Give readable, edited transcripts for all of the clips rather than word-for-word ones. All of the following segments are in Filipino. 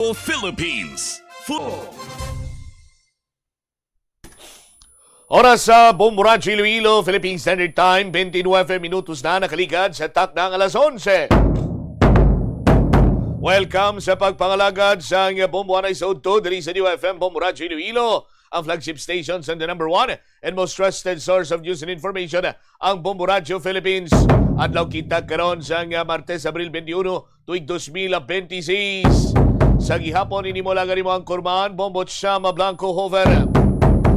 Philippines. Oras sa Bomboracho, Iloilo, Philippine Standard Time, 29 minutos na nakaligad sa tak ng alas 11. Welcome sa pagpangalagad sa Bomboanay sa Udto, dali sa UFM Bomboracho, Iloilo, ang flagship station sa the number one and most trusted source of news and information, ang Bomboracho Philippines. Adlaw kita karon sa Martes, Abril 21, tuig 2026. Sa gihapon, inimula nga rin mo ang kurmaan, Bombot Shama Blanco Hover.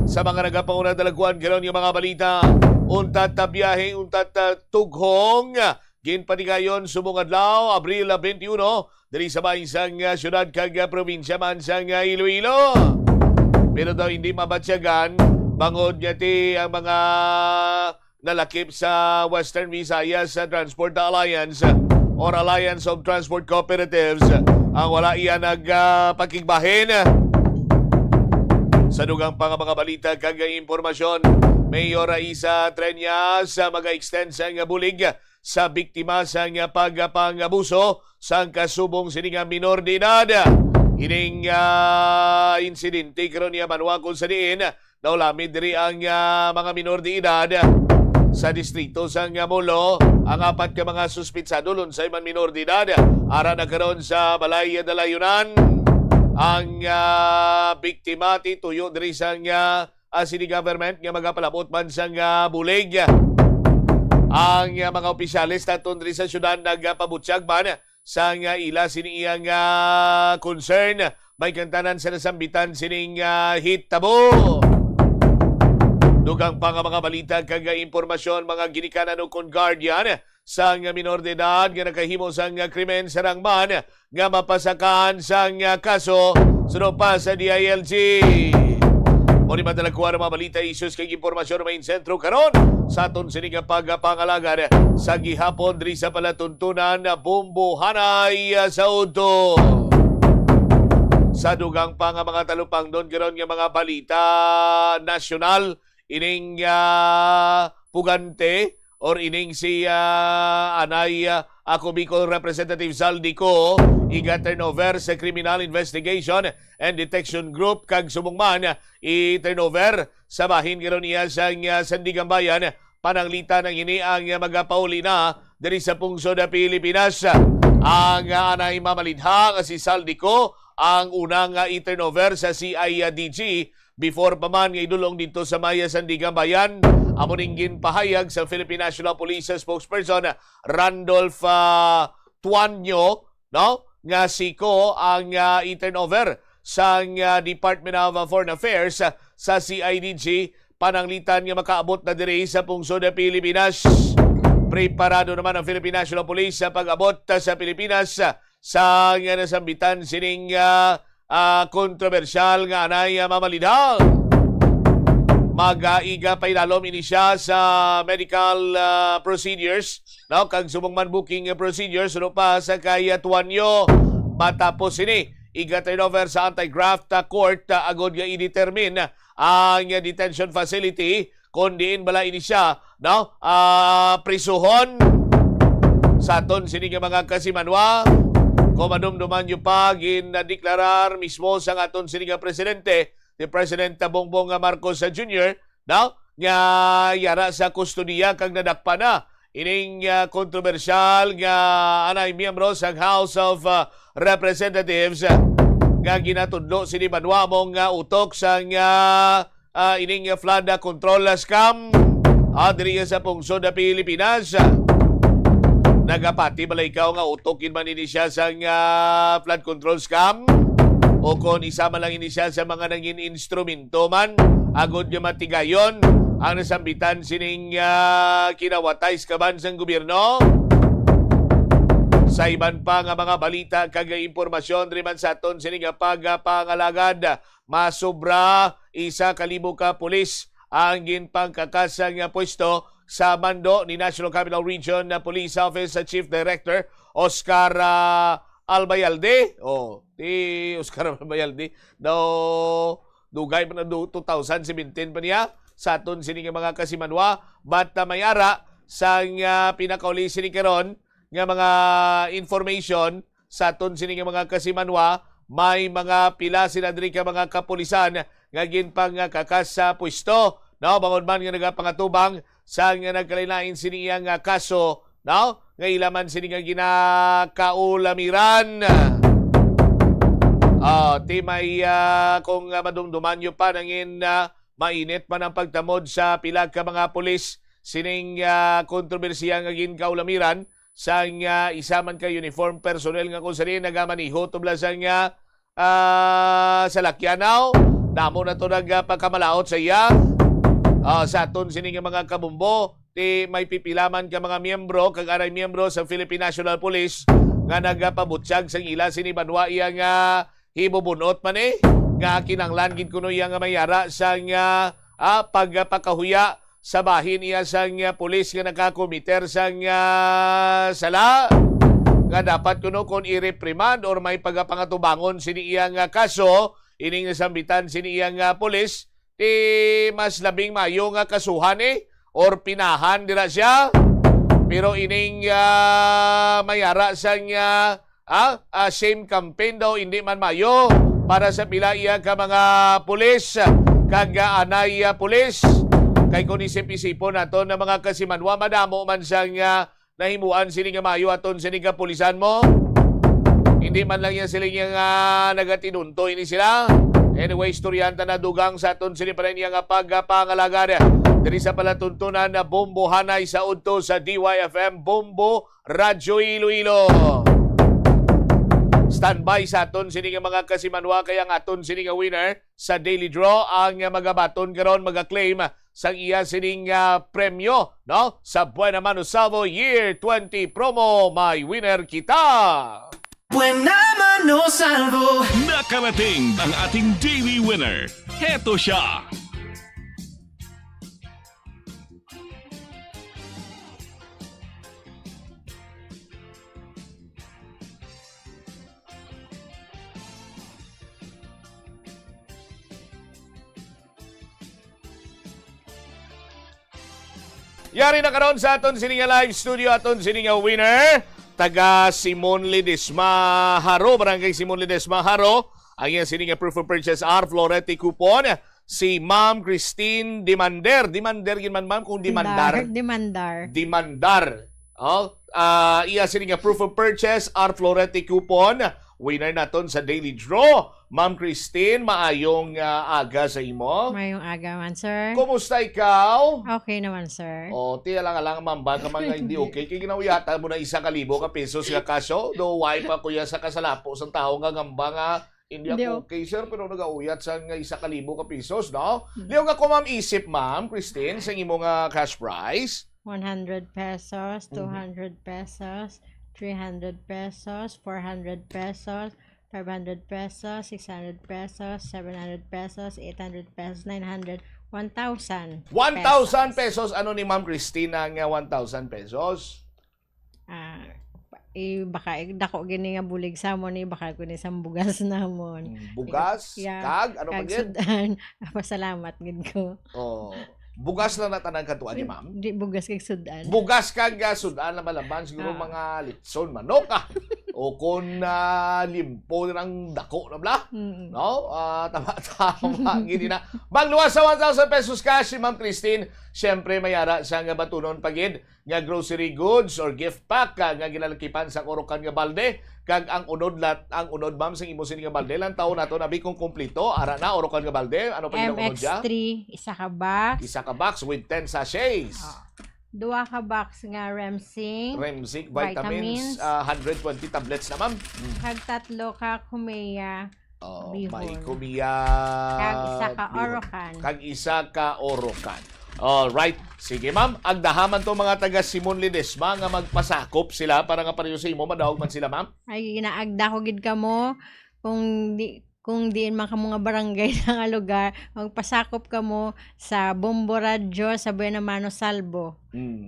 Sa mga nagapauna dalaguan karon yung mga balita, untat na biyahe, untat na tughong, ginpanigayon subong adlaw, Abril 21, dali sa bahisang syudad kag probinsya man sang Iloilo. Pero daw hindi mabatsyagan, bangod niya ti ang mga nalakip sa Western Visayas Transport Alliance or Alliance of Transport Cooperatives, ang wala iyan nagpakigbahin. Sa dugang pang mga balita kag impormasyon, Mayor Isa Treñas mag-extend sa bulig sa biktima sa pagpangabuso sa kasubong sininga minor de edad. Ining insidente karon niya manuwakon sa diin daw lamid diri ang mga minor de edad sa distrito sa Molo. Ang apat ka mga suspitsado sa iman minor de edad ara na karon sa Balay Dalayunan. Ang biktima ti tuyo diri sa city government nga magapalabot man sa bulig. Ang mga opisyalis naton diri sa syudad nagpabutyag man sa ila siniyang concern. May kantanan sa nasambitan sining hitabo. Dugang pa nga mga balita kag impormasyon, mga ginikanan o kon guardian sa minor de edad nga nakahimo sa krimen sa rangman nga mapasakan sa kaso sunod pa sa DILG. O di madalakuha ng mga balita, issues kag impormasyon may sentro karon sa aton sining pagpangalagan sa gihapon diri sa palatuntunan na Bomboanay sa Udto. Sa dugang pa nga mga talupang doon karon nga mga balita nasyonal, ining pugante or ining si Anay ako Bicol Representative Zaldico iga turnover sa Criminal Investigation and Detection Group kag sumungman i-turnover sa bahin karon niya sa Sandigan Bayan pananglita ng ini ang magapauli na diri sa pungsod sa Pilipinas. Ang anay mamalidha nga si Zaldico ang unang i-turnover sa CIDG before pa man nga idulong dito sa Maya Sandigan Bayan. Amo ning ginpahayag sa Philippine National Police spokesperson Randolph Tuanyo, no, nga siko ang i-turnover sa Department of Foreign Affairs sa CIDG pananglitan nga makaabot na diri sa pungsod sa Pilipinas. Preparado naman ang Philippine National Police sa pag-abot sa Pilipinas sa nasambitan sining kontrobersyal nga anay mamalidang. Mag-aiga pa ilalom ini siya sa medical procedures, no? Kag sumungman booking procedures suno pa sa kay Tuanyo. Matapos ini iga turnover sa anti-graft court agod nga i-determine ang detention facility kung diin bala ini siya, no? Prisuhon sa aton sini nga mga kasimanwa. Kung manumduman nyo pa, ginadeklarar mismo sa aton sini nga presidente, ni President Bongbong Marcos Jr., no? Nga yara sa kustudiya kag nadakpa na ining kontrobersyal nga anay miyembro sa House of Representatives nga ginatudlo sini Manuamong utok sa ining flood control scam diri sa pungsod sa Pilipinas. Nagapati bala ikaw nga utokin man ini siya sa flood control scam o kung isama lang ini siya sa mga nangin instrumento man agod niya matigayon ang nasambitan sining kinawatays kaban sa gobyerno. Sa iban pa nga mga balita kag impormasyon riman sa aton sining pagpangalagad, masobra 1,000 ka pulis ang ginpangkakasang pwesto sa mando ni National Capital Region Police Office Chief Director Oscar Albayalde. Ti Oscar Albayalde daw dugay pa na 2017 pa niya sa aton sini nga mga kasimanwa, but mayara sa pinakauli sini karon nga mga information sa aton sini nga mga kasimanwa may mga pila sila diri ka mga kapulisan nga ginpang kakas sa pwesto. No, bangod man nga nagapangatubang sa nga nagkalain sini iyang kaso, no? Nga ilaman sini nga ginakaulamiran. May kung madumduman nyo pa nangin mainit man ang pagtamod sa pila ka mga pulis sining kontrobersiya nga ginkaulamiran sa isa man ka uniform personnel nga kung saan nagamaniho tubla sa Lakyanaw. Damo na to nagpagkamalaot sa iya. Sa aton sining mga kabumbo, may pipilaman ka mga miyembro, kag aray miyembro sa Philippine National Police nga nagpabutyag sa ila sinibanwa iya nga hibubunot man nga kinanglan gid kuno iya nga mayara sa pagpakahuya sa bahin iya sa pulis nga nakakomiter sa sala nga dapat kuno kon i-reprimand or may pagpangatubangon sini iya nga kaso ining nasambitan sini iya nga pulis mas labing mayo nga kasuhan or pinahan dira siya pero ining mayara sa same campaign daw hindi man mayo para sa pila iya ka mga pulis kag anay pulis kay kun isip-isipon naton na mga kasimanwa madamo man sang nahimuan sini nga mayo aton sini nga pulisan mo hindi man lang yan sila nga nagatinunto ini sila. Anyway, istoryanta na dugang sa aton sini pa rin nga pagpangalagad diri sa palatuntunan na Bombo Hanay sa udto sa DYFM Bombo Radyo Iloilo. Standby sa aton sini nga mga kasimanwa kaya nga aton sini nga winner sa daily draw ang magabaton karon magaklaim sa iya sining premyo no sa Buena Mano Salvo Year 20 promo. May winner kita. Buena Mano Salvo. Nakarating ang ating daily winner. Heto siya. Yari na karon sa aton sini nga live studio aton sini nga winner taga Simon Ledesma Haro, Barangay Simon Ledesma Haro. Ang iyang sini nga proof of purchase R Florete coupon si Ma'am Christine Dimander. Dimander gin man ma'am kung Dimandar. Dimandar. Iya sini nga proof of purchase R Florete coupon. Winner naton sa daily draw. Ma'am Christine, maayong aga sa imo. Maayong aga man, sir. Kumusta ikaw? Okay naman, sir. Tiya lang ma'am, baka mga hindi okay. Kaya ginawiyata mo na 1,000 ka pesos nga kaso. Do why pa kuya sa kasalapo sa tao nga ngamba nga hindi ako okay, sir, pero nag-auyat sa nga 1,000 ka pesos, no? Liyo nga ko ma'am isip, ma'am Christine, sa imo nga cash prize. 100 pesos, 200 pesos, 300 pesos, 400 pesos, 500 pesos, 600 pesos, 700 pesos, 800 pesos, 900, 1,000 1,000 pesos. Ano ni Ma'am Christina nga 1,000 pesos? Baka dako gini nga bulig sa mo ni baka ko ni sambugas namon. Bugas? Kag? Ano pa gid? Pasalamat gid ko. Bugas na natanang katuan ni ma'am? Di bugas kag sudan. Bugas kag sudan na malaban siguro mga litson manok o kung limpo ng dako na bla. No? Tama gini na. Magluwas sa 1,000 pesos cash si Ma'am Christine. Siyempre mayara sa nga batunon pagid nga grocery goods or gift pack nga ginalakipan sa Orocan nga balde. Kag ang unod ma'am sa imo sini nga balde lang taon nato nabi kung kumpleto ara na Orocan nga balde. Ano pa unod dia? MX3 isa ka box With 10 sachets. 2 ka box nga Remsing vitamins 120 tablets na ma'am. Kag 3 ka Kumeya may kumiya kag isa ka Orocan. Alright. Sige ma'am, agdahaman to mga taga Simon Ledesma nga magpasakop sila para nga pareho sa imo madawag man sila ma'am. Ay ginaagda ko gid kamo kung diin man kamo nga barangay nga lugar magpasakop kamo sa Bombo Radyo sa Buena Mano Salvo.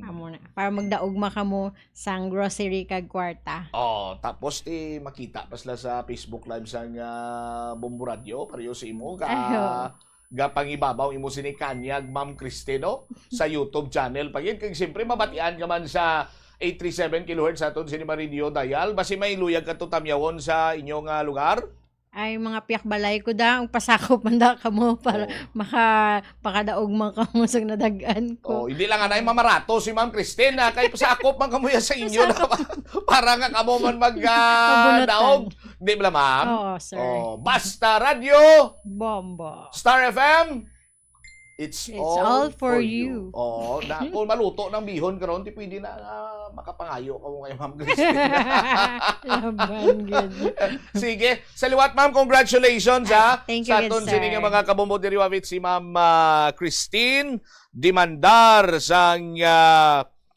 Amo na para magdaog ma kamo sang grocery kag kwarta. Tapos makita pa sila sa Facebook Live sang Bombo Radyo pareho sa imo pangibabaw imo sini kanyag Ma'am Cristino sa YouTube channel pagid kag siyempre mabatian ka man sa 837 kHz sa aton sini Radio Dial basi may luyag kadto tamyawon sa inyong lugar. ay mga piyak balay ko da ang pasakop man da kamo para pakadaog man kamo sa nadagan ko. Hindi lang anay mamarato si Ma'am Christine na kay pasakop man kamuya sa inyo na para nga kamo man daog. Di ba ma'am? Oo, sir. Basta Radio Bombo. Star FM. It's all for you. Kung maluto ng bihon karon di pwede na makapangayo ka mo kay Ma'am Christine. Laban gid. Sige, sa liwat ma'am, congratulations ha. Thank you, sa good aton sir. sini nga mga kabombo diri wawit si Ma'am Christine Dimandar sang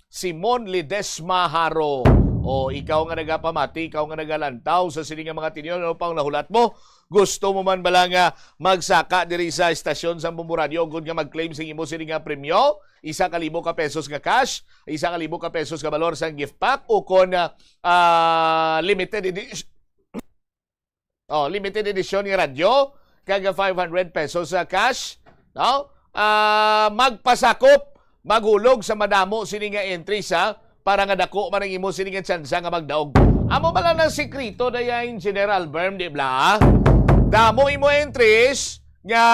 Simon Ledesma Haro. Ikaw nga nagapamati, ikaw nga nagalantaw sa sini nga mga tinyon, ano pang nahulat mo? Gusto mo man bala nga magsaka diri sa estasyon sa Bombo Radio gud nga mag-claim sa imo sini nga premyo, 1,000 ka pesos nga cash, 1,000 ka pesos nga balor sa gift pack o kon limited edition limited edition nga radyo kag 500 pesos sa cash, no? Magpasakop, maghulog sa madamo sini nga entry sa para nga dako man ang imo sini nga tsansa nga magdaog. Amo bala ng sekreto dayon General Berm, di ba? Damo imo entries nga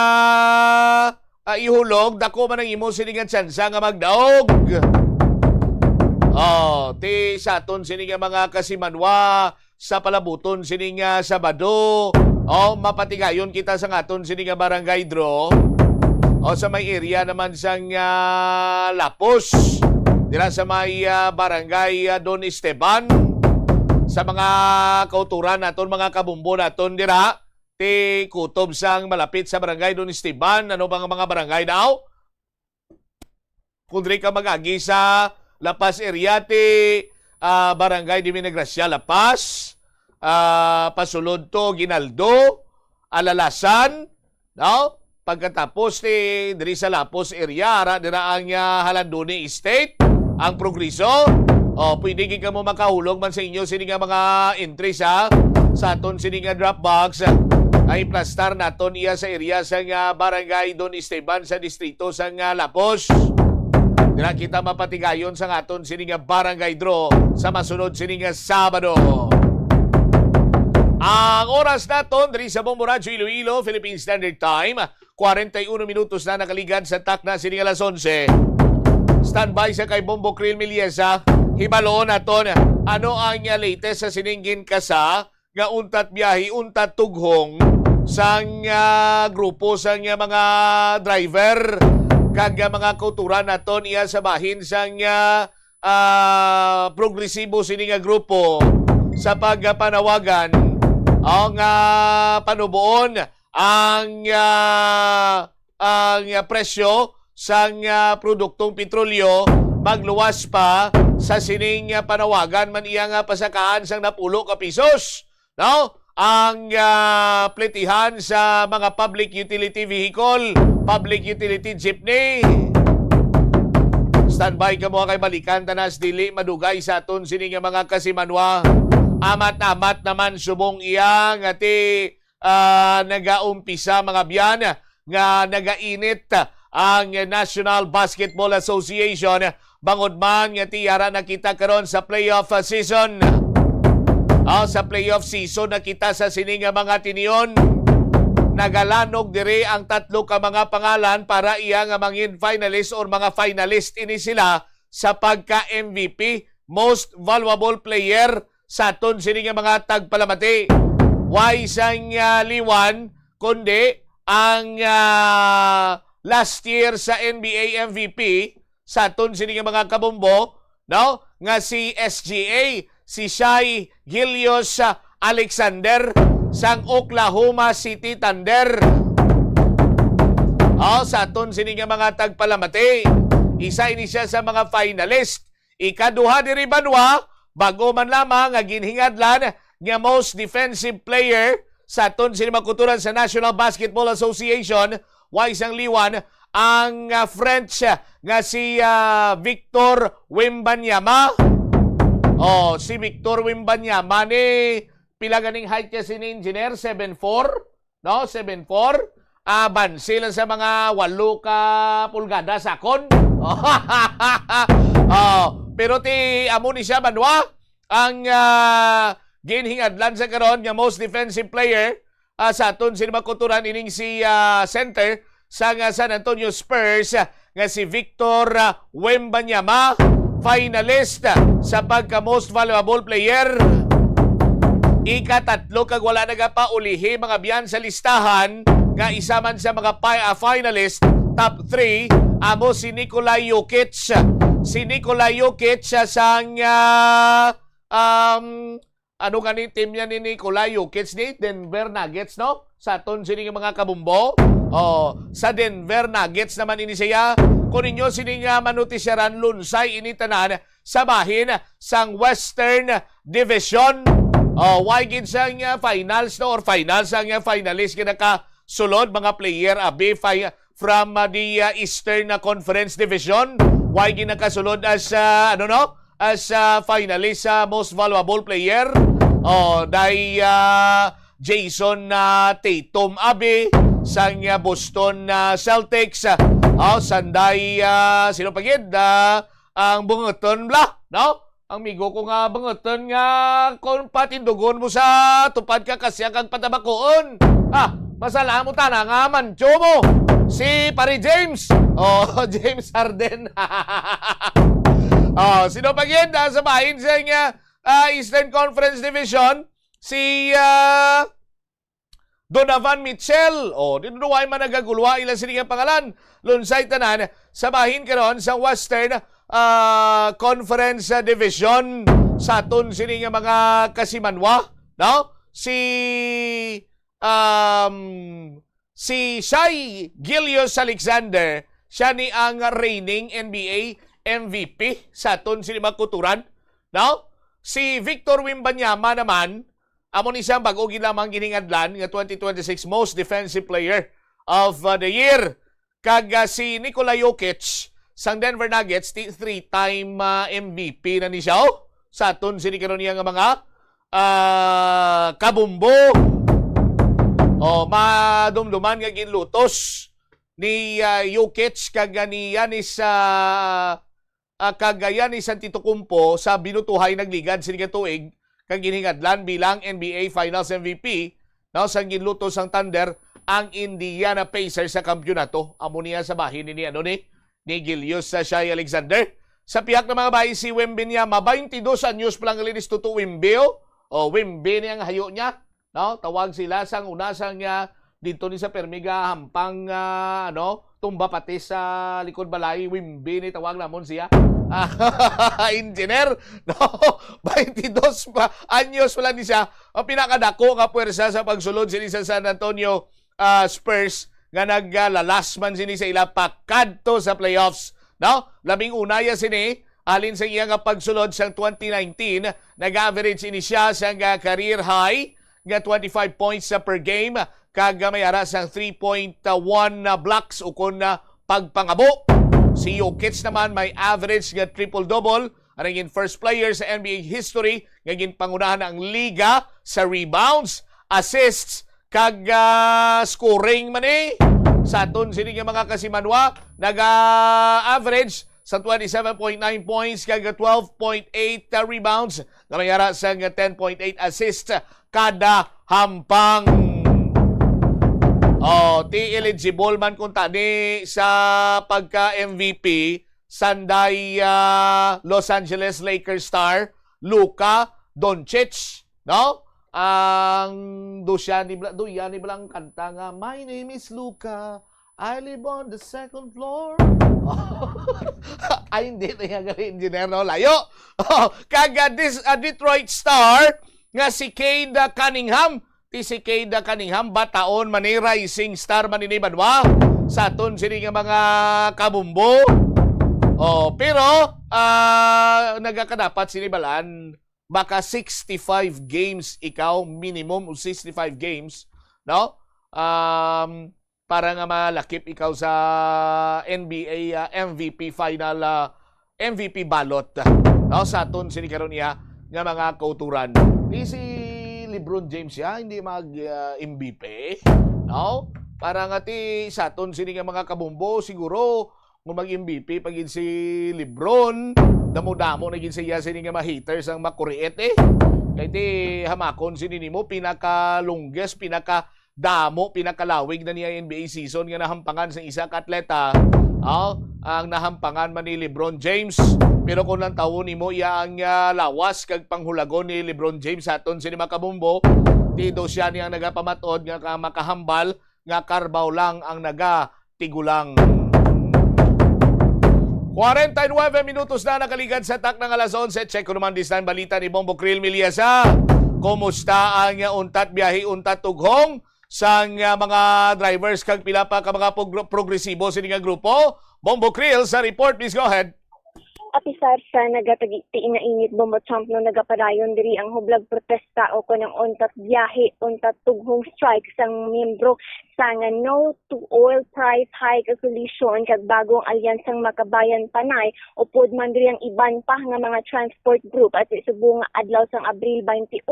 ihulog, dako man ang imo sini nga tsansa nga magdaog. Ti sa aton sini nga mga kasimanwa sa palabuton sini nga Sabado. Mapatigayon kita sa aton sini nga barangay draw. Sa may area naman sang Lapos. Dira sa may barangay Don Esteban. Sa mga kauturan naton, mga kabumbo naton dira, ti kutob sang malapit sa barangay Don Esteban. Ano bang mga barangay daw? Kung ka mag-agi sa Lapas area, ti barangay Diminagracia Lapas, pasulod to Ginaldo, Alalasan, no? Pagkatapos diri sa Lapos area, dira ang Halandoni Estate, ang Progreso. Pwede ka mo makahulog man sa inyo sini nga mga entries sa aton sini nga Dropbox. Ay plastar naton iya sa area sa barangay Don Esteban sa distrito sa Lapos. Dira kita mapatigayon sa aton sini nga barangay draw sa masunod sini nga Sabado. Ang oras naton diri sa Bombo Radio Iloilo, Philippine Standard Time, 41 minutos na nakaligad sa takna sini nga alas 11. Standby sa kay Bombo Krill Miliesa. Hibaloon naton ano ang latest sa siningin kasa nga untat biyahe, untat tughong sang grupo sang mga driver kag mga kauturan naton iya sa bahin sang progresibo sini nga grupo sa pagpanawagan ang panubuon ang presyo sang produktong petrolyo magluwas pa sa sining panawagan man iya nga pasakaan sang napulo ka pisos, no? Ang pletihan sa mga public utility vehicle, public utility jeepney. Standby ka mo kay balikan tanas dili madugay sa aton sining mga kasimanwa. Amat-amat naman subong iya nga ti nagaumpisa mga biyan nga nagainit ang National Basketball Association bangod man nga tiyara nakita karon sa playoff season. Sa playoff season nakita sa sining mga tiniyon nagalanog diri ang tatlo ka mga pangalan para iya nga mangin finalist or mga finalist ini sila sa pagka-MVP, most valuable player sa aton sining mga tagpalamati. Why sang liwan kundi ang last year sa NBA MVP sa aton sining mga kabombo, no? Nga si SGA, si Shai Gilius Alexander sang Oklahoma City Thunder. Sa aton sining mga tagpalamati, isa ini siya sa mga finalist. Ikaduha diri banwa, bago man lamang nga ginhingadlan nga most defensive player sa aton sining makuturan sa National Basketball Association, wa isang liwan ang French nga si Victor Wembanyama. Si Victor Wembanyama ni pila ganing height niya si engineer 7'4", no? 7'4". Bansi lang sa mga 8 ka pulgada sakon. Pero ti amo ni siya banwa ang ginhingadlan sa karon nga most defensive player sa aton sini makuturan ining si center sa San Antonio Spurs nga si Victor Wembanyama, finalist sa pagka most valuable player. Ika-3 kag wala nagapaulihi mga biyan sa listahan nga isa man sa mga finalist top 3 amo si Nikola Jokic. Si Nikola Jokic sang ano gani team niya ni Nikola Jokic ni Denver Nuggets, no? Sa aton sini mga kabumbo. Sa Denver Nuggets naman ini siya. Kung ninyo sining manutisyaran lunsay ini tanan sa bahin sang Western Division. Why gid sang finals no or finals sang finalist gid sulod mga player abi from the Eastern Conference Division. Why gid nakasulod as as finalist sa most valuable player. Dai Jason Tatum abi sang Boston Celtics. Sanday sino pagid ang bungoton bla, no? Ang migo ko nga bungoton nga kung patindugon mo sa tupad ka kasya kang patabakoon. Masalamat na nga mancho mo si Pare James. James Harden. Sino pagid sa bahin sa Eastern Conference Division si Donovan Mitchell. Dinuway man nagagulwa ilang siningang pangalan. Lunsay tanan sa bahin karon sa Western Conference Division sa aton siningang mga kasimanwa, no? Si Shai Gilgeous-Alexander, siya ni ang reigning NBA MVP sa aton sining makuturan, no? Si Victor Wembanyama naman amo ni siyang bag-o lamang giningadlan nga 2026 Most Defensive Player of the Year. Kag si Nikola Jokic sang Denver Nuggets, 3-time MVP na ni siya. Sa aton sini karon niya nga mga kabumbo. Madumduman nga ginlutos ni Jokic kag ni Giannis Giannis Antetokounmpo sa binutuhay nagligad sini nga tuig kag giningadlan bilang NBA Finals MVP. Now sang ginlutos ang Thunder ang Indiana Pacers sa kampyonato. Amo niya sa bahin ni Gilgeous-Alexander. Sa piyak ng mga bahay si Wembanyama, 22 anyos pa lang linis tuto Wemby. Wemby niya ang hayo niya. No? Tawag sila sang una sang dito ni sa Permiga hampang tumba pati sa likod balay. Wemby ni tawag namon siya. Engineer, no? 22 anyos wala ni siya. Ang pinakadako nga puwersa sa pagsulod sini sa San Antonio Spurs nga naglalalas man sini sa ila pakadto sa playoffs, no? Labing unaya sini alin sa iya nga pagsulod sa 2019, nag-average ini siya sa career high nga 25 points per game kag may ara sang 3.1 blocks ukon na pagpangabo. Si Jokic naman may average nga triple-double, ang first player sa NBA history nga ginpangunahan ang liga sa rebounds, assists kag scoring man sa aton sini nga mga kasimanwa nag-average sa 27.9 points kag 12.8 rebounds namayara sa 10.8 assists kada hampang. Eligible man kung tani sa pagka-MVP sanday Los Angeles Lakers star Luka Doncic, no? Ang duya ni Blang kanta nga, My name is Luka, I live on the second floor. Ay, hindi na yung engineer, no? Layo. Kaga Detroit star nga si Cade Cunningham. Si Cade Cunningham, bataon man ni rising star man ni Banwa. Sa aton sini nga mga kabumbo. Pero, nagkakadapat sinibalan baka 65 games ikaw, minimum 65 games, no? Para nga malakip ikaw sa NBA MVP final MVP ballot, no? Sa aton sini karon niya nga mga kauturan. Di si LeBron James hindi mag-MVP, no? Para nga ti sa aton sini nga mga kabumbo siguro kung mag-MVP pagin si LeBron, damo-damo na gin siya sini nga ma-haters ang makuriet Kaya ti hamakon sini nimo pinaka-longest, pinaka damo pinakalawig na niya NBA season nga nahampangan sa isa ka atleta. Ang nahampangan man ni LeBron James. Pero kung nang taon nimo iya ang lawas kag panghulagon ni LeBron James aton sini makabumbo, tido siya niyang nagapamatod nga makahambal nga Carabao lang ang nagatigulang. 49 minutos na nakaligad sa tak ng alas 11. Check ko naman this time balita ni Bombo Krill Miliasa. Kumusta ang untat biyahe, untat tughong sang mga drivers kag pila pa ka mga progresibo sa nga grupo? Bombo Krill sa report, please go ahead. Apisar sa nagatagiti na init bombo champ no nagapadayon diri ang hublag protesta o kanang untat biyahe, untat tughong strike sang miyembro sa nga No to Oil Price Hike Coalition kag bagong alyansang Makabayan Panay upod man diri ang iban pa nga mga transport group at subong adlaw sang Abril 21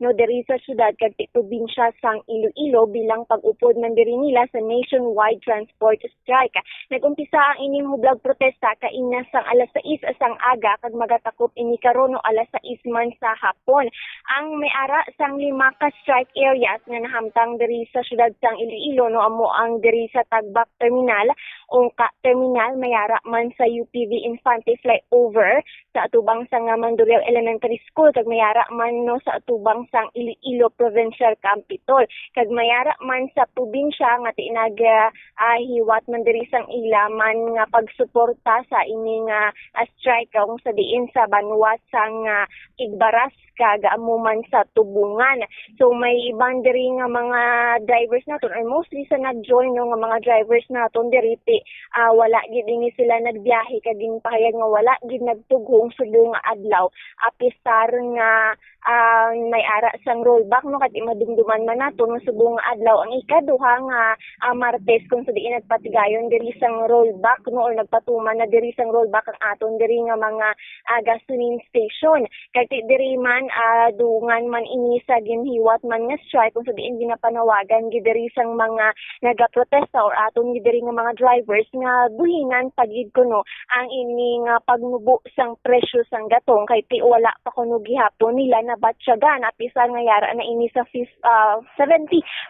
no diri sa syudad kag probinsya sang Iloilo bilang pag-upod man diri nila sa nationwide transport strike. Nagumpisa ang ining hublag protesta kaina sang alas 6 asang aga kag magatakop ini karon alas 6 man sa hapon. Ang may-ara sang 5 ka strike areas nga nahamtang diri sa syudad sang Iloilo no amo ang diri sa Tagbak Terminal o Terminal may-ara man sa UPV Infante Flyover sa atubang sang Mandurriao Elementary School kag may-ara man no sa atubang sang Iloilo Provincial Capitol kag may-ara man sa probinsya nga hiwat man diri sang ilaman nga pagsuporta sa ining strike kung sa diin sa Banwa sang Igbaras kag amuman sa Tubungan. So may ibang diri nga mga drivers naton or mostly sa nag-join no, nga mga drivers naton diri wala gid ini sila nagbiyahe kag pahayag nga wala gid nagtughong subong adlaw apisar nga may ara sang rollback no kat madumduman man naton subong adlaw ang ikaduha nga Martes kung sa diin nagpatigayon diri sang rollback no or nagpatuman na diri sang rollback ang aton diri nga mga gasoline station kay diri man dungan man ini sa ginhiwat man nga strike kung sa diin ginapanawagan gid diri sang mga nagaprotesta or aton gid diri nga mga drivers nga buhingan pagid kuno ang ini nga pagnubo sang presyo sang gatong kay wala pa kuno gihapon nila na batyagan apisan nga yara na ini sa 70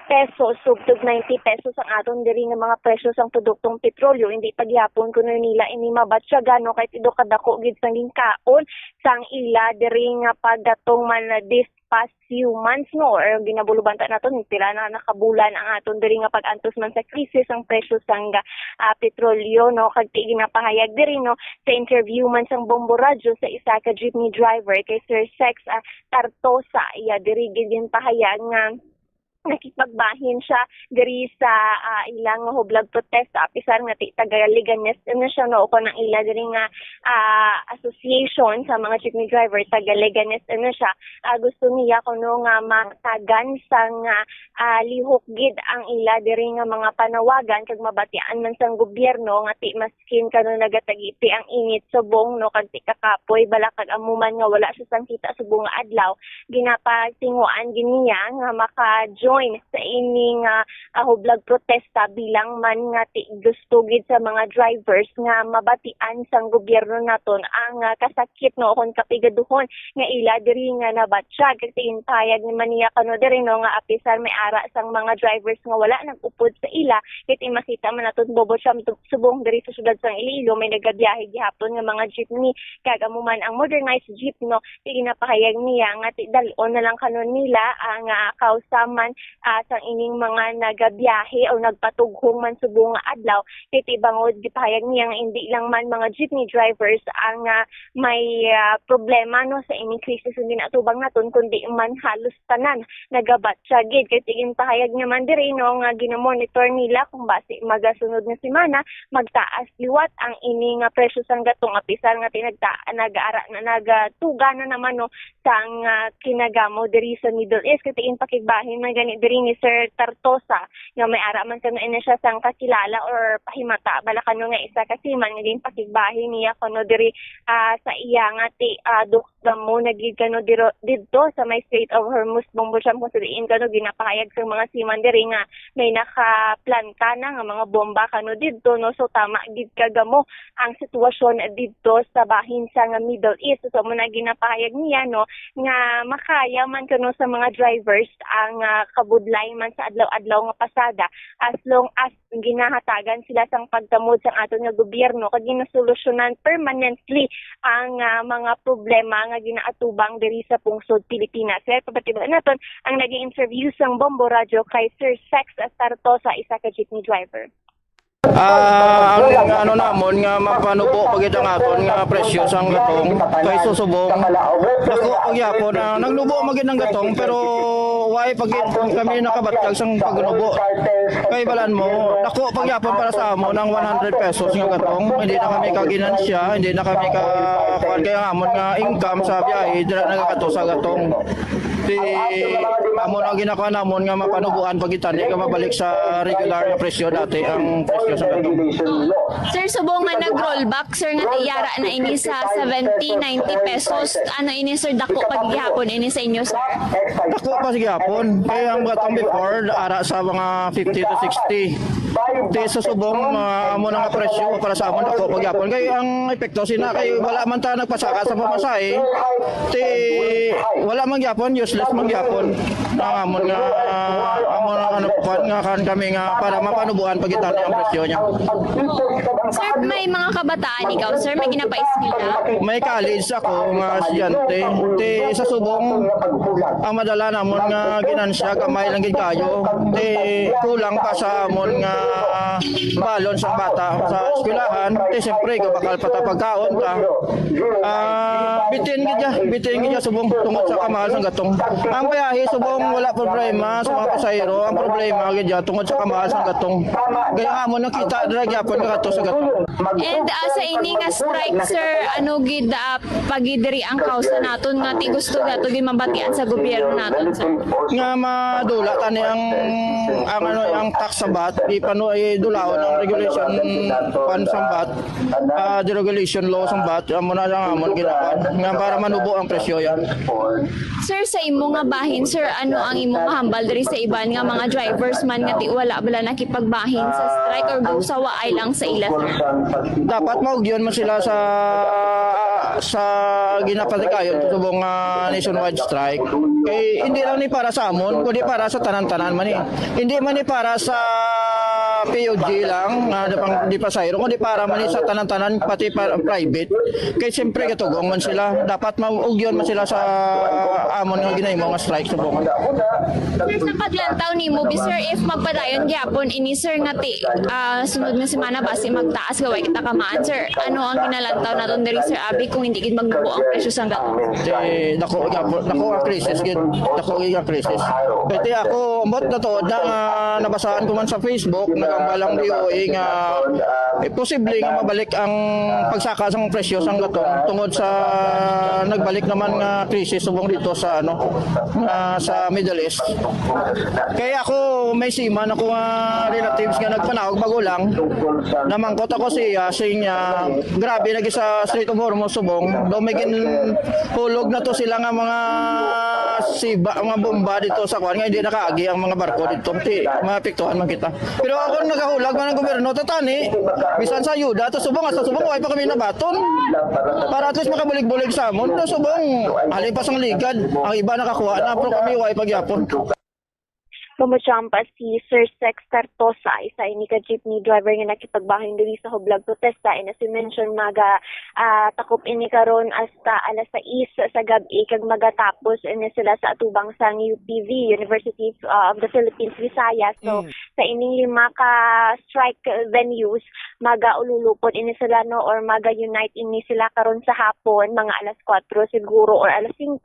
pesos subtog 90 pesos ang aton diri nga mga presyo sang produktong petrolyo hindi pa gihapon kuno nila ini mabatyagan no kay tido kadako gid sang gingkaon sang ila diri nga pagdatong man this past few months no or ginabulubanta naton pila na nakabulan ang aton diri nga pag-antos man sa krisis ang presyo sang petrolyo no kag ginapahayag diri no sa interview man sang Bombo Radyo sa isa ka jeepney driver kay Sir Sex Tartosa iya diri gid pahayag nga nakipagbahin siya diri sa ilang hublag protesta apisar nga tagaliganes na siya no ko nang ila diri nga association sa mga jeepney driver tagaliganes na siya gusto niya kuno nga matagan sang lihok gid ang ila diri nga mga panawagan kag mabatian man sang gobyerno nga ti maskin kano nagatagiti ang init subong no kag ti kakapoy bala kag amuman nga wala siya sang kita subong nga adlaw ginapatinguan giniya nga maka-join sa ining hublag protesta bilang man nga gusto gid sa mga drivers nga mabatian sang gobyerno naton ang kasakit no kon kapigaduhon nga ila diri nga nabatsyag kay payag ni maniya kano diri no nga apisar may ara sang mga drivers nga wala nag-upod sa ila kay makita man naton bobo siya subong diri sa syudad sang Iloilo may nagabiyahe gihapon nga mga jeepney kag amuman ang modernized jeep no ginapahayag niya nga dalon na lang kanon nila ang kausaman sa ining mga nagabiyahe o nagpatughong man subong adlaw kay tibangod gipahayag niya nga hindi lang man mga jeepney drivers ang may problema no sa ining krisis nga ginatubang naton kundi man halos tanan nagabatsa gid kay tigin pahayag niya man diri no nga ginomonitor nila kung base magasunod nga semana magtaas liwat ang ining presyo sang gatong apisar nga nag-ara na nagatuga na naman no sang kinagamo diri sa Middle East kay tigin pakigbahin man gani diri ni Sir Tartosa nga may ara man kano ina siya sang kakilala or pahimata bala kano nga isa kasi man nga din pakigbahin niya kuno diri sa iya nga gamo nagid kano didto sa may Strait of Hormuz Bombo Champ kung sadiin kano ginapahayag sa mga seaman diri nga may nakaplan ka na nga mga bomba kano didto no, so tama gid kagamo ang sitwasyon didto sa bahin sa nga Middle East. So mo na ginapahayag niya no nga makaya man kano sa mga drivers ang kabudlay man sa adlaw-adlaw nga pasada as long as ginahatagan sila sang pagtamod sang aton nga gobyerno kag ginasolusyonan permanently ang mga problema nga ginaatubang diri sa pungsod Pilipinas. Kaya papatiba naton ang naging interview sang Bombo Radio kay Sir Sex Tartosa, isa ka jeepney driver. Ang ano namon nga mapanubo pagid ang aton nga presyo sang gatong kay susubong dako pagyapon nagnubo magid ang gatong pero why pagid kami nakabatag sang pagnubo kay balan mo dako pagyapon para sa amo ng 100 pesos nga gatong hindi na kami kaginansya, hindi na kami ka kuan kay amon nga income sa biyahe dira nagakato sa gatong di amon ang ginakaw namon nga mapanubuan pagitan di ka mabalik sa regular nga presyo dati ang presyo sa gatong. Sir, subong nga nag-rollback, sir, nga tiyara na ini sa 70-90 pesos. Ano ini, sir, dako paghihapon ini sa inyo, sir? Dako pa sige hapon. Kaya ang gatong before, ara sa mga 50 to 60. Di sa subong, amo na nga presyo para sa amon dako paghihapon. Kaya ang epekto sina, kay wala man ta nagpasaka sa pamasahe. Di wala man gyapon, useless man gyapon. Amon nga, amon ano pa nga kan kami nga para mapanubuan pagitan ang presyo niya. Sir, may mga kabataan ikaw, sir, may ginapa-eskwela? May college ako nga estudyante. Ti sa subong ang madala namon nga ginansya kamay lang gid kayo. Ti kulang pa sa amon nga balon sa bata sa eskwelahan. Ti siyempre ko bakal pata pagkaon ta. Bitin gid subong tungod sa kamahal sang gatong. Ang biyahe subong wala problema sa mga pasahero. Ang problema gid tungod sa kamahal sang gatong. Gaya amon nakita dira gyapon nga sa gatong. And sa ini nga strike, sir, ano gid pagidiri ang kausa naton nga ti gusto gato gid mabatian sa gobyerno naton, sir? Nga madula tani ang ano ang tax sa VAT di pano ay dulaon ang regulation pan sa VAT the regulation law sa VAT amo na lang amon ginapan nga para manubo ang presyo yan. Sir, sa imo nga bahin, sir, ano ang imo nga hambal diri sa iban nga mga drivers man nga ti wala bala nakipagbahin sa strike or sa waay lang sa ila, sir? Dapat maugyon man sila sa ginapatikayon subong nationwide strike. Kay hindi lang ni para sa amon kundi para sa tanan-tanan man ni. Hindi man ni para sa POG lang na di pasayro kundi para man ni sa tanan-tanan pati private. Kay siyempre katugong man sila dapat maugyon man sila sa amon nga ginahimo nga strike subong. Sir, sa paglantaw nimo, sir, if magpadayon gyapon ini, sir, nga ti sunod nga semana basi magtaas gaway kita kamaan, sir, ano ang ginalantaw naton diri, sir Abi, kung hindi gid magbuo ang presyo sang gatong? Dako nga crisis gid dako nga crisis. Kaya ako ambot na to na nabasahan ko man sa Facebook nagambalang DOE nga posible nga mabalik ang pagsaka sang presyo sang gatong tungod sa nagbalik naman nga crisis subong dito sa sa Middle East. Kaya ako may siman ako nga relatives nga nagpanawag magulang namangkot ako siya grabe lagi sa Strait of Hormuz subong do may hulog na to sila nga mga mga bomba dito sa kwan nga hindi nakaagi ang mga barko dito maapektuhan man kita. Pero ako nagahulag man ang gobyerno tatani bisan sa ayuda to subong way pa kami nabaton para at least makabulig-bulig sa amon to subong halin pa sang ligad ang iba nakakuha na pero kami way pagyapon. Pumutsampa si Sir Sex Tartosa, isa ini ka jeepney driver nga nakipagbahin diri sa hublag protesta. And as you mentioned, takop ini karon hasta alas 6 sa gabi kag magatapos ini sila sa atubang sang UPV, University of the Philippines, Visayas. So sa ining 5 ka strike venues, magaululupod ini sila or maga-unite ini sila karon sa hapon mga alas 4 siguro or alas 5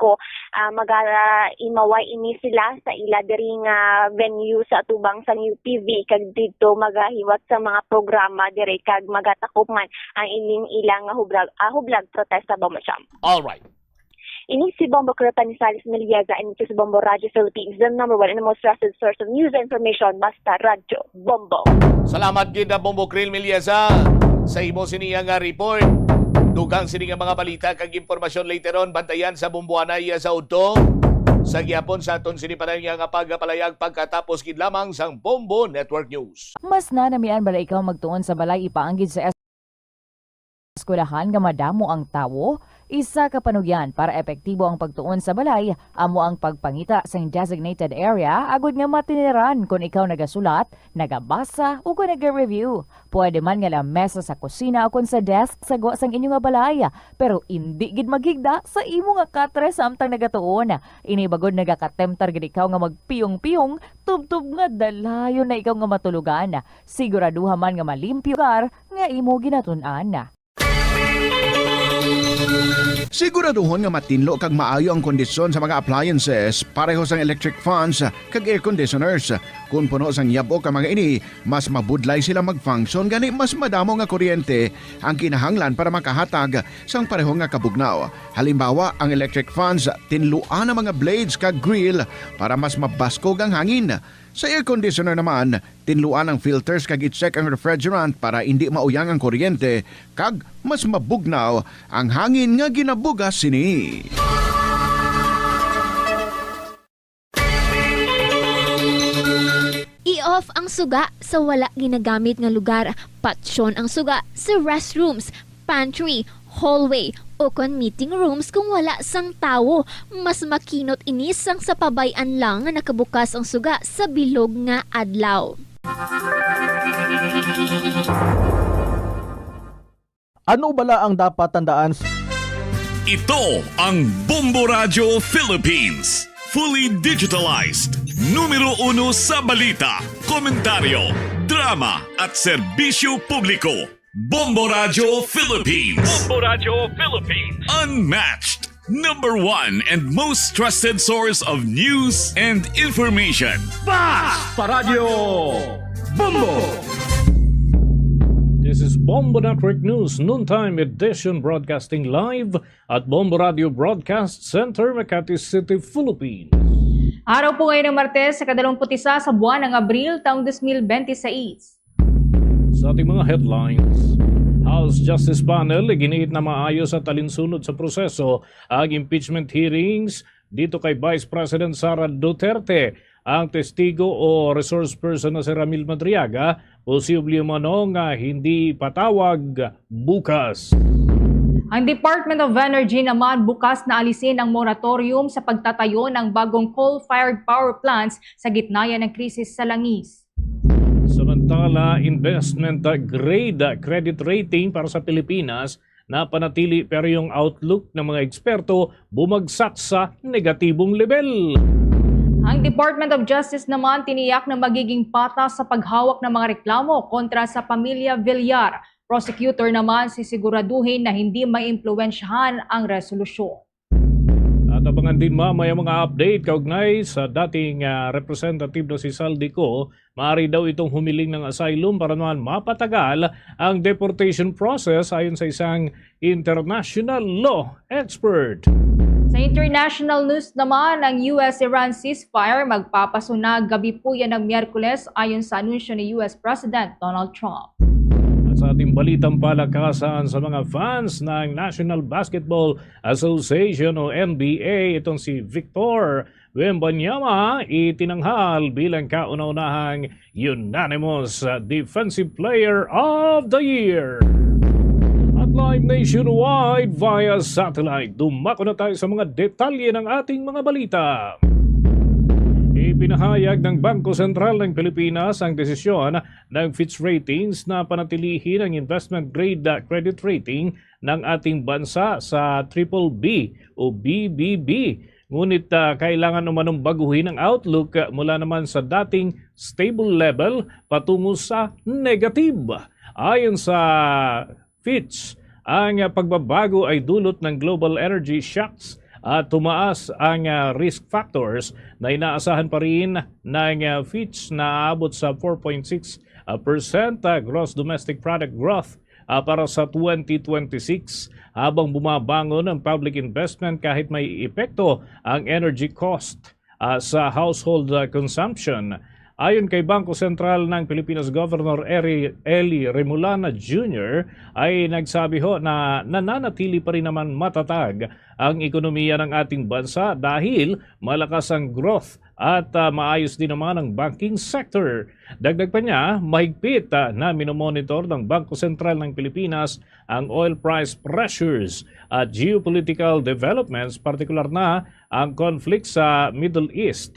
maga-imaway ini sila sa ila diri nga venue sa atubang sang UPV kag dito magahiwat sa mga programa dire kag magatakop man ang ilang hublag protesta Bombocham. All right. Ini si Bombo Cretanisales Meliaga and ito si Bombo Radio Philippines, the #1 and the most trusted source of news and information, basta Radyo Bombo. Salamat gid Bombo Krill Miliasa sa imo siniya nga report. Dugang sini nga mga balita kag impormasyon later on bantayan sa Bumbuanay sa Udto. Sa gyapon sa aton sini panay nga pagapalayag pagkatapos gid lamang sang Bombo Network News. Mas nanamian bala ikaw magtuon sa balay ipaanggid sa eskwelahan nga madamo ang tawo, isa ka panugyan para epektibo ang pagtuon sa balay, amo ang pagpangita sa designated area agud nga matiniran kung ikaw nagasulat, nagabasa o kung nag-review. Pwede man nga lamesa sa kusina o kung sa desk sa sang inyo nga balay, pero hindi gid magigda sa imo nga katre samtang nagatuon. Inibagod nagakatemtar gid ikaw nga magpiyong-piyong, tubtub nga dalayon na ikaw nga matulugan. Siguraduha man nga malimpyo kar nga imo ginatun-an. Siguraduhon nga matinlo kag maayo ang kondisyon sa mga appliances pareho sang electric fans kag air conditioners. Kung puno sang yabok ang mga ini, mas mabudlay sila mag-function gani mas madamo nga kuryente ang kinahanglan para makahatag sang pareho nga kabugnaw. Halimbawa, ang electric fans tinluan ang mga blades kag grill para mas mabaskog ang hangin. Sa air conditioner naman, tinluan ang filters kag i-check ang refrigerant para hindi mauyang ang kuryente kag mas mabugnaw ang hangin nga ginabugas sini. I-off ang suga sa wala ginagamit nga lugar. Patsyon ang suga sa restrooms, pantry, hallway o kon meeting rooms kung wala sang tawo. Mas makinot inis sang sa pabayan lang nga nakabukas ang suga sa bilog nga adlaw. Ano bala ang dapat tandaan? Ito ang Bombo Radio Philippines. Fully digitalized. Numero 1 sa balita, komentaryo, drama at serbisyo publiko. Bombo Radio Philippines. Bombo Radio Philippines. Unmatched. Number 1 and most trusted source of news and information. Basta Radio Bombo! This is Bombo Network News Noontime Edition broadcasting live at Bombo Radio Broadcast Center, Makati City, Philippines. Araw po ngayon ng Martes sa 21 sa buwan ng Abril taong 2026. Sa ating mga headlines, House Justice Panel giniit na maayos at talinsunod sa proseso ang impeachment hearings dito kay Vice President Sara Duterte. Ang testigo o resource person na si Ramil Madriaga, posible manong hindi patawag bukas. Ang Department of Energy naman bukas na alisin ang moratorium sa pagtatayo ng bagong coal-fired power plants sa gitna ng krisis sa langis. Samantala, investment grade credit rating para sa Pilipinas na panatili pero yung outlook ng mga eksperto bumagsak sa negatibong level. Ang Department of Justice naman tiniyak na magiging patas sa paghawak ng mga reklamo kontra sa pamilya Villar. Prosecutor naman sisiguraduhin na hindi maimpluwensyahan ang resolusyon. At abangan din mamaya mga update kaugnay sa dating representative na si Saldico. Maaari daw itong humiling ng asylum para naman mapatagal ang deportation process ayon sa isang international law expert. Sa international news naman, ang US-Iran ceasefire magpapasunag gabi po yan ng Miyerkules ayon sa anunsyo ni US President Donald Trump. At sa ating balitang palakasan sa mga fans ng National Basketball Association o NBA, itong si Victor Wembanyama itinanghal bilang kauna-unahang unanimous Defensive Player of the Year. Live nationwide via satellite. Dumako na tayo sa mga detalye ng ating mga balita. Ipinahayag ng Bangko Sentral ng Pilipinas ang desisyon ng Fitch Ratings na panatilihin ang investment grade credit rating ng ating bansa sa BBB o BBB. Ngunit kailangan umanong baguhin ang outlook mula naman sa dating stable level patungo sa negative. Ayon sa Fitch, ang pagbabago ay dulot ng global energy shocks at tumaas ang risk factors na inaasahan pa rin ng Fitch na aabot sa 4.6% gross domestic product growth para sa 2026 habang bumabangon ang public investment kahit may epekto ang energy cost sa household consumption. Ayon kay Bangko Sentral ng Pilipinas Governor Eli Remulana Jr. ay nagsabi ho na nananatili pa rin naman matatag ang ekonomiya ng ating bansa dahil malakas ang growth at maayos din naman ang banking sector. Dagdag pa niya, mahigpit na minomonitor ng Bangko Sentral ng Pilipinas ang oil price pressures at geopolitical developments, partikular na ang conflict sa Middle East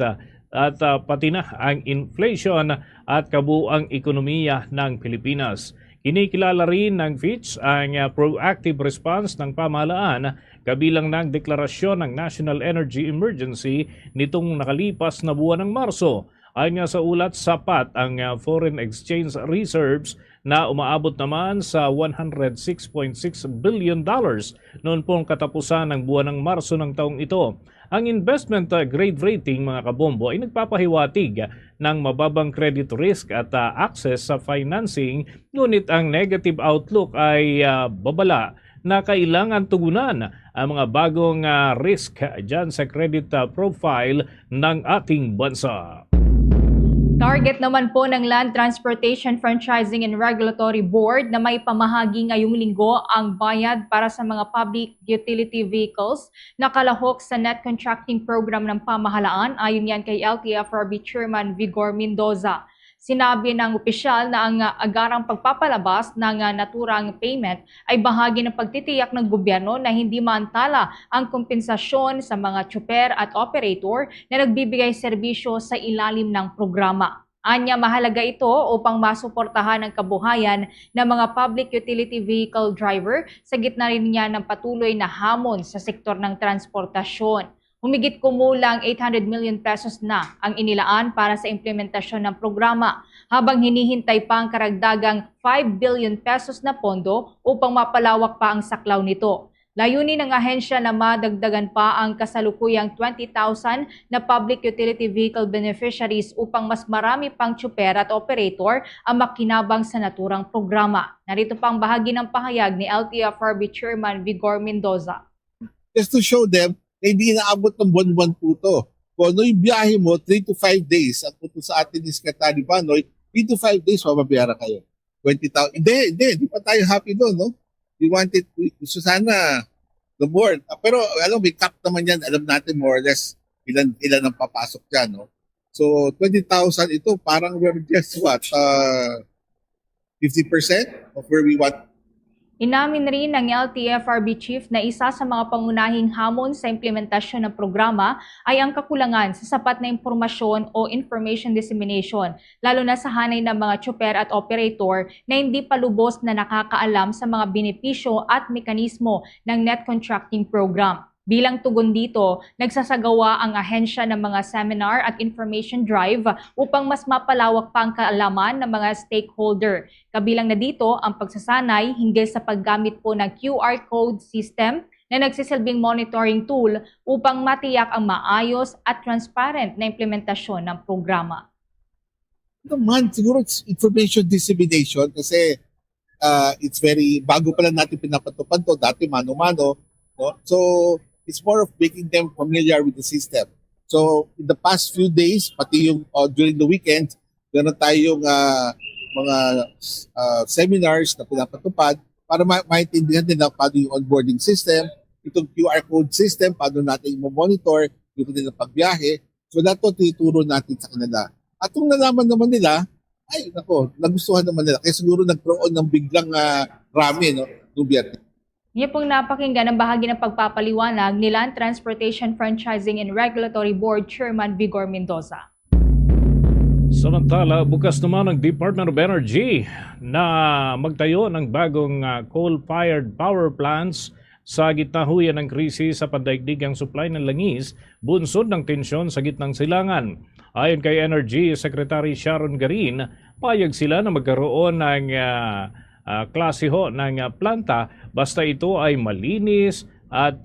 at pati na ang inflation at kabuuang ekonomiya ng Pilipinas. Kinikilala rin ng Fitch ang proactive response ng pamahalaan kabilang ng deklarasyon ng National Energy Emergency nitong nakalipas na buwan ng Marso. Ayon sa ulat, sapat ang foreign exchange reserves na umaabot naman sa $106.6 billion noon pong katapusan ng buwan ng Marso ng taong ito. Ang investment grade rating, mga kabombo, ay nagpapahiwatig ng mababang credit risk at access sa financing, ngunit ang negative outlook ay babala na kailangan tugunan ang mga bagong risk dyan sa credit profile ng ating bansa. Target naman po ng Land Transportation Franchising and Regulatory Board na may pamahagi ngayong linggo ang bayad para sa mga public utility vehicles na kalahok sa net contracting program ng pamahalaan, ayon yan kay LTFRB Chairman Vigor Mendoza. Sinabi ng opisyal na ang agarang pagpapalabas ng naturang payment ay bahagi ng pagtitiyak ng gobyerno na hindi maantala ang kompensasyon sa mga tsuper at operator na nagbibigay serbisyo sa ilalim ng programa. Anya, mahalaga ito upang masuportahan ang kabuhayan ng mga public utility vehicle driver sa gitna rin niya ng patuloy na hamon sa sektor ng transportasyon. Humigit kumulang 800 million pesos na ang inilaan para sa implementasyon ng programa, habang hinihintay pa ang karagdagang 5 billion pesos na pondo upang mapalawak pa ang saklaw nito. Layunin ng ahensya na madagdagan pa ang kasalukuyang 20,000 na public utility vehicle beneficiaries upang mas marami pang tsuper at operator ang makinabang sa naturang programa. Narito pa ang bahagi ng pahayag ni LTFRB Chairman Vigor Mendoza. Just to show them na hindi inaabot ng buwan-buwan po ito. Kung ano yung biyahe mo, 3 to 5 days, at puto sa atin ni Secretary Banoy, 3 to 5 days, mababayaran kayo. 20,000. Hindi pa tayo happy doon, no? We wanted to sana the board. Pero alam, may cap naman yan. Alam natin more or less ilan ang papasok dyan, no? So, 20,000 ito, parang we're just what? 50% of where we want. Inamin rin ng LTFRB Chief na isa sa mga pangunahing hamon sa implementasyon ng programa ay ang kakulangan sa sapat na impormasyon o information dissemination, lalo na sa hanay ng mga tsuper at operator na hindi pa lubos na nakakaalam sa mga benepisyo at mekanismo ng net contracting program. Bilang tugon dito, nagsasagawa ang ahensya ng mga seminar at information drive upang mas mapalawak pa ang kaalaman ng mga stakeholder. Kabilang na dito ang pagsasanay hinggil sa paggamit po ng QR code system na nagsisilbing monitoring tool upang matiyak ang maayos at transparent na implementasyon ng programa. Naman, siguro it's information dissemination kasi it's very, bago pa lang natin pinapatupad to, dati mano-mano. No? So, it's more of making them familiar with the system. So, in the past few days, pati yung during the weekend, gano'n tayong mga seminars na pinapatupad para maintindihan nila paano yung onboarding system, itong QR code system, paano natin i-monitor yung kanilang pagbiyahe. So, lahat ito tinuturo natin sa kanila. At kung nalaman naman nila, ay, nako, nagustuhan naman nila. Kaya siguro nagkaroon ng biglang rami, no, nung biyernes. Niya pong napakinggan ang bahagi ng pagpapaliwanag ni Land Transportation Franchising and Regulatory Board Chairman Vigor Mendoza. Samantala, bukas naman ang Department of Energy na magtayo ng bagong coal-fired power plants sa gitna huyan ng krisis sa pandaigdigang supply ng langis, bunsod ng tensyon sa gitnang silangan. Ayon kay Energy Secretary Sharon Garin, payag sila na magkaroon ng klase ho ng planta basta ito ay malinis at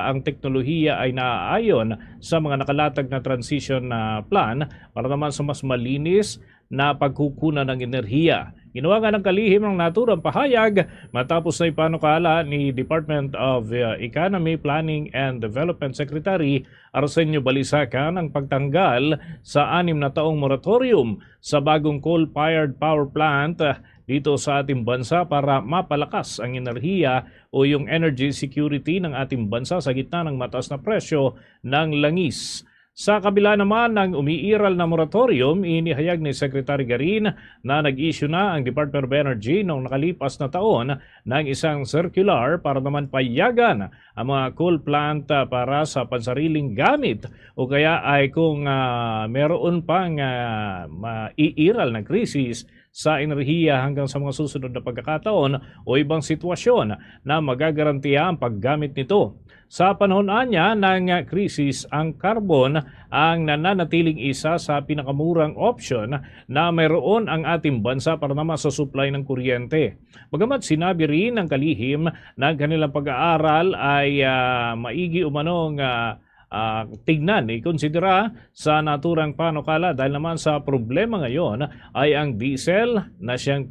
ang teknolohiya ay naaayon sa mga nakalatag na transition plan para naman sa mas malinis na pagkukunan ng enerhiya. Ginawa nga ng kalihim ng naturang pahayag matapos na ipanukala ni Department of Economy, Planning and Development Secretary Arsenio Balisacan ang pagtanggal sa 6 na taong moratorium sa bagong coal-fired power plant dito sa ating bansa para mapalakas ang enerhiya o yung energy security ng ating bansa sa gitna ng mataas na presyo ng langis. Sa kabila naman ng umiiral na moratorium, inihayag ni Secretary Garin na nag-issue na ang Department of Energy noong nakalipas na taon ng isang circular para naman payagan ang mga coal plant para sa pansariling gamit o kaya ay kung meron pang maiiral na krisis sa enerhiya hanggang sa mga susunod na pagkakataon o ibang sitwasyon na magagarantiya ang paggamit nito. Sa panahon anya ng krisis, ang carbon ang nananatiling isa sa pinakamurang option na mayroon ang ating bansa para naman sa supply ng kuryente. Bagamat sinabi rin ng kalihim na kanilang pag-aaral ay maigi umanong tignan, ikonsidera sa naturang panukala dahil naman sa problema ngayon ay ang diesel na siyang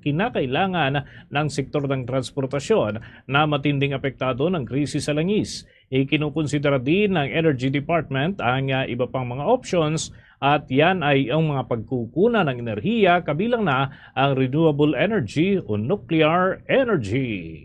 kinakailangan ng sektor ng transportasyon na matinding apektado ng krisis sa langis. Ikinukonsidera din ng Energy Department ang iba pang mga options at yan ay ang mga pagkukunan ng enerhiya kabilang na ang renewable energy o nuclear energy.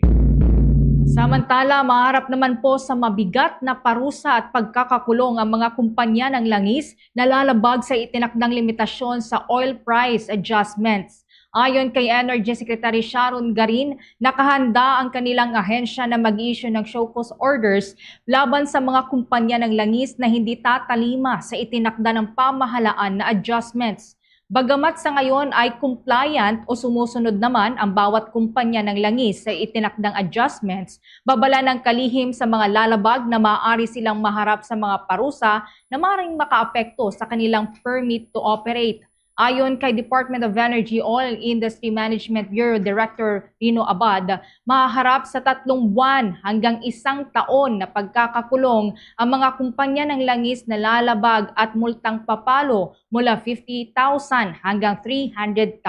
Samantala, maharap naman po sa mabigat na parusa at pagkakakulong ang mga kumpanya ng langis na lalabag sa itinakdang limitasyon sa oil price adjustments. Ayon kay Energy Secretary Sharon Garin, nakahanda ang kanilang ahensya na mag-issue ng show cause orders laban sa mga kumpanya ng langis na hindi tatalima sa itinakda ng pamahalaan na adjustments. Bagamat sa ngayon ay compliant o sumusunod naman ang bawat kumpanya ng langis sa itinakdang adjustments, babala ng kalihim sa mga lalabag na maaari silang maharap sa mga parusa na maaaring makaapekto sa kanilang permit to operate. Ayon kay Department of Energy Oil Industry Management Bureau Director Rino Abad, mahaharap sa 3 buwan hanggang 1 taon na pagkakakulong ang mga kumpanya ng langis na lalabag at multang papalo mula 50,000 hanggang 300,000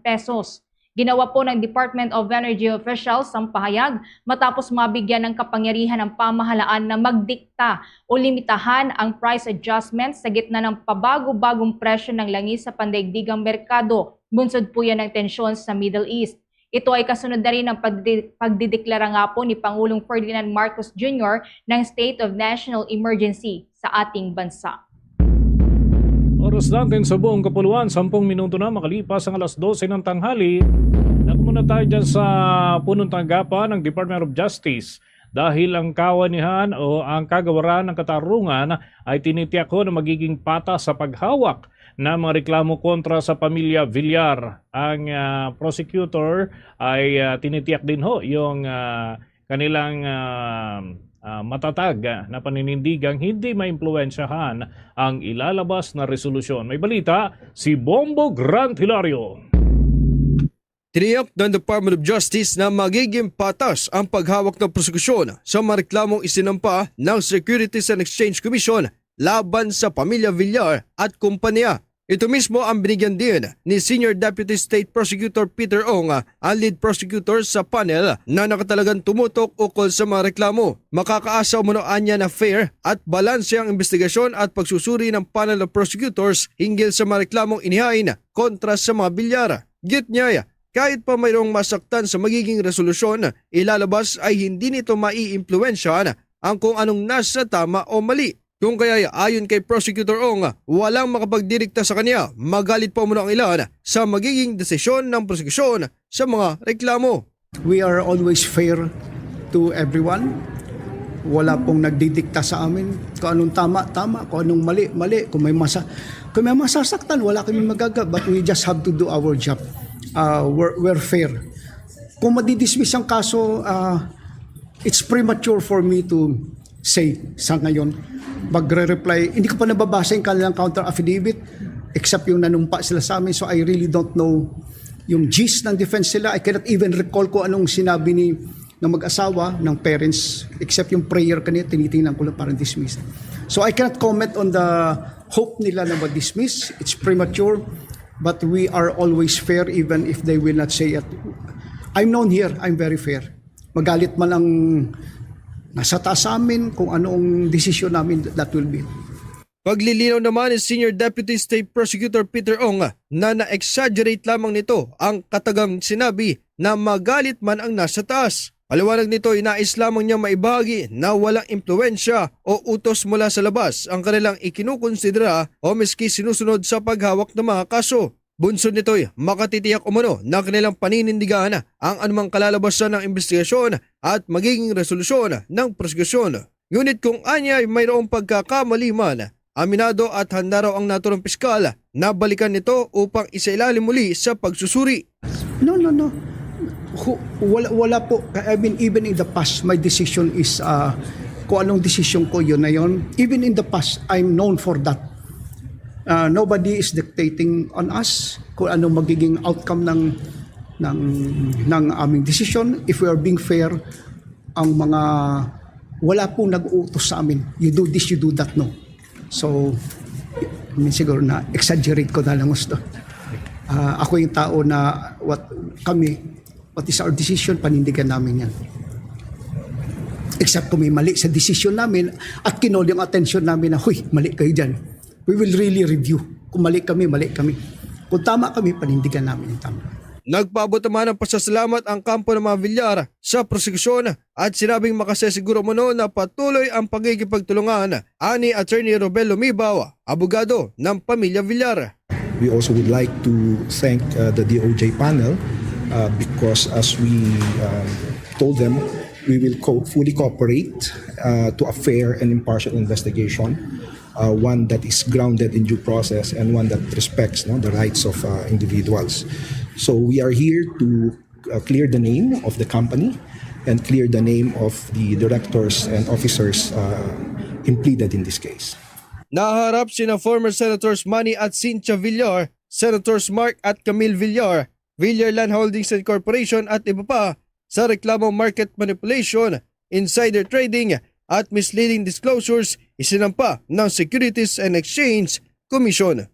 pesos. Ginawa po ng Department of Energy officials ang pahayag matapos mabigyan ng kapangyarihan ng pamahalaan na magdikta o limitahan ang price adjustments sa gitna ng pabago-bagong presyo ng langis sa pandaigdigang merkado. Bunsod po yan ng tensyon sa Middle East. Ito ay kasunod na rin ng pagdideklara nga po ni Pangulong Ferdinand Marcos Jr. ng State of National Emergency sa ating bansa. Oras natin sa buong kapuluan, 10 minuto na makalipas ang alas 12 ng tanghali. Naku muna tayo dyan sa punong tanggapan ng Department of Justice dahil ang kawanihan o ang kagawaran ng katarungan ay tinitiyak ko na magiging patas sa paghawak na mga reklamo kontra sa pamilya Villar. Ang prosecutor ay tinitiyak din ho yung kanilang matatag na paninindigang hindi maimpluwensyahan ang ilalabas na resolusyon. May balita si Bombo Grant Hilario. Tiniyak ng Department of Justice na magiging patas ang paghawak ng prosekusyon sa mga reklamong isinampa ng Securities and Exchange Commission laban sa pamilya Villar at kumpanya. Ito mismo ang binigyan din ni Senior Deputy State Prosecutor Peter Ong, ang lead prosecutor sa panel na nakatalagang tumutok ukol sa mga reklamo. Makakaasa umunoan niya na fair at balanse ang investigasyon at pagsusuri ng panel of prosecutors hinggil sa mga reklamong inihain kontra sa mga Villar. Git niya, kahit pa mayroong masaktan sa magiging resolusyon, ilalabas ay hindi nito maiimpluwensyahan ang kung anong nasa tama o mali. Kung kaya ayon kay Prosecutor Ong, walang makapagdirikta sa kanya, magalit pa muna ang ilan sa magiging desisyon ng prosekusyon sa mga reklamo. We are always fair to everyone. Wala pong nagdidikta sa amin kung anong tama, kung anong mali. Kung may masasaktan, wala kami magagawa. But we just have to do our job. We're fair. Kung madidismiss ang kaso, it's premature for me to say sa ngayon. Magre-reply, hindi ko pa nababasa yung kanilang counter affidavit except yung nanumpa sila sa amin, so I really don't know yung gist ng defense sila. I cannot even recall ko anong sinabi ng mag-asawa, ng parents, except yung prayer kanina, tinitingnan ko lang parang dismiss. So I cannot comment on the hope nila na ma-dismiss. It's premature. but we are always fair even if they will not say it. I'm known here, I'm very fair. Magalit man ang nasa taas sa amin, kung anong desisyon namin, that will be. Paglilinaw naman ni Senior Deputy State Prosecutor Peter Ong na na-exaggerate lamang nito ang katagang sinabi na magalit man ang nasa taas. Paliwanag nito ay nais lamang niya maibahagi na walang impluensya o utos mula sa labas ang kanilang ikinukonsidera o miski sinusunod sa paghawak ng mga kaso. Bunsod nito'y makatitiyak umano na kanilang paninindigan ang anumang kalalabasan ng investigasyon at magiging resolusyon ng prosekusyon. Ngunit kung anya ay mayroong pagkakamali man, aminado at handa raw ang naturang piskal na balikan nito upang isailalim muli sa pagsusuri. No. Wala po. I mean, even in the past, my decision is, kung anong decision ko, yun na yun. Even in the past, I'm known for that. Nobody is dictating on us kung anong magiging outcome ng aming decision. If we are being fair, ang mga wala pong nag-uutos sa amin. You do this, you do that, no. So, I mean, siguro na exaggerate ko na lang gusto. Ako yung tao na what is our decision, panindigan namin yan. Except kung may mali sa decision namin at kinol yung attention namin na, huy, mali kayo dyan. We will really review. Kung mali kami, mali kami. Kung tama kami, panindigan namin yung tama. Nagpaabot naman ng pasasalamat ang kampo ng mga Villar sa prosekusyon at sinabing makasesiguro mo na patuloy ang pagkikipagtulungan ani Attorney Robel Lumibaw, abogado ng pamilya Villar. We also would like to thank the DOJ panel because as we told them, we will fully cooperate to a fair and impartial investigation, one that is grounded in due process and one that respects the rights of individuals. So we are here to clear the name of the company and clear the name of the directors and officers impleaded in this case. Naharap sina former Senators Manny at Cynthia Villar, Senators Mark at Camille Villar, Villar Land Holdings and Corporation at iba pa sa reklamong market manipulation, insider trading at misleading disclosures isinampa ng Securities and Exchange Commission.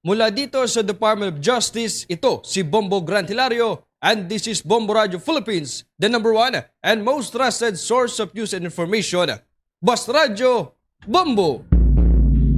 Mula dito sa Department of Justice, ito si Bombo Gran Hilario and this is Bombo Radio Philippines, the #1 and most trusted source of news and information. Basta Radio, Bombo!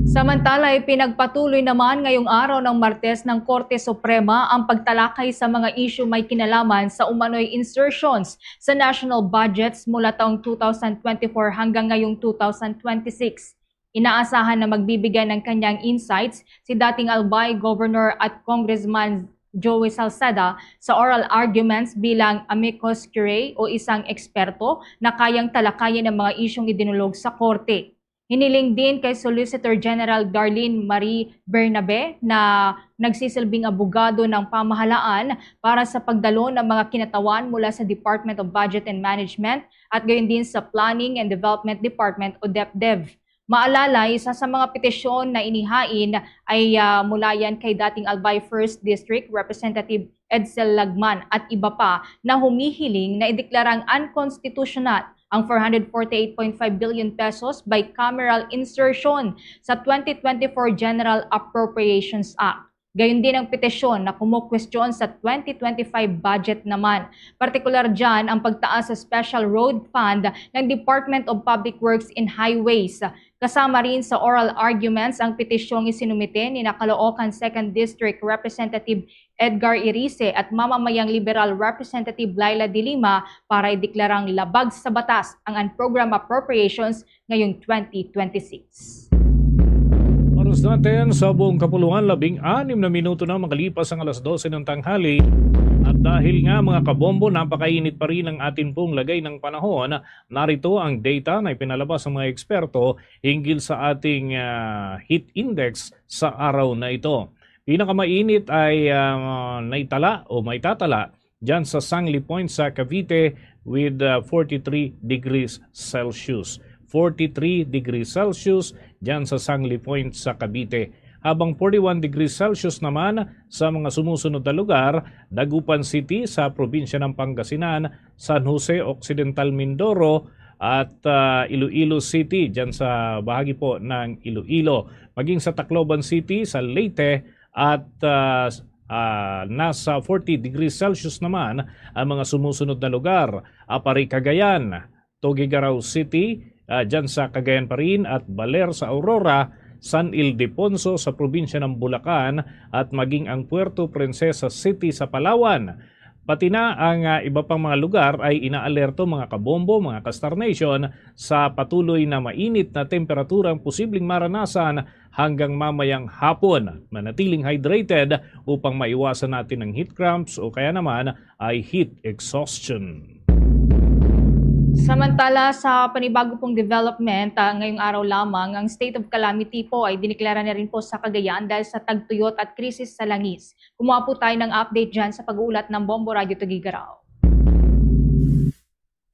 Samantala, pinagpatuloy naman ngayong araw ng Martes ng Korte Suprema ang pagtalakay sa mga isyu may kinalaman sa umano'y insertions sa national budgets mula taong 2024 hanggang ngayong 2026. Inaasahan na magbibigay ng kanyang insights si dating Albay Governor at Congressman Joey Salceda sa oral arguments bilang amicus curiae o isang eksperto na kayang talakayin ng mga isyong idinulog sa korte. Hiniling din kay Solicitor General Darlene Marie Bernabe na nagsisilbing abogado ng pamahalaan para sa pagdalo ng mga kinatawan mula sa Department of Budget and Management at gayon din sa Planning and Development Department o DepDev. Maalala, isa sa mga petisyon na inihain ay mula yan kay dating Albay 1st District Representative Edsel Lagman at iba pa na humihiling na ideklarang unconstitutional ang 448.5 billion pesos bicameral insertion sa 2024 General Appropriations Act. Gayon din ang petisyon na kumukwestiyon sa 2025 budget naman. Partikular dyan ang pagtaas sa Special Road Fund ng Department of Public Works and Highways. Kasama rin sa oral arguments ang petisyong isinumite ni Caloocan 2nd District Representative Edgar Irice at mamamayang Liberal Representative Laila De Lima para ideklarang labag sa batas ang unprogrammed appropriations ngayong 2026. Oras natin sa buong kapuluan, 16 na minuto na makalipas ang alas 12 ng tanghali. At dahil nga mga kabombo, napakainit pa rin ang atin pong lagay ng panahon, narito ang data na ipinalabas ng mga eksperto hinggil sa ating heat index sa araw na ito. Pinakamainit ay naitala o may tatala dyan sa Sangli Point sa Cavite with 43 degrees Celsius. 43 degrees Celsius dyan sa Sangli Point sa Cavite. Habang 41 degrees Celsius naman sa mga sumusunod na lugar, Dagupan City sa probinsya ng Pangasinan, San Jose Occidental Mindoro at Iloilo City dyan sa bahagi po ng Iloilo. Maging sa Tacloban City, sa Leyte at nasa 40 degrees Celsius naman ang mga sumusunod na lugar. Apari, Cagayan, Tuguegarao City, dyan sa Cagayan pa rin, at Baler sa Aurora, San Ildefonso sa probinsya ng Bulacan, at maging ang Puerto Princesa City sa Palawan. Pati na ang iba pang mga lugar ay inaalerto mga kabombo, mga ka-Star Nation, sa patuloy na mainit na temperatura ang posibleng maranasan hanggang mamayang hapon. Manatiling hydrated upang maiwasan natin ang heat cramps o kaya naman ay heat exhaustion. Samantala sa panibago pong development, ngayong araw lamang, ang state of calamity po ay diniklara na rin po sa Cagayan dahil sa tagtuyot at krisis sa langis. Kumuha po tayo ng update dyan sa pag-uulat ng Bombo Radio Tuguegarao.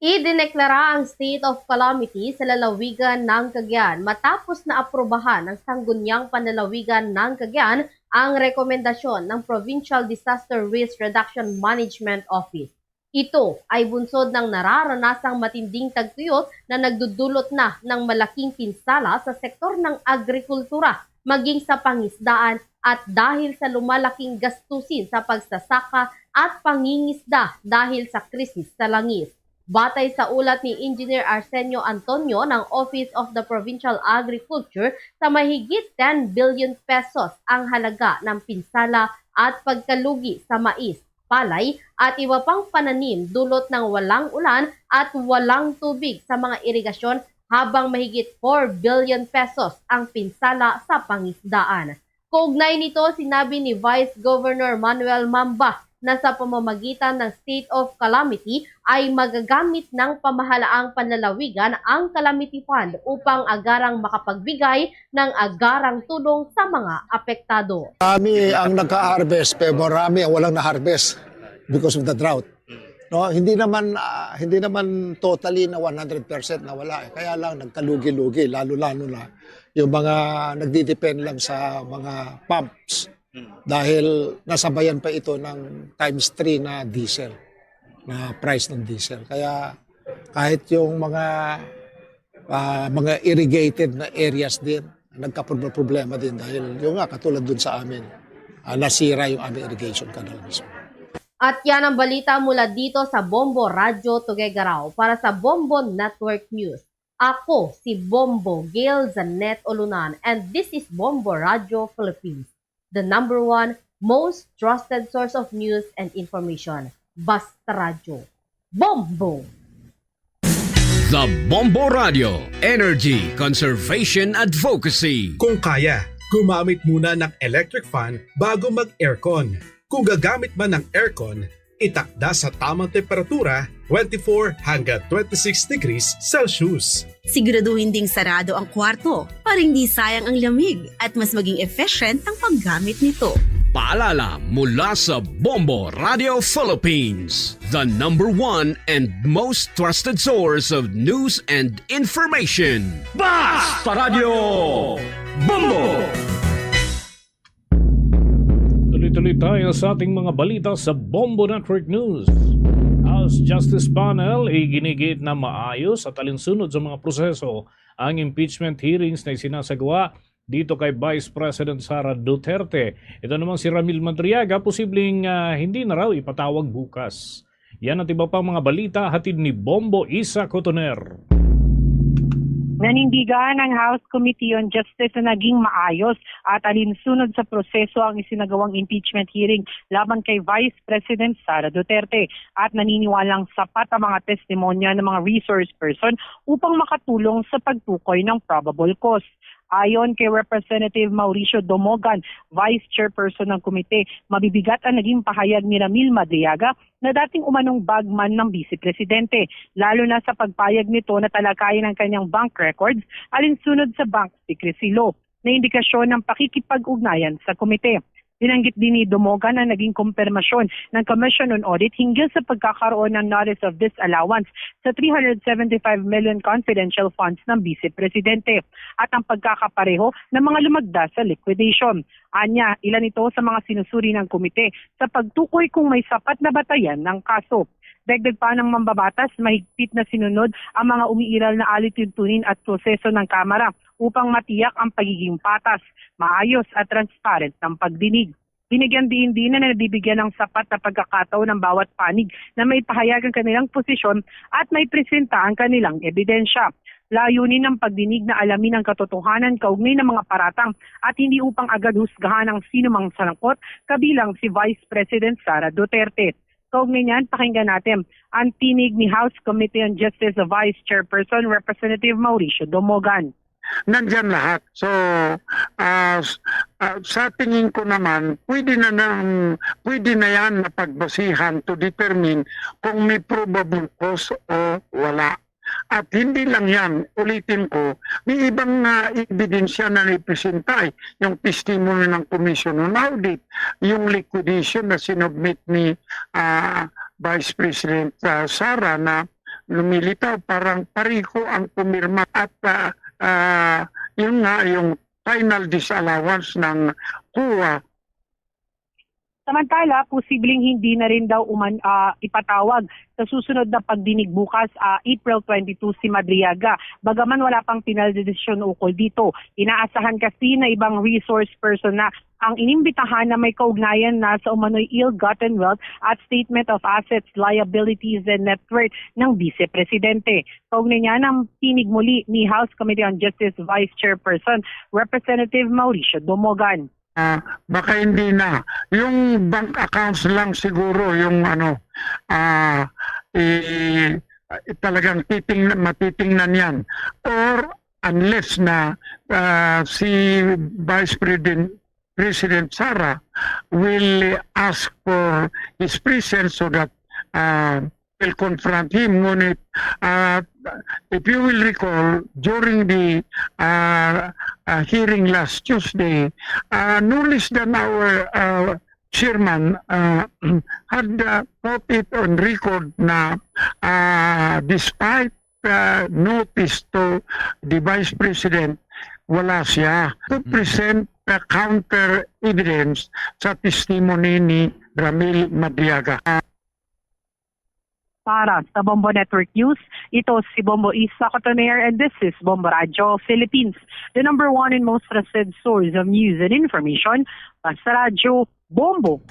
Idineklara ang state of calamity sa lalawigan ng Cagayan matapos na aprobahan ng Sangguniang Panlalawigan ng Cagayan ang rekomendasyon ng Provincial Disaster Risk Reduction Management Office. Ito ay bunsod ng nararanasang matinding tagtuyot na nagdudulot na ng malaking pinsala sa sektor ng agrikultura, maging sa pangisdaan at dahil sa lumalaking gastusin sa pagsasaka at pangingisda dahil sa krisis sa langis. Batay sa ulat ni Engineer Arsenio Antonio ng Office of the Provincial Agriculture, sa mahigit 10 billion pesos ang halaga ng pinsala at pagkalugi sa mais, palay at iba pang pananim dulot ng walang ulan at walang tubig sa mga irigasyon, habang mahigit 4 billion pesos ang pinsala sa pangisdaan. Kaugnay nito, sinabi ni Vice Governor Manuel Mamba na sa pamamagitan ng state of calamity ay magagamit ng pamahalaang panlalawigan ang Calamity Fund upang agarang makapagbigay ng agarang tulong sa mga apektado. Marami ang nagka-harvest pero marami ang walang na-harvest because of the drought. No, hindi naman totally na 100% na wala. Kaya lang nagkalugi-lugi, lalo-lalo na yung mga nagdidepend lang sa mga pumps. Dahil nasabayan pa ito ng times 3 na diesel, na price ng diesel. Kaya kahit yung mga irrigated na areas din, nagka-problema din dahil yung nga katulad dun sa amin, nasira yung aming irrigation canal mismo. At yan ang balita mula dito sa Bombo Radio Tuguegarao para sa Bombo Network News. Ako si Bombo Gail Zanet Olunan and this is Bombo Radio Philippines, the #1 most trusted source of news and information. Basta Radio. Bombo! The Bombo Radio, Energy Conservation Advocacy. Kung kaya, gumamit muna ng electric fan bago mag-aircon. Kung gagamit man ng aircon, itakda sa tamang temperatura, 24 hanggang 26 degrees Celsius. Siguraduhin ding sarado ang kwarto para hindi sayang ang lamig at mas maging efficient ang paggamit nito. Paalala mula sa Bombo Radio Philippines, the #1 and most trusted source of news and information. Basta Radio Bombo! Tuloy-tuloy tayo sa ating mga balita sa Bombo Network News. House Justice Panel ay ginigit na maayos at alinsunod sa mga proseso ang impeachment hearings na isinasagawa dito kay Vice President Sara Duterte. Ito naman si Ramil Madriaga, posibleng hindi na raw ipatawag bukas. Yan at iba pang mga balita hatid ni Bombo Isa Cotoner. Nanindigan ng House Committee on Justice na naging maayos at alinsunod sa proseso ang isinagawang impeachment hearing laban kay Vice President Sara Duterte at naniniwalang sapat ang mga testimonya ng mga resource person upang makatulong sa pagtukoy ng probable cause. Ayon kay Representative Mauricio Domogan, Vice Chairperson ng komite, mabibigat ang naging pahayag ni Ramil Madriaga na dating umanong bagman ng Vice Presidente, lalo na sa pagpayag nito na talakayin ang kanyang bank records alinsunod sa Bank Secrecy Law na indikasyon ng pakikipag-ugnayan sa komite. Binanggit din ni Domogan na naging kumpirmasyon ng Commission on Audit hinggil sa pagkakaroon ng Notice of Disallowance sa 375 million confidential funds ng Vice Presidente at ang pagkakapareho ng mga lumagda sa liquidation. Anya, ilan ito sa mga sinusuri ng komite sa pagtukoy kung may sapat na batayan ng kaso. Dagdag pa ng mambabatas, mahigpit na sinunod ang mga umiiral na alituntunin at proseso ng Kamara upang matiyak ang pagiging patas, maayos at transparent ng pagdinig. Binigyan din na nabibigyan ng sapat na pagkakataon ng bawat panig na may pahayag ang kanilang posisyon at may presenta ang kanilang ebidensya. Layunin ng pagdinig na alamin ang katotohanan kaugnay ng mga paratang at hindi upang agad husgahan ang sinumang sangkot, kabilang si Vice President Sara Duterte. Kaugnay niyan, pakinggan natin ang tinig ni House Committee on Justice Vice Chairperson Representative Mauricio Domogan. Nandyan lahat. So, sa tingin ko naman, pwede na yan na pagbasihan to determine kung may probable cause o wala. At hindi lang yan, ulitin ko, may ibang ebidensya na representa yung testimony ng Commission on Audit, yung liquidation na sinubmit ni Vice President Sara na lumilitaw, parang pareho ang pumirma at yun nga yung final disallowance ng COA. Samantala, posibleng hindi na rin daw ipatawag sa susunod na pagdinig bukas, April 22 si Madriaga. Bagaman wala pang final desisyon ukol dito, inaasahan kasi na ibang resource person na ang inimbitahan na may kaugnayan na sa umano'y ill-gotten wealth at statement of assets, liabilities and net worth ng Vice Presidente. Kaugnay niya ng tinig muli ni House Committee on Justice Vice Chairperson Representative Mauricio Domogan. Baka hindi na. Yung bank accounts lang siguro yung talagang matitingnan yan. Or unless na si Vice President Sara will ask for his presence so that will confront him. Ngunit if you will recall, during the hearing last Tuesday, no less than our chairman had put it on record na despite notice to the Vice President, wala siya to present counter evidence sa testimony ni Ramil Madriaga. Para sa Bombo Network News, ito si Bombo Isa Cotoner and this is Bombo Radio Philippines, the number one and most trusted source of news and information. Basta Radio Bombo.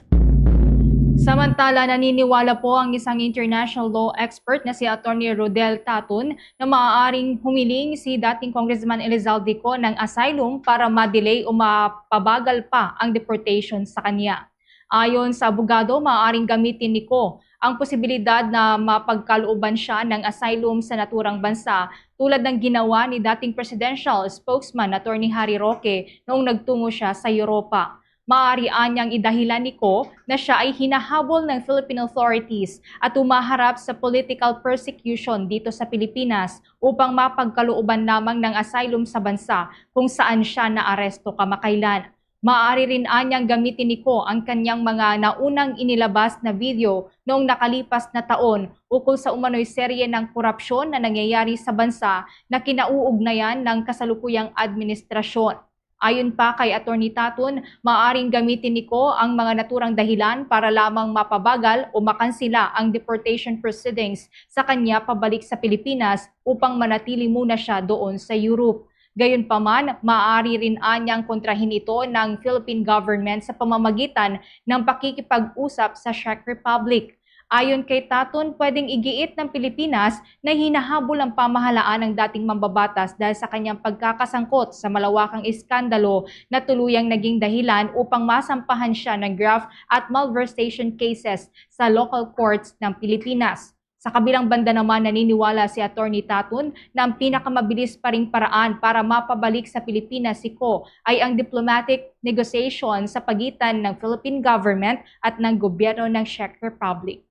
Samantala, naniniwala po ang isang international law expert na si Atty. Rodel Tatun na maaaring humiling si dating Congressman Elizalde Co ng asylum para ma-delay o mapabagal pa ang deportation sa kanya. Ayon sa abogado, maaaring gamitin ni Co ang posibilidad na mapagkalooban siya ng asylum sa naturang bansa tulad ng ginawa ni dating presidential spokesman Atty. Harry Roque noong nagtungo siya sa Europa. Maaari anyang idahilan ni Co na siya ay hinahabol ng Philippine authorities at umaharap sa political persecution dito sa Pilipinas upang mapagkalooban lamang ng asylum sa bansa kung saan siya naaresto kamakailan. Maaari rin anyang gamitin ni Co ang kanyang mga naunang inilabas na video noong nakalipas na taon ukol sa umano'y serye ng korupsyon na nangyayari sa bansa na kinauugnayan ng kasalukuyang administrasyon. Ayon pa kay Atty. Tatun, maaaring gamitin ni Co ang mga naturang dahilan para lamang mapabagal o makansila ang deportation proceedings sa kanya pabalik sa Pilipinas upang manatili muna siya doon sa Europe. Gayunpaman, maaari rin anyang kontrahin ito ng Philippine government sa pamamagitan ng pakikipag-usap sa Czech Republic. Ayon kay Tatun, pwedeng igiit ng Pilipinas na hinahabol ang pamahalaan ng dating mambabatas dahil sa kanyang pagkakasangkot sa malawakang iskandalo na tuluyang naging dahilan upang masampahan siya ng graft at malversation cases sa local courts ng Pilipinas. Sa kabilang banda naman, naniniwala si Atty. Tatun na ang pinakamabilis pa ring paraan para mapabalik sa Pilipinas si Co ay ang diplomatic negotiation sa pagitan ng Philippine government at ng gobyerno ng Czech Republic.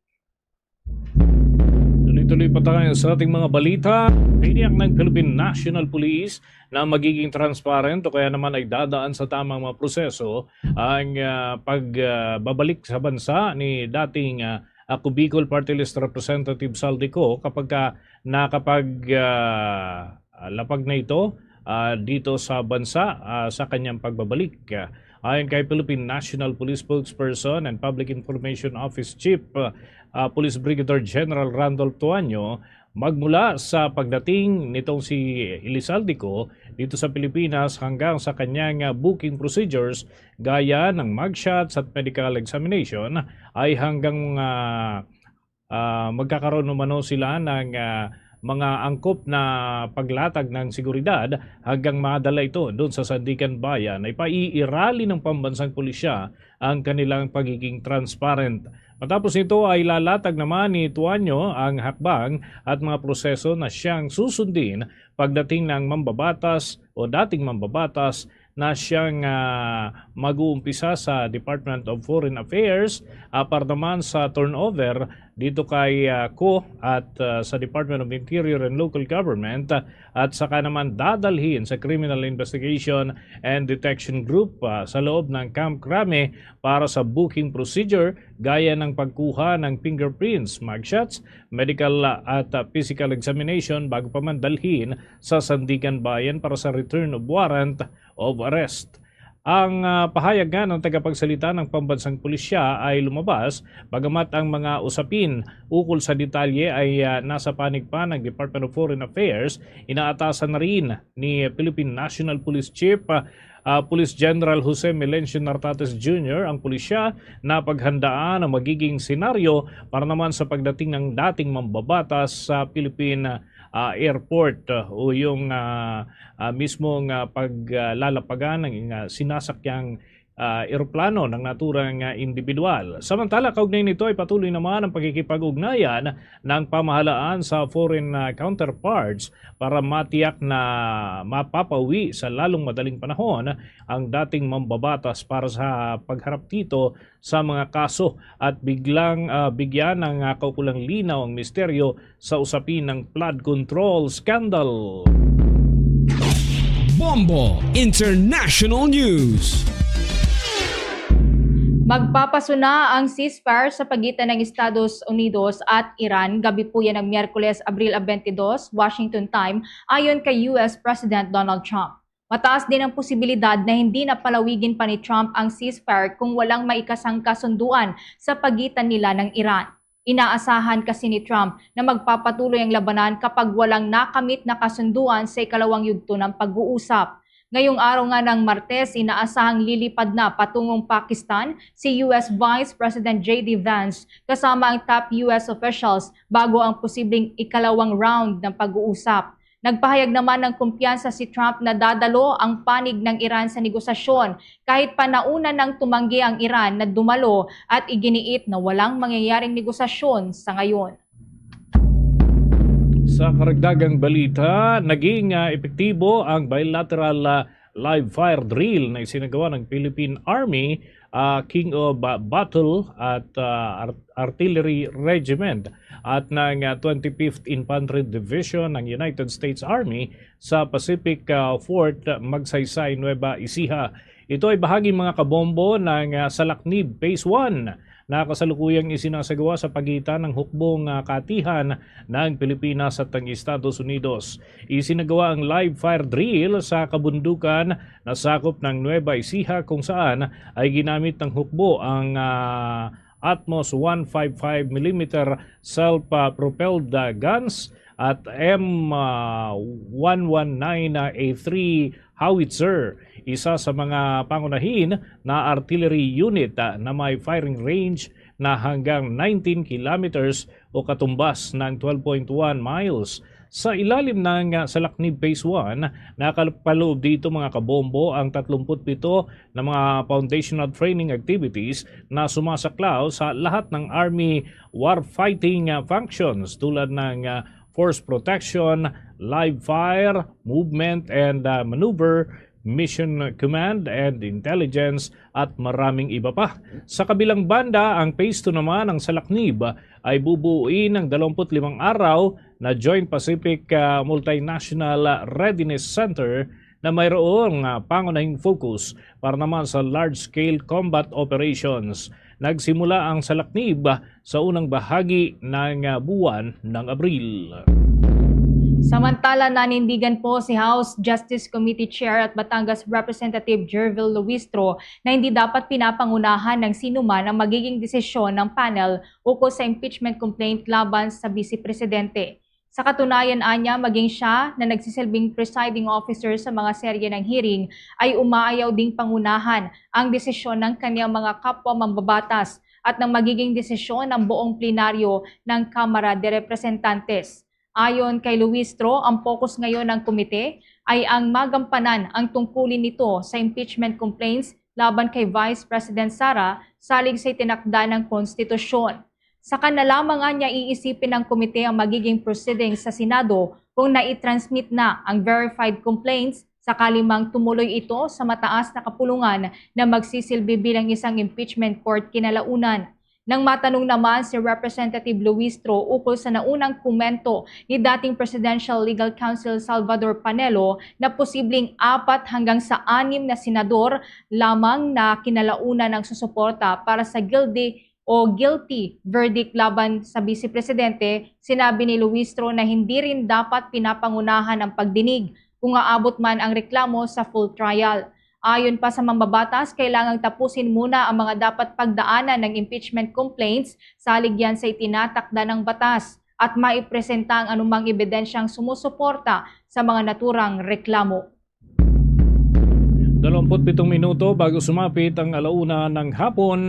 Tuloy-tuloy pa tayo sa ating mga balita. Tiniyak ng Philippine National Police na magiging transparent o kaya naman ay dadaan sa tamang mga proseso ang pagbabalik sa bansa ni dating ako Bicol Party List Representative Saldi Co kapag lapag na ito dito sa bansa sa kanyang pagbabalik. Ayon kay Philippine National Police Spokesperson and Public Information Office Chief Police Brigadier General Randolph Tuanyo, magmula sa pagdating nitong si Elizaldico dito sa Pilipinas hanggang sa kanyang booking procedures gaya ng mugshots at medical examination ay hanggang magkakaroon umano sila ng mga angkop na paglatag ng seguridad hanggang madala ito doon sa Sandigan Bayan ay paiirali ng pambansang pulisya ang kanilang pagiging transparent. Matapos nito ay lalatag naman ni Tuanyo ang hakbang at mga proseso na siyang susundin pagdating ng mambabatas o dating mambabatas na siyang mag-uumpisa sa Department of Foreign Affairs para naman sa turnover dito kay Ko at sa Department of Interior and Local Government at saka naman dadalhin sa Criminal Investigation and Detection Group sa loob ng Camp Crame para sa booking procedure gaya ng pagkuha ng fingerprints, mugshots, medical at physical examination bago pa man dalhin sa Sandigan Bayan para sa return of warrant of arrest. Ang pahayag nga ng tagapagsalita ng pambansang pulisya ay lumabas bagamat ang mga usapin ukol sa detalye ay nasa panig pa ng Department of Foreign Affairs. Inaatasan na rin ni Philippine National Police Chief Police General Jose Melencio Nartates Jr. ang pulisya na paghandaan ang magiging senaryo para naman sa pagdating ng dating mambabatas sa Philippine airport o yung mismong paglalapagan ng sinasakyang eroplano ng naturang individual. Samantala, kaugnay nito ay patuloy naman ang pagkikipag-ugnayan ng pamahalaan sa foreign counterparts para matiyak na mapapawi sa lalong madaling panahon ang dating mambabatas para sa pagharap dito sa mga kaso at bigyan ng kaukulang linaw ang misteryo sa usapin ng flood control scandal. Bombo International News. Magpapasuna ang ceasefire sa pagitan ng Estados Unidos at Iran gabi po yan ng Miyerkules, Abril 22, Washington time, ayon kay US President Donald Trump. Mataas din ang posibilidad na hindi na palawigin pa ni Trump ang ceasefire kung walang maikasang kasunduan sa pagitan nila ng Iran. Inaasahan kasi ni Trump na magpapatuloy ang labanan kapag walang nakamit na kasunduan sa ikalawang yugto ng pag-uusap. Ngayong araw nga ng Martes, inaasahang lilipad na patungong Pakistan si US Vice President J.D. Vance kasama ang top US officials bago ang posibleng ikalawang round ng pag-uusap. Nagpahayag naman ng kumpiyansa si Trump na dadalo ang panig ng Iran sa negosasyon kahit pa nauna nang tumanggi ang Iran na dumalo at iginiit na walang mangyayaring negosasyon sa ngayon. Sa karagdagang balita, naging epektibo ang bilateral live fire drill na isinagawa ng Philippine Army, King of Battle at Artillery Regiment at ng 25th Infantry Division ng United States Army sa Pacific Fort Magsaysay, Nueva Ecija. Ito ay bahagi mga kabombo ng Salaknib Phase 1 na kasalukuyang isinasagawa sa pagitan ng hukbong katihan ng Pilipinas at ng Estados Unidos. Isinagawa ang live fire drill sa kabundukan na sakop ng Nueva Ecija kung saan ay ginamit ng hukbo ang Atmos 155mm self-propelled guns at M119A3 howitzer, isa sa mga pangunahin na artillery unit na may firing range na hanggang 19 kilometers o katumbas ng 12.1 miles. Sa ilalim ng Salaknib Phase 1, nakapaloob dito mga kabombo ang 37 na mga foundational training activities na sumasaklaw sa lahat ng Army warfighting functions tulad ng force protection, live fire, movement and maneuver, mission command and intelligence at maraming iba pa. Sa kabilang banda, ang Phase 2 naman ng Salaknib ay bubuuin ng 25 araw na Joint Pacific Multinational Readiness Center na mayroong pangunahing focus para naman sa large-scale combat operations. Nagsimula ang Salaknib sa unang bahagi ng buwan ng Abril. Samantala, nanindigan po si House Justice Committee Chair at Batangas Representative Jervil Luistro na hindi dapat pinapangunahan ng sinuman ang magiging desisyon ng panel ukol sa impeachment complaint laban sa Vice Presidente. Sa katunayan anya, maging siya na nagsisilbing presiding officer sa mga serye ng hearing ay umaayaw ding pangunahan ang desisyon ng kanyang mga kapwa mambabatas at ng magiging desisyon ng buong plenaryo ng Kamara de Representantes. Ayon kay Luistro, ang focus ngayon ng komite ay ang magampanan ang tungkulin nito sa impeachment complaints laban kay Vice President Sara salig sa itinakda ng konstitusyon. Saka na lamang niya iisipin ng komite ang magiging proceedings sa Senado kung naitransmit na ang verified complaints sakali mang tumuloy ito sa mataas na kapulungan na magsisilbi bilang isang impeachment court kinalaunan. Nang matanong naman si Representative Luistro ukol sa naunang komento ni dating Presidential Legal Counsel Salvador Panelo na posibleng 4 hanggang sa 6 na senador lamang na kinalaunan ng susuporta para sa guilty verdict laban sa Vice Presidente, sinabi ni Luistro na hindi rin dapat pinapangunahan ang pagdinig kung aabot man ang reklamo sa full trial. Ayon pa sa mambabatas, kailangang tapusin muna ang mga dapat pagdaanan ng impeachment complaints salig yan sa itinatakda ng batas at maipresenta ang anumang ebidensyang sumusuporta sa mga naturang reklamo. 27 minuto bago sumapit ang alauna ng hapon.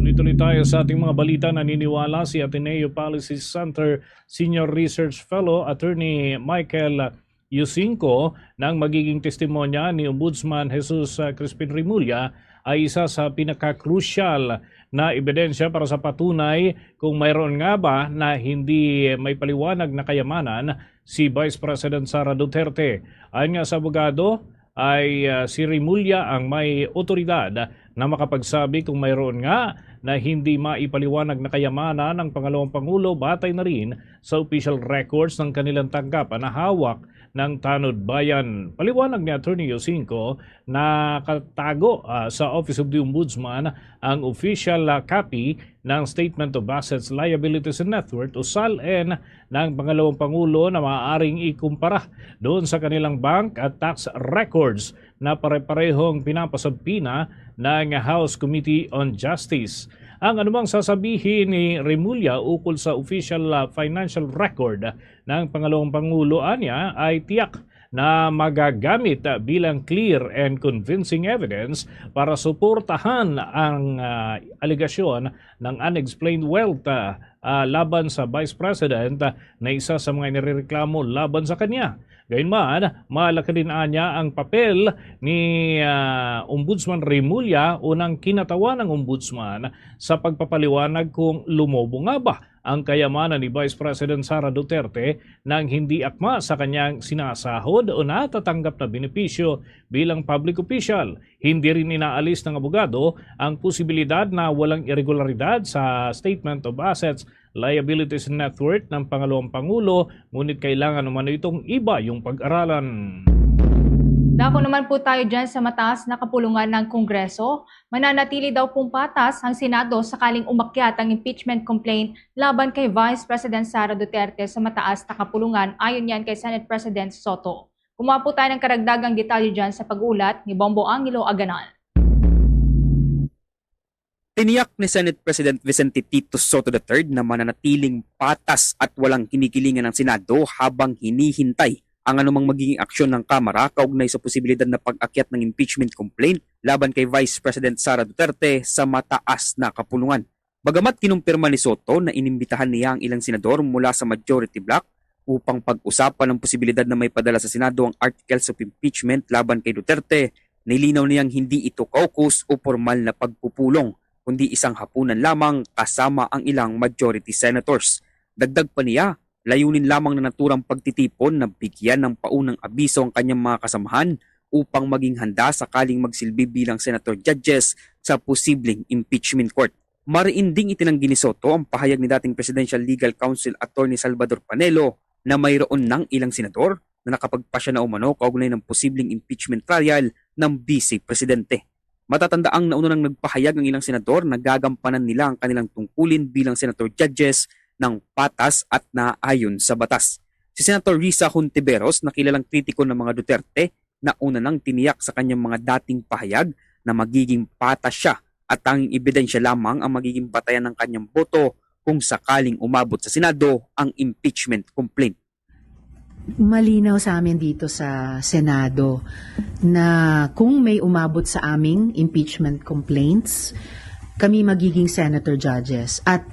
Tuloy-tuloy tayo sa ating mga balita. Naniniwala si Ateneo Policy Center Senior Research Fellow Attorney Michael Yusinko nang magiging testimonya ni Ombudsman Jesus Crispin Remulla ay isa sa pinaka-crucial na ebidensya para sa patunay kung mayroon nga ba na hindi may paliwanag na kayamanan si Vice President Sara Duterte. Ayon nga sa abogado ay si Remulla ang may otoridad na makapagsabi kung mayroon nga na hindi maipaliwanag na kayamanan ng pangalawang Pangulo batay na rin sa official records ng kanilang tanggapan na hawak ng Tanod Bayan. Paliwanag ni Attorney Yusinko na katago sa Office of the Ombudsman ang official copy ng Statement of Assets, Liabilities and Net Worth o SALN ng pangalawang Pangulo na maaaring ikumpara doon sa kanilang bank at tax records na pare-parehong pinapasabpina ng House Committee on Justice. Ang anumang sasabihin ni Remulla ukol sa official financial record ng pangalawang Pangulo anya ay tiyak na magagamit bilang clear and convincing evidence para suportahan ang alegasyon ng unexplained wealth laban sa Vice President na isa sa mga inireklamo laban sa kanya. Gayunman, malaki din anya ang papel ni Ombudsman Remulla unang kinatawa ng Ombudsman sa pagpapaliwanag kung lumobo nga ba ang kayamanan ni Vice President Sara Duterte nang hindi akma sa kanyang sinasahod o natatanggap na benepisyo bilang public official. Hindi rin inaalis ng abogado ang posibilidad na walang irregularidad sa Statement of Assets, Liabilities and Net Worth ng pangalawang Pangulo, ngunit kailangan naman itong iba yung pag-aralan. Dako naman po tayo dyan sa mataas na kapulungan ng Kongreso. Mananatili daw pong patas ang Senado sakaling umakyat ang impeachment complaint laban kay Vice President Sara Duterte sa mataas na kapulungan ayon yan kay Senate President Soto. Kumuha po tayo ng karagdagang detalye dyan sa pag-ulat ni Bombo Angelo Aganal. Tiniyak ni Senate President Vicente Tito Soto III na mananatiling patas at walang kinikilingan ng Senado habang hinihintay ang anumang magiging aksyon ng Kamara kaugnay sa posibilidad na pag-akyat ng impeachment complaint laban kay Vice President Sara Duterte sa mataas na kapulungan. Bagamat kinumpirma ni Soto na inimbitahan niya ang ilang senador mula sa majority bloc upang pag-usapan ang posibilidad na may padala sa Senado ang articles of impeachment laban kay Duterte, nilinaw niyang hindi ito caucus o formal na pagpupulong, kundi isang hapunan lamang kasama ang ilang majority senators. Dagdag pa niya, layunin lamang na naturang pagtitipon na bigyan ng paunang abiso ang kanyang mga kasamahan upang maging handa sakaling magsilbi bilang senator judges sa posibleng impeachment court. Mariinding itinanggi ni Soto ang pahayag ni dating Presidential Legal Counsel Attorney Salvador Panelo na mayroon ng ilang senador na nakapagpasya na umano kaugnay ng posibleng impeachment trial ng Vice Presidente. Matatandaang nauna nang nagpahayag ang ilang senador na gagampanan nila ang kanilang tungkulin bilang senator judges ng patas at naayon sa batas. Si Senator Risa Hontiveros na kilalang kritiko ng mga Duterte na una nang tiniyak sa kanyang mga dating pahayag na magiging patas siya at tanging ebidensya lamang ang magiging batayan ng kanyang boto kung sakaling umabot sa Senado ang impeachment complaint. Malinaw sa amin dito sa Senado na kung may umabot sa aming impeachment complaints, kami magiging senator judges at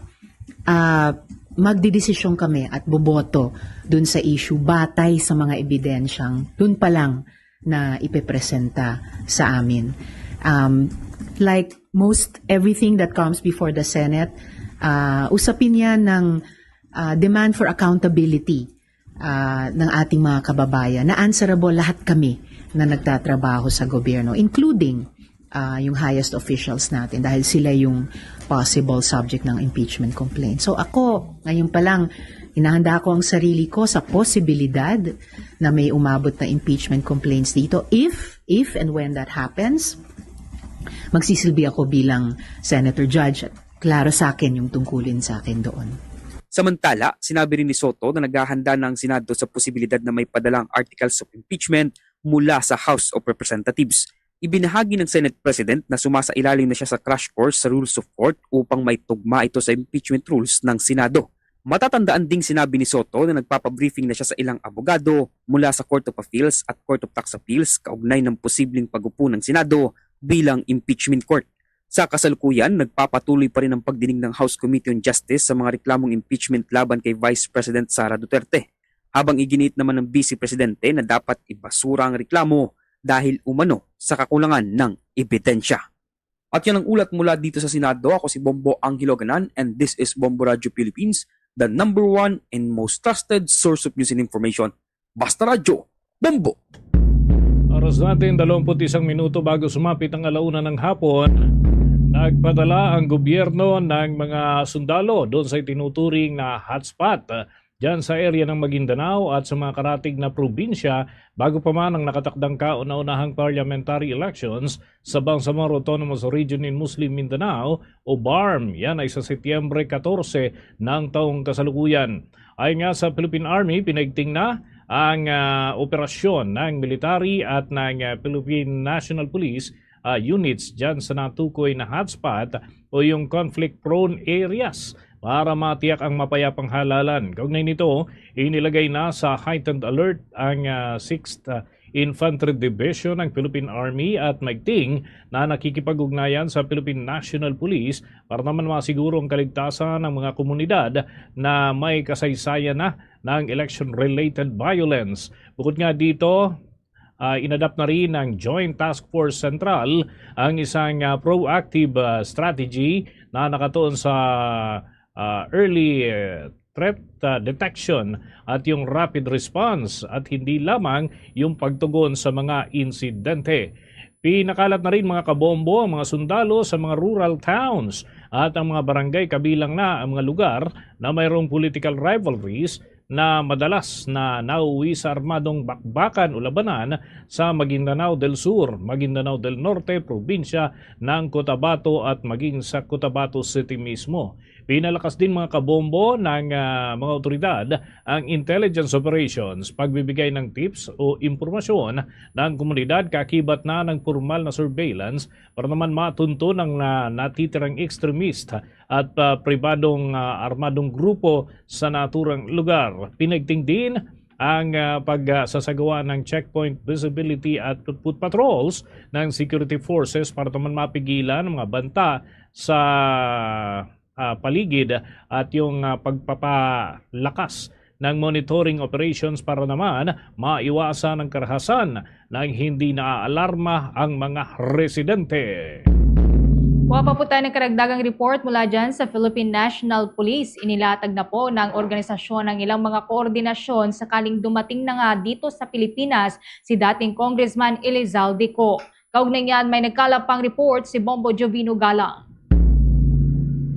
magdidesisyon kami at boboto dun sa issue batay sa mga ebidensyang dun pa lang na ipepresenta sa amin. Like most everything that comes before the Senate, usapin yan ng demand for accountability ng ating mga kababayan na answerable lahat kami na nagtatrabaho sa gobyerno, including yung highest officials natin dahil sila yung possible subject ng impeachment complaint. So ako, ngayon pa lang, inahanda ko ang sarili ko sa posibilidad na may umabot na impeachment complaints dito. If and when that happens, magsisilbi ako bilang senator judge at klaro sa akin yung tungkulin sa akin doon. Samantala, sinabi rin ni Soto na naghahanda na ang Senado sa posibilidad na may padalang articles of impeachment mula sa House of Representatives. Ibinahagi ng Senate President na sumasailalim na siya sa crash course sa Rules of Court upang may tugma ito sa impeachment rules ng Senado. Matatandaan ding sinabi ni Soto na nagpapabriefing na siya sa ilang abogado mula sa Court of Appeals at Court of Tax Appeals kaugnay ng posibleng pag-upo ng Senado bilang impeachment court. Sa kasalukuyan, nagpapatuloy pa rin ang pagdinig ng House Committee on Justice sa mga reklamong impeachment laban kay Vice President Sara Duterte. Habang iginiit naman ng Vice Presidente na dapat ibasura ang reklamo dahil umano sa kakulangan ng ebidensya. At yan ang ulat mula dito sa Senado. Ako si Bombo Angelo Ganan and this is Bombo Radio Philippines, the number one and most trusted source of news and information. Basta radyo, Bombo! Oras natin 21 minuto bago sumapit ang alauna ng hapon. Nagpadala ang gobyerno ng mga sundalo doon sa itinuturing na hotspot dyan sa area ng Maguindanao at sa mga karatig na probinsya bago pa man ang nakatakdang kauna-unahang parliamentary elections sa Bangsamoro Autonomous Region in Muslim Mindanao o BARM. Yan ay sa Setyembre 14 ng taong kasalukuyan. Ayon nga sa Philippine Army, pinaigting na ang operasyon ng military at ng Philippine National Police units dyan sa natukoy na hotspot o yung conflict-prone areas para matiyak ang mapayapang halalan. Kaugnay nito, inilagay na sa heightened alert ang 6th Infantry Division ng Philippine Army at Maigting na nakikipag-ugnayan sa Philippine National Police para naman masiguro ang kaligtasan ng mga komunidad na may kasaysayan na ng election-related violence. Bukod nga dito, inadapt na rin ng Joint Task Force Central ang isang proactive strategy na nakatuon sa early threat detection at yung rapid response at hindi lamang yung pagtugon sa mga insidente. Pinakalat na rin mga kabombo ang mga sundalo sa mga rural towns at ang mga barangay kabilang na ang mga lugar na mayroong political rivalries na madalas na nauwi sa armadong bakbakan o labanan sa Maguindanao del Sur, Maguindanao del Norte, probinsya ng Cotabato at maging sa Cotabato City mismo. Pinalakas din mga kabombo ng mga otoridad ang intelligence operations, pagbibigay ng tips o impormasyon ng komunidad kakibat na ng formal na surveillance para naman matunto ng natitirang extremist at pribadong armadong grupo sa naturang lugar. Pinagting din ang pagsasagawa ng checkpoint visibility at foot patrols ng security forces para naman mapigilan ang mga banta sa paligid at yung pagpapalakas ng monitoring operations para naman maiwasan ang karahasan ng hindi naaalarma ang mga residente. Kuha pa po tayo ng karagdagang report mula dyan sa Philippine National Police. Inilatag na po ng organisasyon ng ilang mga koordinasyon sakaling dumating na nga dito sa Pilipinas si dating Congressman Elizalde Co. Kaugnay niyan may nagkalapang report si Bombo Jovino Galang.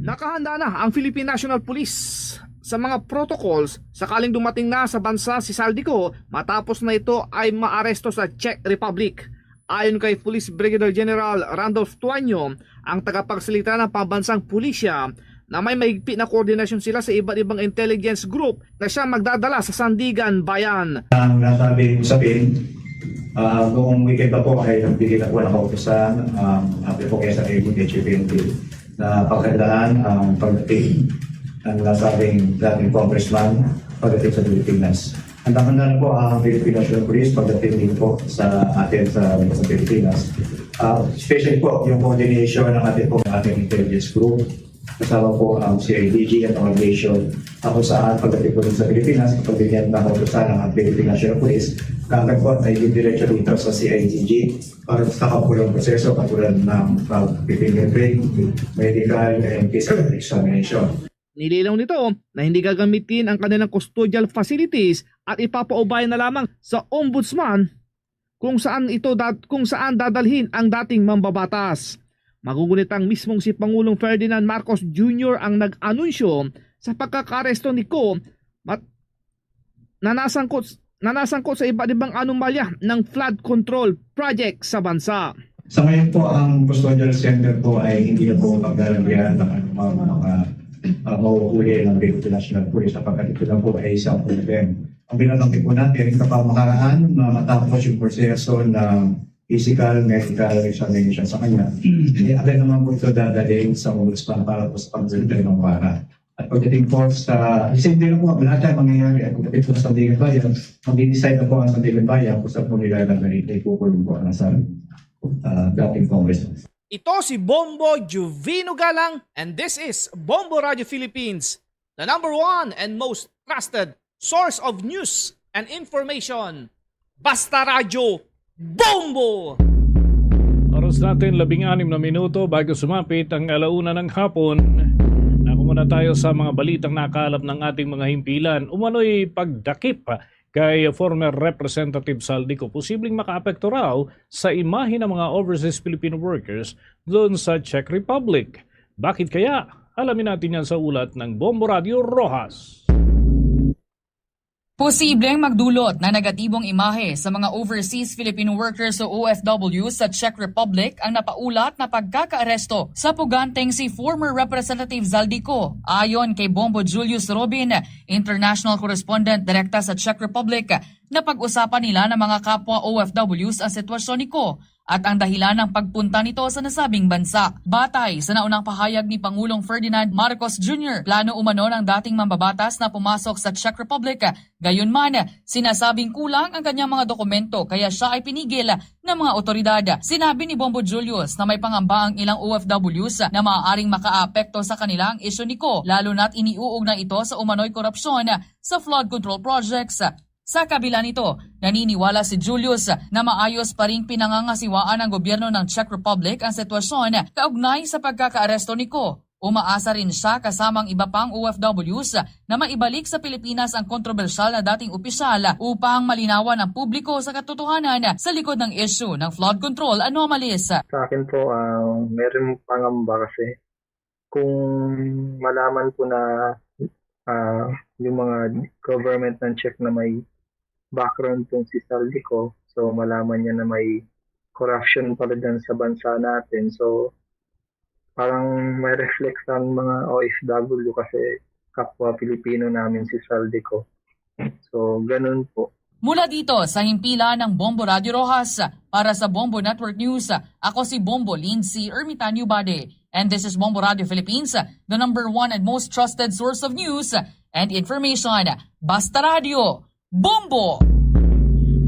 Nakahanda na ang Philippine National Police sa mga protocols sakaling dumating na sa bansa si Saldico matapos na ito ay maaresto sa Czech Republic. Ayon kay Police Brigadier General Randolph Tuanyo, ang tagapagsalita ng pambansang pulisya, na may mahigpit na koordinasyon sila sa iba't ibang intelligence group na siya magdadala sa Sandigan Bayan. Ang nasabi ko sabihin, noong weekend pa po ay nagbigay na po ng kautosan ang po kaya sa HPNP na paghandaan ang pagdating ng nasabing dating congressman pagdating sa Pilipinas. Handa-handa na po ang Philippine National Police pagdating din po sa atin sa Pilipinas. Especially po yung coordination ng ating intelligence group, kasama po ang CIDG at ang aviation, kung saan pagdating po sa Pilipinas, kapag ganyan na kautusan ng Philippine National Police, kagad po ay diretso dito sa CIDG para sa kapulang proseso katulad ng pag-fingerprint, medical, and case examination. Nilinaw nito na hindi gagamitin ang kanilang custodial facilities at ipapaubay na lamang sa ombudsman kung saan dadalhin ang dating mambabatas. Magugunit ang mismong si Pangulong Ferdinand Marcos Jr. ang nag-anunsyo sa pagkakaresto ni Ko na nasangkot sa iba't ibang anomalya ng flood control project sa bansa. Sa ngayon po, ang custodial center po ay hindi na po maglalagyan ng mga mahuhuli ng Philippine National Police sapagkat ito na po ay self-proven. Ang binanong po natin, kapamakaraan na matapos yung proseso ng physical, medical examination sa kanya, agad naman po ito dadalhin sa ombudsman para po sa pag-deliver ng wara. At pagdating po sa, kasi hindi na po lahat tayo mangyayari at pagdating po sa Sandigan Bayan, mag-decide na po ang Sandigan Bayan kung saan po nila naglalagay ay kukulong po ang sa dating congressman. Ito si Bombo Juvino Galang and this is Bombo Radio Philippines, the #1 and most trusted source of news and information. Basta Radio Bombo! Oras natin 16 na minuto bago sumapit ang 1:00 ng hapon. Ako muna tayo sa mga balitang nakalap ng ating mga himpilan. Umano'y pagdakip kay former Representative Saldico, posibleng makaapekto raw sa imahe ng mga overseas Filipino workers doon sa Czech Republic. Bakit kaya? Alamin natin yan sa ulat ng Bombo Radio Rojas. Posibleng magdulot na negatibong imahe sa mga overseas Filipino workers o OFW sa Czech Republic ang napaulat na pagkakaaresto sa puganteng si former Representative Zaldico. Ayon kay Bombo Julius Robin, international correspondent direkta sa Czech Republic, na pag-usapan nila ng mga kapwa OFWs ang sitwasyon ni Ko at ang dahilan ng pagpunta nito sa nasabing bansa. Batay sa naunang pahayag ni Pangulong Ferdinand Marcos Jr., plano umano ng dating mambabatas na pumasok sa Czech Republic. Gayunman, sinasabing kulang ang kanyang mga dokumento kaya siya ay pinigil ng mga otoridad. Sinabi ni Bombo Julius na may pangamba ang ilang OFWs na maaaring makaapekto sa kanilang isyu ni Ko, lalo na't iniuugnay ito sa umano'y korupsyon sa flood control projects. Sa kabila nito, naniniwala si Julius na maayos pa ring pinangangasiwaan ng gobyerno ng Czech Republic ang sitwasyon kaugnay sa pagkakaaresto ni Ko. Umaasa rin siya kasamang iba pang OFWs na maibalik sa Pilipinas ang kontrobersyal na dating opisyal upang malinawan ang publiko sa katotohanan sa likod ng issue ng flood control anomalies. Sa akin po, meron pangamba kasi kung malaman po na yung mga government ng Czech na may background tong si Saldico, so malaman niya na may corruption pala dyan sa bansa natin. So parang may reflect ang mga OFW kasi kapwa Pilipino namin si Saldico. So ganun po. Mula dito sa himpilan ng Bombo Radio Rojas, para sa Bombo Network News, ako si Bombo Lindsay Ermitanio Bade. And this is Bombo Radio Philippines, the #1 and most trusted source of news and information. Basta Radio Bombo!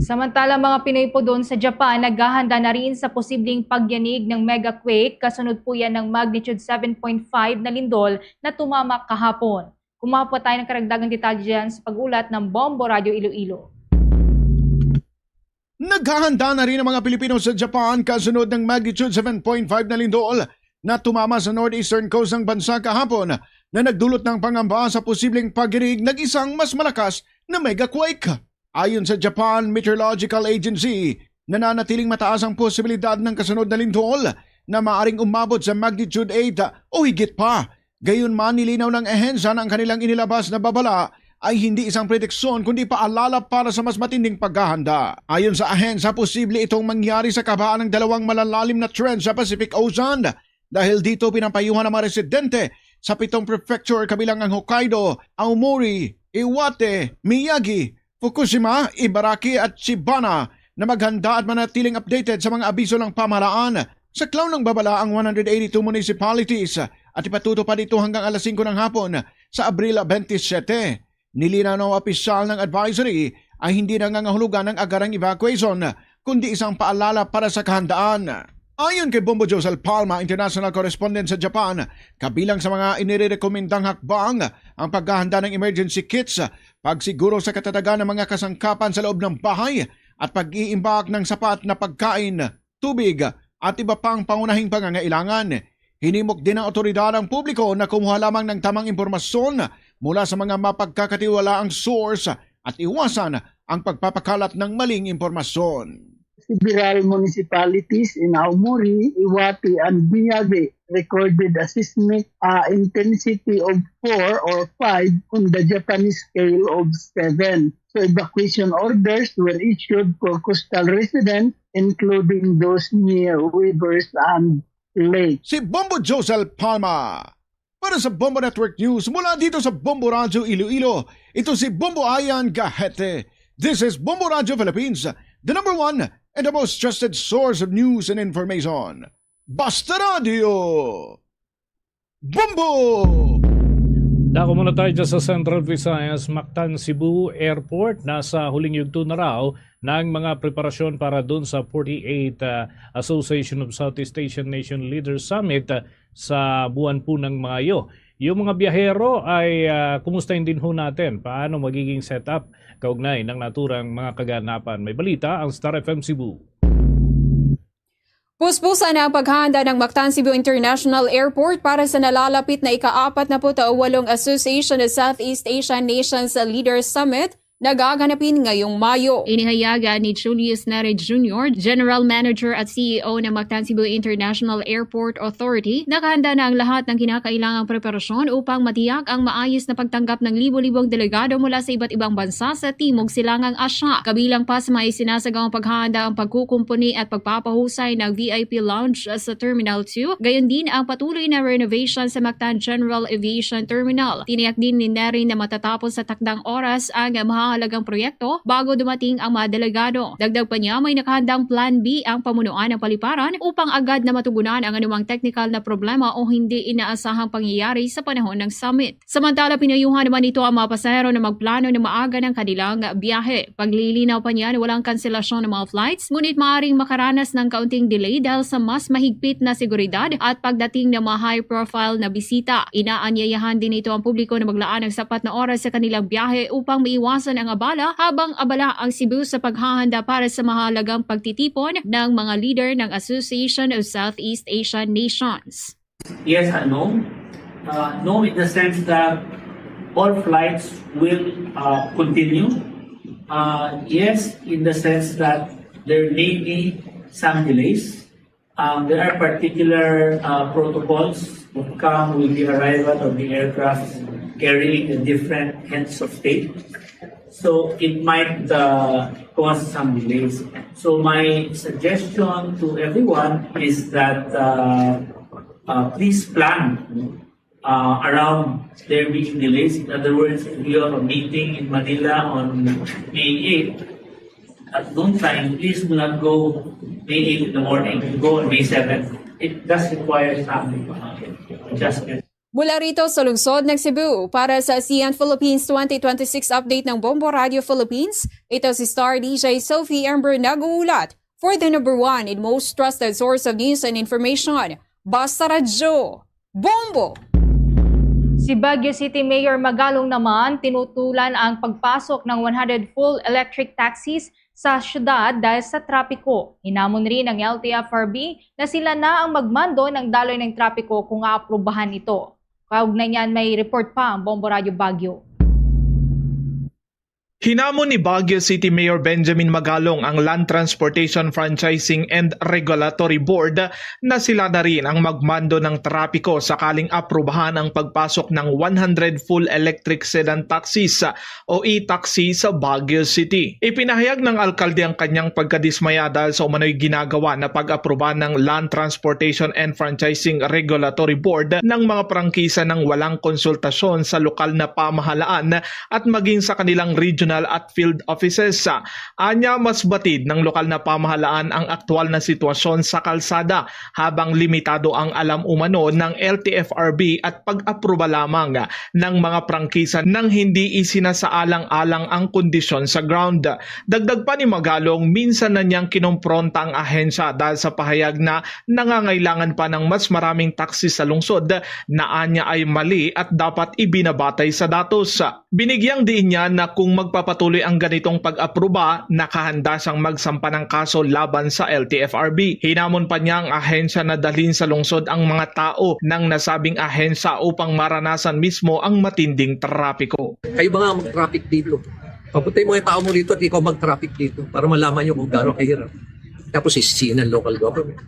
Samantala, mga Pinoy po doon sa Japan, naghahanda na rin sa posibleng pagyanig ng megaquake. Kasunod po yan ng magnitude 7.5 na lindol na tumamak kahapon. Kumuha po tayo ng karagdagang detalye dyan sa pag-ulat ng Bombo Radio Iloilo. Naghahanda na rin ang mga Pilipino sa Japan kasunod ng magnitude 7.5 na lindol na tumama sa northeastern coast ng bansa kahapon na nagdulot ng pangamba sa posibleng pagyanig ng isang mas malakas na megaquake. Ayon sa Japan Meteorological Agency, nananatiling mataas ang posibilidad ng kasunod na lindol na maaring umabot sa magnitude 8 o higit pa. Gayunman, nilinaw ng ehensya na ang kanilang inilabas na babala ay hindi isang prediksyon kundi paalala para sa mas matinding paghahanda. Ayon sa ahensya, posible itong mangyari sa kabaan ng dalawang malalalim na trend sa Pacific Ocean. Dahil dito pinapayuhan ng mga residente sa 7 prefecture kabilang ang Hokkaido, Aomori, Iwate, Miyagi, Fukushima, Ibaraki at Shibana na maghanda at manatiling updated sa mga abiso ng pamahalaan. Sa klaw ng babala ang 182 municipalities at ipatutupad ito hanggang alas 5 ng hapon sa Abril 27. Nilinaw ng opisyal ng advisory ay hindi nangangahulugan ng agarang evacuation kundi isang paalala para sa kahandaan. Ayon kay Bombo Josel Palma, international correspondent sa Japan, kabilang sa mga inirekomendang hakbang ang paghahanda ng emergency kits, pagsiguro sa katatagan ng mga kasangkapan sa loob ng bahay at pag-iimbak ng sapat na pagkain, tubig at iba pang pangunahing pangangailangan. Hinimok din ng otoridad ang publiko na kumuha lamang ng tamang impormasyon mula sa mga mapagkakatiwalaang source at iwasan ang pagpapakalat ng maling impormasyon. Several municipalities in Aomori, Iwate, and Binyage recorded a seismic intensity of 4 or 5 on the Japanese scale of 7. So evacuation orders were issued for coastal residents, including those near rivers and lakes. Si Bombo Josel Palma. Para sa Bombo Network News, mula dito sa Bombo Radio Iloilo, ito si Bombo Ayan Gahete. This is Bombo Radio Philippines, the number one and the most trusted source of news and information. Basta Radio! Bombo! Dako muna tayo dyan sa Central Visayas, Mactan, Cebu Airport. Nasa huling yugto na raw ng mga preparasyon para dun sa 48th Association of Southeast Asian Nation Leaders Summit sa buwan po ng Mayo. Yung mga biyahero ay kumustahin din ho natin paano magiging setup kaugnay ng naturang mga kaganapan. May balita ang Star FM Cebu. Puspusan na ang paghahanda ng Mactan Cebu International Airport para sa nalalapit na ika-48 Association of Southeast Asian Nations Leaders Summit na gaganapin ngayong Mayo. Inihayaga ni Julius Nare Jr., General Manager at CEO ng Mactan Cebu International Airport Authority, nakahanda na ang lahat ng kinakailangang preparasyon upang matiyak ang maayos na pagtanggap ng libo-libong delegado mula sa iba't ibang bansa sa Timog Silangang Asya. Kabilang pa sa mga isinasagawang paghahanda ang pagkukumpuni at pagpapahusay ng VIP lounge sa Terminal 2, gayon din ang patuloy na renovation sa Mactan General Aviation Terminal. Tiniyak din ni Nare na matatapos sa takdang oras ang mahalagang proyekto bago dumating ang mga delegado. Dagdag pa niya, may nakahandang Plan B ang pamunuan ng paliparan upang agad na matugunan ang anumang technical na problema o hindi inaasahang pangyayari sa panahon ng summit. Samantala, pinayuhan naman ito ang mga pasahero na magplano na maaga ng kanilang biyahe. Paglilinaw pa niya na walang kanselasyon ng mga flights, ngunit maaaring makaranas ng kaunting delay dahil sa mas mahigpit na seguridad at pagdating ng mga high-profile na bisita. Inaanyayahan din ito ang publiko na maglaan ng sapat na oras sa kanilang biyahe upang maiwasan ang abala habang abala ang Cebu sa paghahanda para sa mahalagang pagtitipon ng mga leader ng Association of Southeast Asian Nations. Yes and no. No in the sense that all flights will continue. Yes in the sense that there may be some delays. There are particular protocols that come with the arrival of the aircraft carrying the different heads of state. So it might cause some delays. So my suggestion to everyone is that please plan around there being delays. In other words, if you have a meeting in Manila on May 8th, at noon time, please do not go May 8th in the morning. Go on May 7th. It does require some adjustment. Mula rito sa lungsod ng Cebu, para sa ASEAN Philippines 2026 update ng Bombo Radio Philippines, ito si Star DJ Sophie Amber nag-uulat for the number one and most trusted source of news and information, Basta Radio, Bombo! Si Baguio City Mayor Magalong naman tinutulan ang pagpasok ng 100 full electric taxis sa syudad dahil sa trapiko. Hinamon rin ng LTFRB na sila na ang magmando ng daloy ng trapiko kung aaprubahan ito. Kaugnay niyan, may report pa ang Bombo Radio Baguio. Hinamon ni Baguio City Mayor Benjamin Magalong ang Land Transportation Franchising and Regulatory Board na sila na rin ang magmando ng trapiko sakaling aprubahan ang pagpasok ng 100 full electric sedan taxis o e-taxi sa Baguio City. Ipinahayag ng alkalde ang kanyang pagkadismaya dahil sa umano'y ginagawa na pag-aproba ng Land Transportation and Franchising Regulatory Board ng mga prangkisa ng walang konsultasyon sa lokal na pamahalaan at maging sa kanilang regional regional at field offices. Anya, mas batid ng lokal na pamahalaan ang aktwal na sitwasyon sa kalsada habang limitado ang alam umano ng LTFRB at pag-aproba lamang ng mga prangkisa nang hindi isinasaalang-alang ang kondisyon sa ground. Dagdag pa ni Magalong, minsan na niyang kinompronta ang ahensya dahil sa pahayag na nangangailangan pa ng mas maraming taxi sa lungsod na anya ay mali at dapat ibinabatay sa datos. Binigyang diin niya na kung magpapatuloy ang ganitong pag-aproba, nakahanda siyang magsampa ng kaso laban sa LTFRB. Hinamon pa niya ang ahensya na dalhin sa lungsod ang mga tao ng nasabing ahensya upang maranasan mismo ang matinding trapiko. Kayo ba nga mag-traffic dito? Papuntay mo yung tao mo dito at ikaw mag-traffic dito para malaman nyo kung gano'ng kahirap. Tapos isisiin ng local government.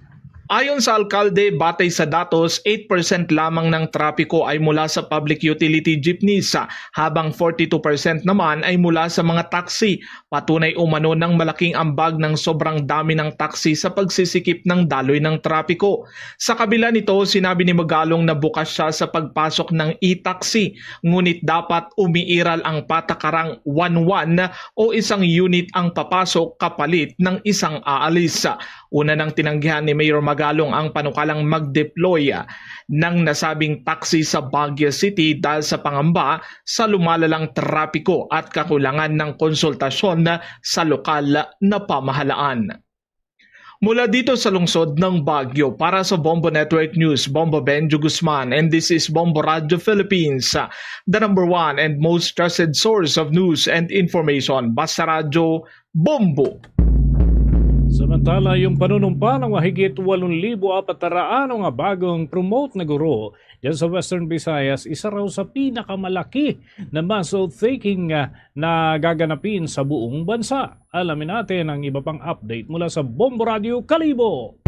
Ayon sa alkalde, batay sa datos, 8% lamang ng trapiko ay mula sa public utility jeepneys, habang 42% naman ay mula sa mga taxi. Patunay umano ng malaking ambag ng sobrang dami ng taxi sa pagsisikip ng daloy ng trapiko. Sa kabila nito, sinabi ni Magalong na bukas siya sa pagpasok ng e-taxi, ngunit dapat umiiral ang patakarang 1-1 o isang unit ang papasok kapalit ng isang aalis. Una nang tinanggihan ni Mayor Magalong ang panukalang mag-deploy ng nasabing taxi sa Baguio City dahil sa pangamba sa lumalalang trapiko at kakulangan ng konsultasyon sa lokal na pamahalaan. Mula dito sa lungsod ng Baguio, para sa Bombo Network News, Bombo Benjo Guzman, and this is Bombo Radio Philippines, the number one and most trusted source of news and information. Basta Radio, Bombo! Samantala, yung panunumpa ng mahigit 8,400 nga bagong promote na guro dyan sa Western Visayas, isa raw sa pinakamalaki na mass oath-taking na gaganapin sa buong bansa. Alamin natin ang iba pang update mula sa Bombo Radio Kalibo.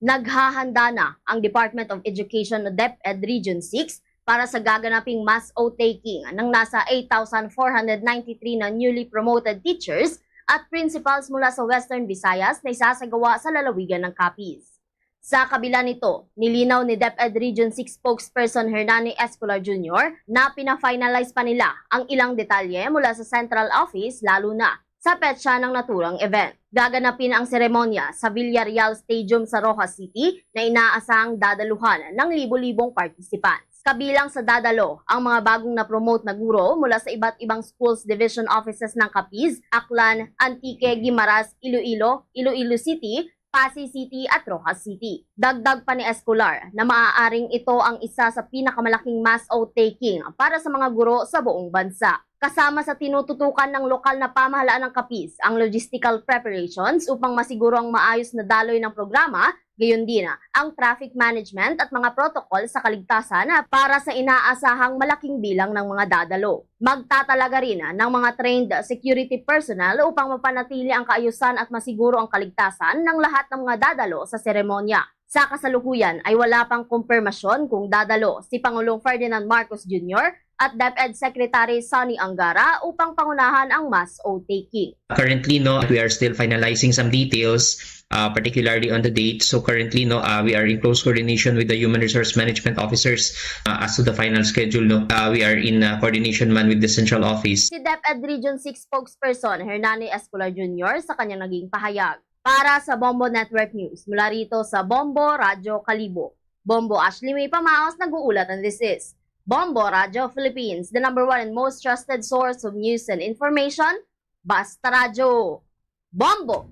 Naghahanda na ang Department of Education o DepEd Region 6 para sa gaganaping mass oath-taking ng nasa 8,493 na newly promoted teachers at principals mula sa Western Visayas na isasagawa sa lalawigan ng Capiz. Sa kabila nito, nilinaw ni DepEd Region 6 spokesperson Hernani Escolar Jr. na pina-finalize pa nila ang ilang detalye mula sa Central Office lalo na sa petsa ng naturang event. Gaganapin ang seremonya sa Villarreal Stadium sa Rojas City na inaasahang dadaluhan ng libo-libong participants. Kabilang sa dadalo ang mga bagong na-promote na guro mula sa iba't ibang schools division offices ng Capiz, Aklan, Antique, Guimaras, Iloilo, Iloilo City, Pasay City at Rojas City. Dagdag pa ni Escolar na maaaring ito ang isa sa pinakamalaking mass oath-taking para sa mga guro sa buong bansa. Kasama sa tinututukan ng lokal na pamahalaan ng Capiz ang logistical preparations upang masiguro ang maayos na daloy ng programa, gayon din ang traffic management at mga protocol sa kaligtasan para sa inaasahang malaking bilang ng mga dadalo. Magtatalaga rin ng mga trained security personnel upang mapanatili ang kaayusan at masiguro ang kaligtasan ng lahat ng mga dadalo sa seremonya. Sa kasalukuyan ay wala pang kumpirmasyon kung dadalo si Pangulong Ferdinand Marcos Jr. at DepEd Secretary Sonny Angara upang pangunahan ang mass oath-taking. Currently, we are still finalizing some details, particularly on the date. So currently, we are in close coordination with the Human Resource Management officers as to the final schedule. We are in coordination with the Central Office. Si DepEd Region 6 spokesperson Hernani Escolar Jr. sa kanyang naging pahayag. Para sa Bombo Network News, mula rito sa Bombo Radio Kalibo. Bombo Ashley May Pamaos nag-uulat, and this is Bombo Radio Philippines, the number one and most trusted source of news and information. Basta Radio, Bombo!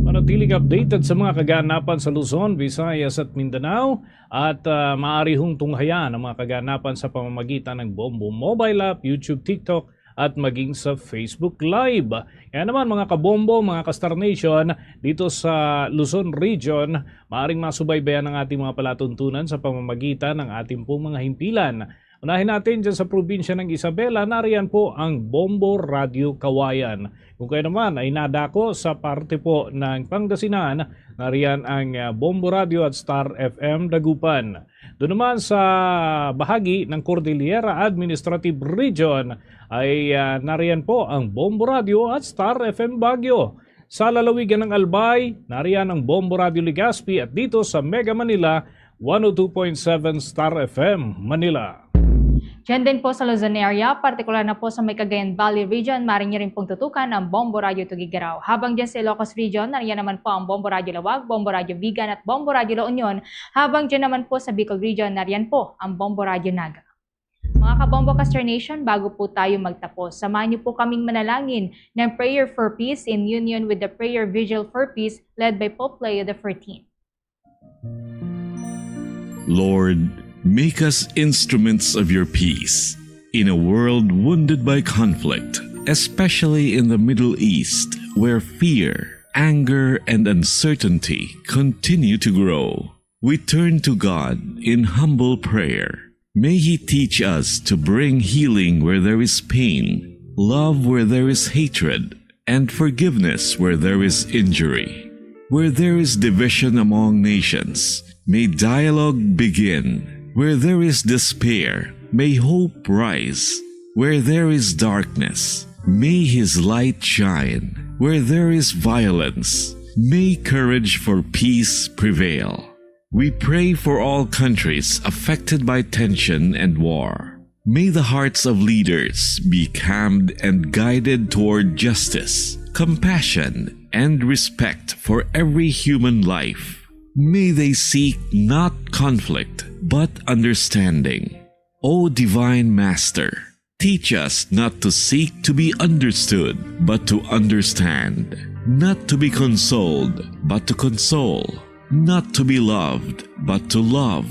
Manatiling updated sa mga kaganapan sa Luzon, Visayas at Mindanao at maaari hong tunghayan ang mga kaganapan sa pamamagitan ng Bombo Mobile App, YouTube, TikTok at maging sa Facebook Live. Kaya naman mga kabombo, mga ka-Star Nation, dito sa Luzon Region, maaaring masubaybayan ang ating mga palatuntunan sa pamamagitan ng ating pong mga himpilan. Unahin natin dyan sa probinsya ng Isabela, nariyan po ang Bombo Radio Kawayan. Kung kayo naman ay nadako sa parte po ng Pangasinan, nariyan ang Bombo Radio at Star FM Dagupan. Doon naman sa bahagi ng Cordillera Administrative Region ay nariyan po ang Bombo Radio at Star FM Baguio. Sa lalawigan ng Albay, nariyan ang Bombo Radio Legazpi at dito sa Mega Manila, 102.7 Star FM Manila. Diyan din po sa Luzon area, partikular na po sa may Cagayan Valley region, maaari niyo rin pong tutukan ang Bombo Radio Tugigaraw. Habang dyan sa Ilocos region, nariyan naman po ang Bombo Radio Lawag, Bombo Radio Vigan at Bombo Radio La Union. Habang dyan naman po sa Bicol region, nariyan po ang Bombo Radio Naga. Mga kabombo Caster Nation, bago po tayo magtapos, samahan niyo po kaming manalangin ng Prayer for Peace in union with the Prayer Vigil for Peace led by Pope Leo XIV. Lord, make us instruments of your peace in a world wounded by conflict, especially in the Middle East, where fear, anger, and uncertainty continue to grow. We turn to God in humble prayer. May He teach us to bring healing where there is pain, love where there is hatred, and forgiveness where there is injury. Where there is division among nations, may dialogue begin. Where there is despair, may hope rise. Where there is darkness, may His light shine. Where there is violence, may courage for peace prevail. We pray for all countries affected by tension and war. May the hearts of leaders be calmed and guided toward justice, compassion, and respect for every human life. May they seek not conflict, but understanding. O Divine Master, teach us not to seek to be understood, but to understand. Not to be consoled, but to console. Not to be loved, but to love.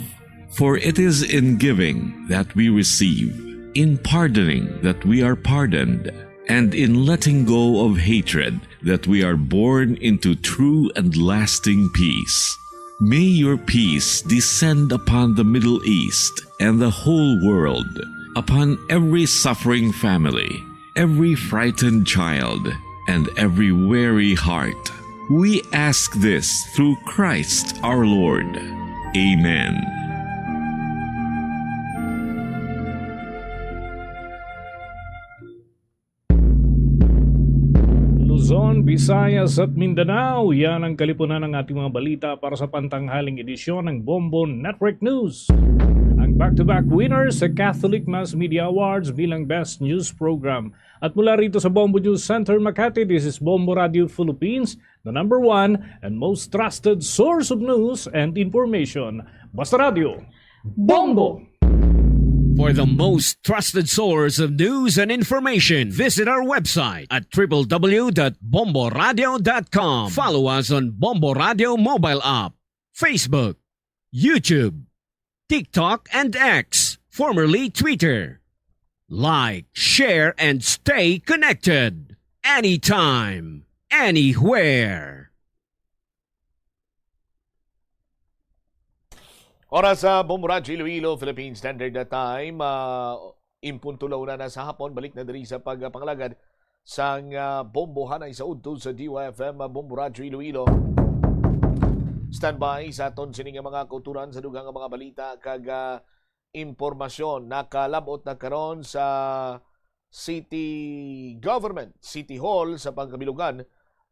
For it is in giving that we receive, in pardoning that we are pardoned, and in letting go of hatred that we are born into true and lasting peace. May your peace descend upon the Middle East and the whole world, upon every suffering family, every frightened child, and every weary heart. We ask this through Christ our Lord. Amen. Luzon, Visayas at Mindanao, yan ang kalipunan ng ating mga balita para sa pantanghaling edisyon ng Bombo Network News. Ang back-to-back winners sa Catholic Mass Media Awards bilang Best News Program. At mula rito sa Bombo News Center, Makati, this is Bombo Radio Philippines, the number one and most trusted source of news and information. Basta Radio, Bombo! For the most trusted source of news and information, visit our website at www.bomboradio.com. Follow us on Bombo Radio mobile app, Facebook, YouTube, TikTok, and X, formerly Twitter. Like, share, and stay connected. Anytime, anywhere. Oras sa Bombo Radio Iloilo, Philippine Standard Time. Impuntulaw na sa hapon. Balik na diri sa pagpanglagad sang bombohan ay sa udto sa DYFM Bombo Radio Iloilo. Standby sa aton sining mga kauturan sa dugang mga balita kag impormasyon. Nakalabot na karon sa city government, City Hall sa pagkabilugan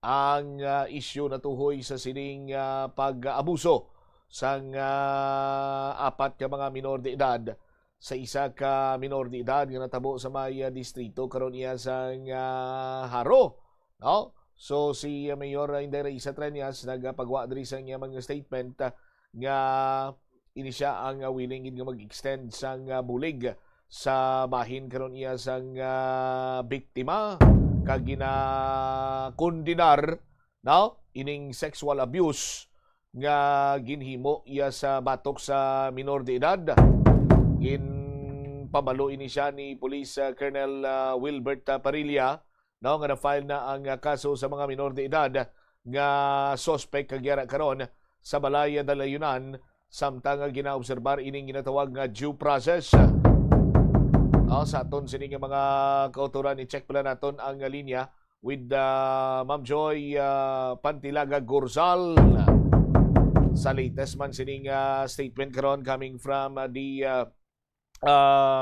ang isyu na tuhoy sa sining pag-abuso sang apat ka mga minor de edad sa isa ka minor de edad nga natabo sa may distrito karon iya sang Haro, no? So si Mayor Indira Isa Treñas nagpagwa diri sa iya mga statement nga ini siya ang willing nga mag-extend sang bulig sa bahin karon iya sang biktima kag ginakondinar, no? Ining sexual abuse nga ginhimo iya sa batok sa minor de edad. Pabalo ini siya ni Police Colonel Wilbert Parilla, no, nga na-file na ang kaso sa mga minor de edad nga suspect kagyara karon sa Balaya Dalayunan samtang ginaobserbar ining ginatawag nga due process. Sa aton sining mga kauturan ni check pala naton ang linya with Ma'am Joy Pantilaga Gorzal. Sa latest man sining statement karon coming from the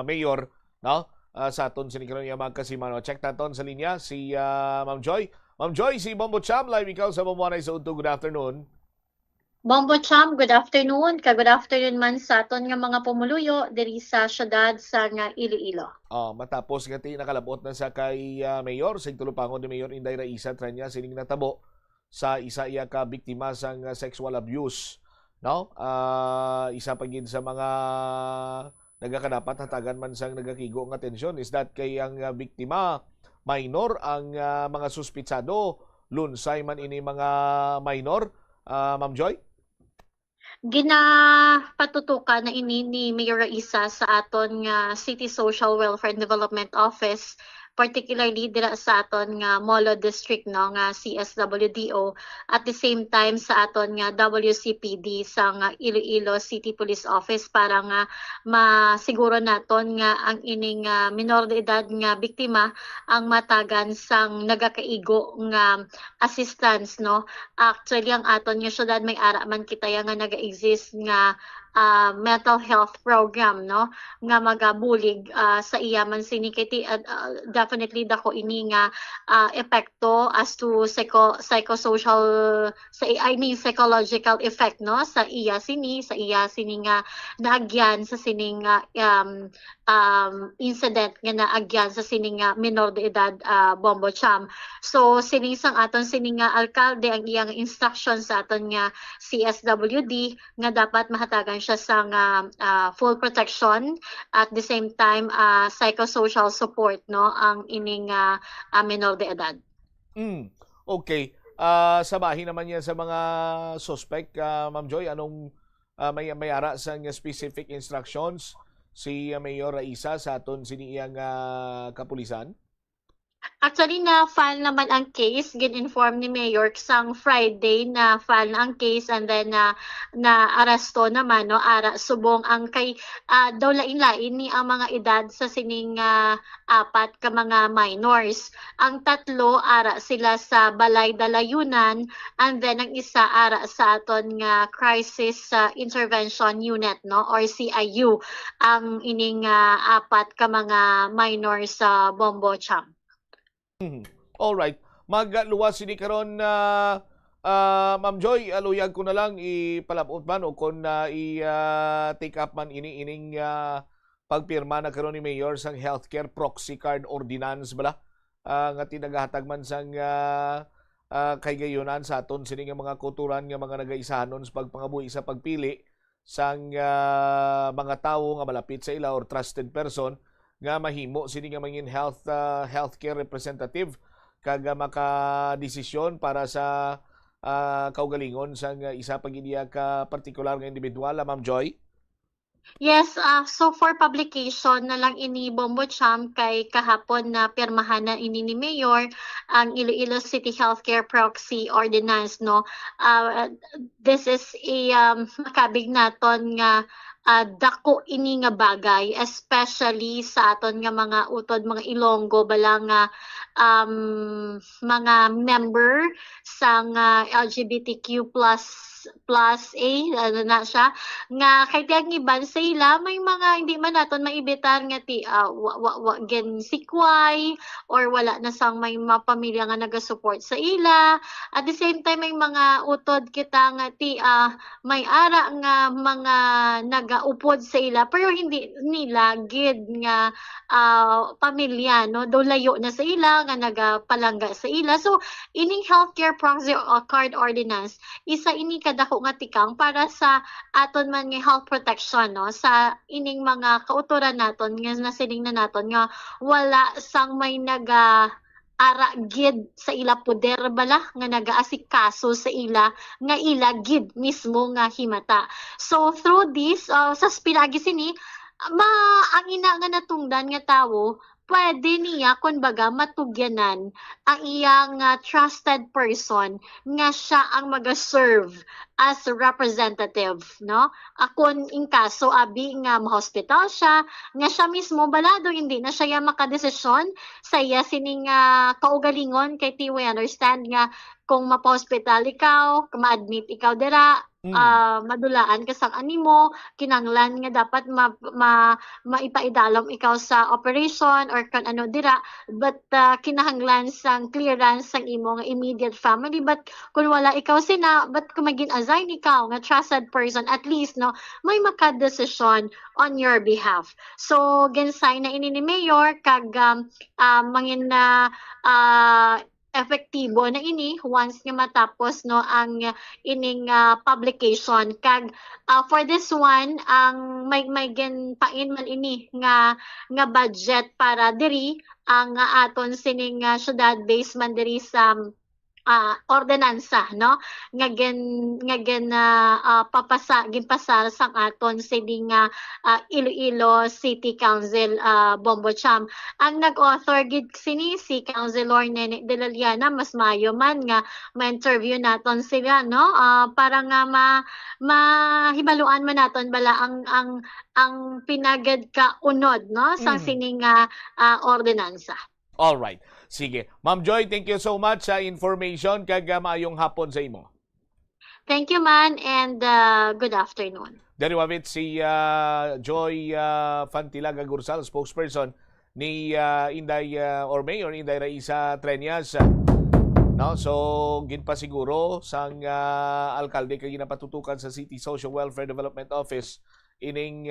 mayor, no? Sa aton sining karon yung magkasimano. Check naton sa linya si Ma'am Joy. Ma'am Joy, si Bombo Cham live ikaw sa Bombo sa Udto. Good afternoon. Bombo Cham, good afternoon. Good afternoon man sa aton nga mga pumuluyo diri sa syudad sa nga Iloilo. Matapos nga nakalabot na sa kay Mayor, sa tulupangon ni Mayor Inday Raisa Tranya sining natabo sa isa iya ka biktima sang sexual abuse. No? Isa pa gid sa mga nagakadapat hatagan man sang nagakigo nga atensyon is that kay ang biktima minor, ang mga suspitsado lunsay man ini mga minor. Ma'am Joy? Ginapatutukan na ini ni Mayor Raisa sa aton nga City Social Welfare and Development Office, particularly dira sa aton nga Molo District, no, nga CSWDO, at the same time sa aton nga WCPD sa nga Iloilo City Police Office para nga masiguro naton nga ang ining minor de edad nga biktima ang matagan sang nagakaigo nga assistance, no. Actually ang aton nga syudad may ara man kita nga naga-exist nga mental health program, no, nga magabulig sa iya man sinikiti. Definitely dako ini nga epekto as to psychosocial psychological effect, no, sa iya sini nga naagyan sa sining incident nga naagyan sa sining minor de edad, Bombo Cham. So sining sang aton sining nga alkalde ang iyang instruction sa aton nga CSWD nga dapat mahatagan siya sa full protection, at the same time psychosocial support, no, ang ining minor de edad. Okay. Sabahin naman yan sa mga suspect, Ma'am Joy. Anong may ara sa specific instructions si Mayor Raisa sa aton siniyang kapulisan? Actually, na-file naman ang case. Gin-inform ni Mayor sang Friday na file na ang case, and then na-aresto naman, no, ara subong ang kay daw lain-lain ni ang mga edad sa sining apat ka mga minors. Ang tatlo ara sila sa Balay Dalayunan, and then ang isa ara sa aton nga Crisis Intervention Unit, no, or CIU, ang ining apat ka mga minors sa Bombo Cham. All right. Magluwas ini karon Ma'am Joy, aluyag ko na lang ipalabot man o kung i-take up man ining pagpirma na karon ni Mayor sang healthcare proxy card ordinance bala nga tinagahatag man sang kay gayunan sa aton sini nga mga kulturan nga mga nagaisahanon sa pagpangabuhi sa pagpili sang mga tawo nga malapit sa ila or trusted person nga mahimo sini nga mangin healthcare representative kaga makadesisyon para sa kaugalingon sa isa pag ka partikular nga individual, Ma'am Joy? Yes, so for publication na lang ini Bombo Cham kay kahapon na pirmahan na ini ni Mayor ang Iloilo City Healthcare Proxy Ordinance, no. This is a makabig naton nga dako ini nga bagay, especially sa aton nga mga utod, mga Ilonggo bala nga mga member sa nga LGBTQ plus ano na siya nga kay tiyang iban sa ila may mga hindi man naton maibitan nga ti gen sikway or wala na sang may mga pamilya nga naga-support sa ila. At the same time may mga utod kita nga ti may ara nga mga nagaupod sa ila pero hindi nila gid nga pamilya, no, do layo na sa ila nga nagapalangga sa ila. So ining healthcare proxy card ordinance isa ini kadako nga tikang para sa aton man nga health protection, no, sa ining mga kauturan naton nga nasiling na naton nga wala sang may naga ara gid sa ila poder bala nga nagaasikaso sa ila nga ila gid mismo nga himata. So through this sa pinagi sini ang ina nga natungdan nga tawo pwede niya kumbaga matugyanan ang iyang trusted person nga siya ang maga-serve as representative, no? Akon in kaso abi nga ma-hospital siya, nga siya mismo balado hindi na siya makadesisyon sa iya sining kaugalingon kay tiway understand nga kung mapa-hospital ikaw, ma-admit ikaw dira, madulaan ka sang animo, kinanglan nga dapat maipaidalom ikaw sa operation or kan ano dira, but kinahanglan sang clearance sang imo nga immediate family. But kung wala ikaw sina, but kung maging resign ikaw nga trusted person, at least no may makadesisyon on your behalf. So ginsay na ini ni mayor kag mangin na epektibo na ini once nga matapos no ang ining publication. Kag for this one ang may ginpain man ini nga budget para diri ang aton sining syudad based man diri sa ordinansa no nga ginpasar sang aton sining Iloilo City Council Bombo Cham. Ang nag-author gid sini si Councilor Nene de la Liana, mas mayo man nga ma-interview naton sila no para nga mahibaluan man naton bala ang pinagad ka unod no sang sining ordinansa. All right. Sige. Ma'am Joy, thank you so much sa information kag maayong hapon sa imo. Thank you man and good afternoon. Dari wabit si Joy Fantilaga Gursal, spokesperson ni Inday or Mayor Inday Raisa Treñas. No, so ginpasiguro sang alkalde kay ginapatutukan sa City Social Welfare Development Office ining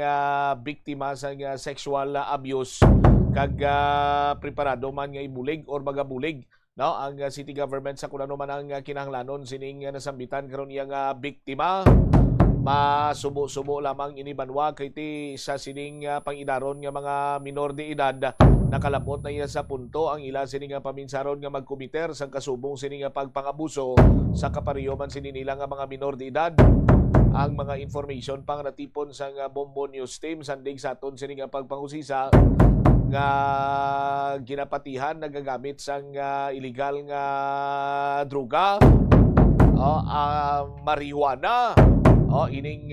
biktima sang sexual abuse kag preparado man nga ibulig or magabulig no ang city government sa kunano man ang kinahanglanon sining nasambitan karon iyang biktima. Masubo-subo lamang inibanwa kay ti sa sining pangidaron nga mga minor de edad nakalabot na iya sa punto ang ila sining paminsaron nga magkomiter sa kasubong sining pagpangabuso sa kapariyo man sini nila nga mga minor de edad. Ang mga information pang natipon sa Bombo News Team sandig sa aton sining pagpangusisa nga ginapatihan nagagamit sang illegal nga droga marijuana ining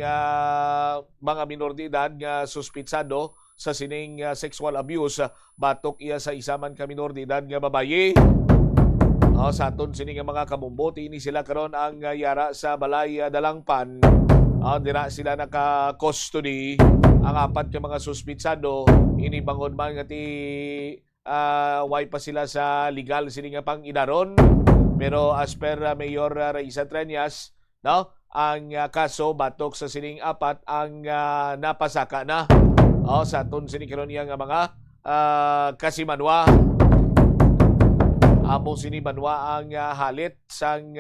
mga minor de edad nga suspitsado sa sining sexual abuse batok iya sa isa man ka minor de edad nga babaye. Sa aton sining mga kabumboti ini sila karon ang yara sa Balay Dalangpan. Dira sila naka-custody ang apat ka mga suspitsado ini bangod man nga ti way pa sila sa legal sini nga pang idaron, pero as per Mayor Raisa Treñas no ang kaso batok sa sining apat ang napasaka na sa aton sini karon nga mga kasimanwa. Amo sini banwa ang halit sang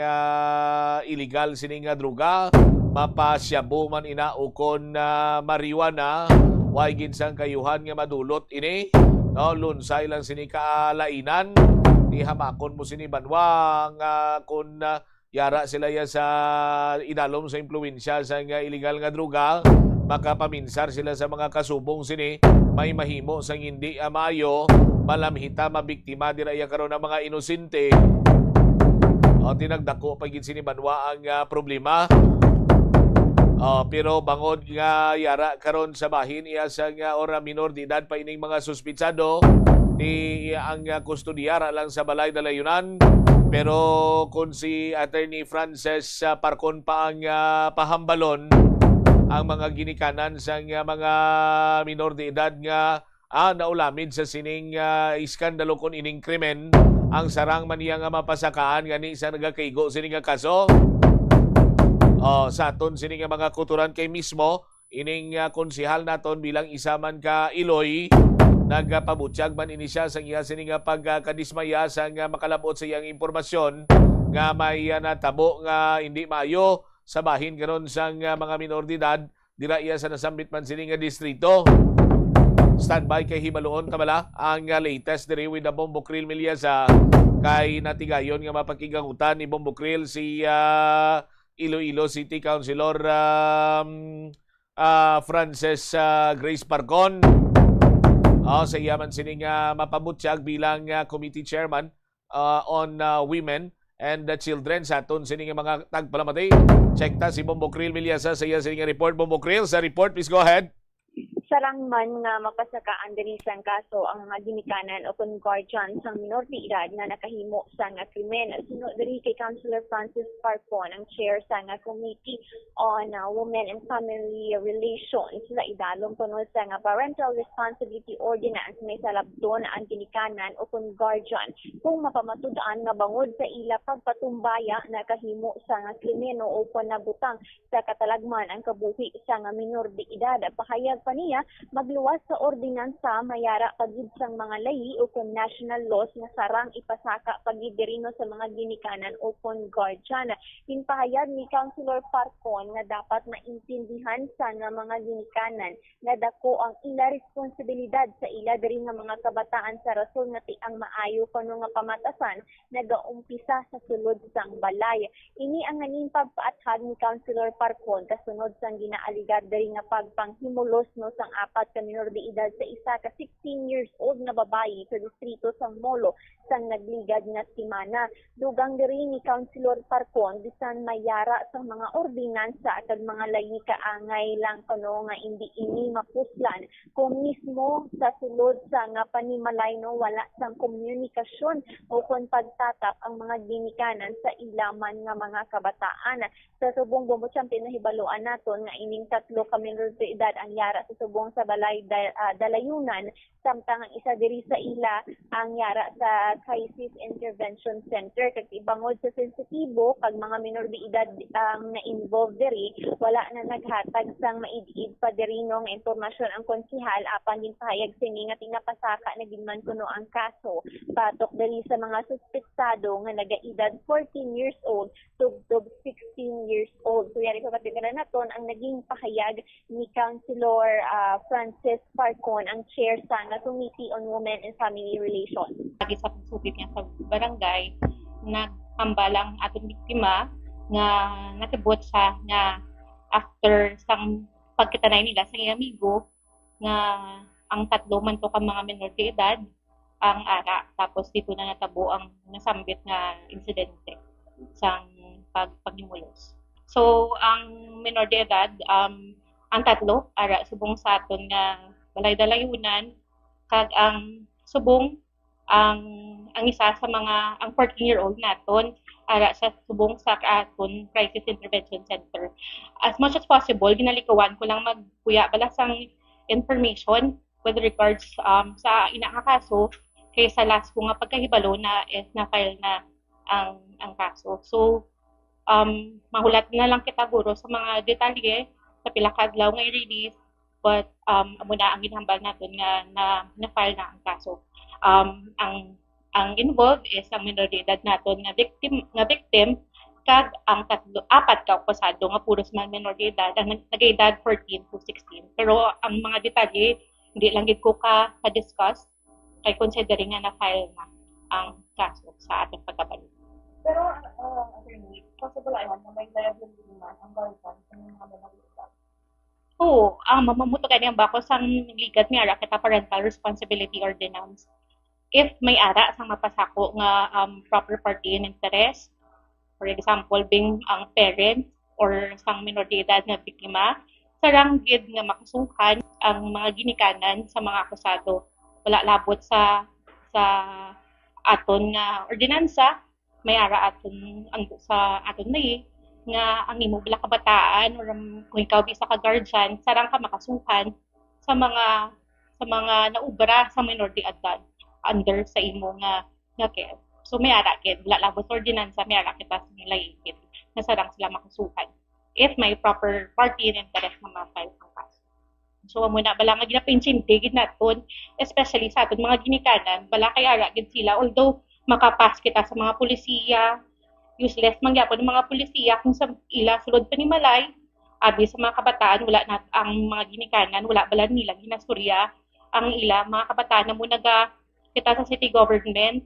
illegal sining droga mapasyabo man inaukon na marijuana way ginsang kayuhan nga madulot ini no lunsay lang sini kaalainan di hamakon mo sini banwa nga kun yara sila ya sa idalom sa impluwensya sa illegal nga droga makapaminsar sila sa mga kasubong sini may mahimo sang hindi amayo malamhita mabiktima dira iya karon ng mga inosente tinagdako pagid sini banwa ang problema. Pero bangod nga yara karon sa bahin iya sang ora minor de edad pa ining mga suspitsado ni ang kustodiyara lang sa Balay Dalayunan. Pero kung si Attorney Frances Parcon pa ang pahambalon ang mga ginikanan sa mga minor de edad nga naulamid sa sining iskandalo kon ining krimen ang sarang man iya nga mapasakaan gani sa nagakaigo sining nga kaso. Sa aton sining mga kuturan kay mismo ining konsehal naton bilang isa man ka Iloy nagpabutyag man ini siya sa iya sining pagkadismaya sa makalabot sa iyang impormasyon nga may natabo nga hindi maayo sa bahin karon sa mga minor de edad dira iya sa nasambit man sining distrito. Standby kay hibaluon kabala ang latest diri with the Bombo Krill Milyasa kay natigayon nga mapakiganghutan ni Bombo Krill si Iloilo City Councilor Frances Grace Parcon. Sa iyaman sining mapabutyag bilang committee chairman on women and children sa aton sining mga tagpalamati. Check ta si Bombo Krill Milyasa sa iya sining report. Bombo Krill, sa report please go ahead. sarang man nga mapasakaan diri sang kaso ang mga ginikanan o kon guardian sang minor de edad nga nakahimo sa nga krimen. Sunod diri kay Councilor Francis Parpon, ang chair sa nga Committee on Women and Family Relations sa idalom tungod sa nga Parental Responsibility Ordinance may salabton ang ginikanan o kon guardian kung mapamatud-an nga bangod sa ila pagpatumbaya na kahimo sa nga krimen o kon nabutang sa katalagman ang kabuhi sa nga minor de edad. Pahayag pa niya magluwas sa ordinansa mayara pagid sang mga lahi o kon national laws nga sarang ipasaka pagid dirino sa mga ginikanan o kon guardian. Hinpahayag ni Councilor Parcon nga dapat maintindihan sa nga mga ginikanan nga dako ang ila responsibilidad sa ila diri nga mga kabataan sa rason nga tiang maayo kuno nga pamatasan nagaumpisa sa sulod sang balay. Ini ang nganing pagpaathag ni Councilor Parcon kasunod sang ginaaligar diri nga pagpanghimulos no sang apat ka minor de edad sa isa ka 16 years old na babayi sa distrito sang Molo sang nagligad nga simana. Dugang diri ni Councilor Parcon bisan mayara sa mga ordinansa at mga lahi kaangay lang kuno nga hindi ini mapuslan kung mismo sa sulod sa nga panimalay no wala sang komunikasyon o kon pagtatap ang mga ginikanan sa ilaman nga mga kabataan. Sa subong bumutsyang pinahibaluan naton nga ining 3 ka minor de edad ang yara sa subong sa balay dalayunan samtang ang isa diri sa ila ang yara sa Crisis Intervention Center. Kag ibangod sa sensitibo kag mga minor de edad ang na-involved diri wala na naghatag sang maidid pa diri no nga impormasyon ang konsehal apan din pahayag sini nga tinapasaka na ginman kuno ang kaso patok diri sa mga suspektado nga nagaedad 14 years old tubtob 16 years old. So yari ko katigala naton ang naging pahayag ni Councilor Francis Parcon, ang chair sa nga Committee on Women and Family Relations. Lagi sa pagsupit niya sa barangay, naghambalang atong biktima nga natibot sa nga after sang pagkitanay nila sa amigo nga ang 3 man to ka mga minor de edad ang ara tapos dito na natabo ang nasambit nga insidente sang paghimulos. So ang minor de edad ang 3 ara subong sa aton nga balay-dalayunan kag ang subong ang isa sa mga ang 14-year-old naton ara sa subong sa aton Crisis Intervention Center. As much as possible ginalikawan ko lang magkuya bala sang information with regards sa inakakaso kay sa last ko nga pagkahibalo na na-file na ang kaso. So mahulat na lang kita guro sa mga detalye sa pila ka adlaw nga i-release but amo na ang ginhambal naton nga na-file na ang kaso. Ang involved is ang minor de edad naton nga victim kag ang 4 ka akusado nga puros man minor de edad ang nag-edad 14 to 16. Pero ang mga detalye hindi lang gid ko ka-discuss kay considering nga na-file na ang kaso sa atong pagkabalik. Pero attorney, possible ay na may liability naman ang guardian sa mga malalaman. Oo, mamamuto kaya niyang bako sang ligat ni ara kita Parental Responsibility Ordinance. If may ara sang mapasako nga proper party in interest, for example, being ang parent or sang minor de edad nga biktima, sarang gid nga makasuhan ang mga ginikanan sa mga akusado. Wala labot sa aton nga ordinansa, may ara aton sa aton na nga ang imo bila kabataan or kung ikaw bisa ka guardian sarang ka makasuhan sa mga naubra sa minor de edad under sa imo nga care. So may ara kid wala labot sa ordinansa may ara kita sa nila ikit na sarang sila makasuhan if may proper party and interest na ma-file ang kaso. So amo na bala nga ginapinsinti gid naton especially sa aton mga ginikanan bala kay ara gid sila although makapas kita sa mga pulisiya useless mangyapon ng mga pulisiya kung sa ila sulod panimalay abi sa mga kabataan wala na ang mga ginikanan wala bala nila ginasturya ang ila mga kabataan na mo naga kita sa city government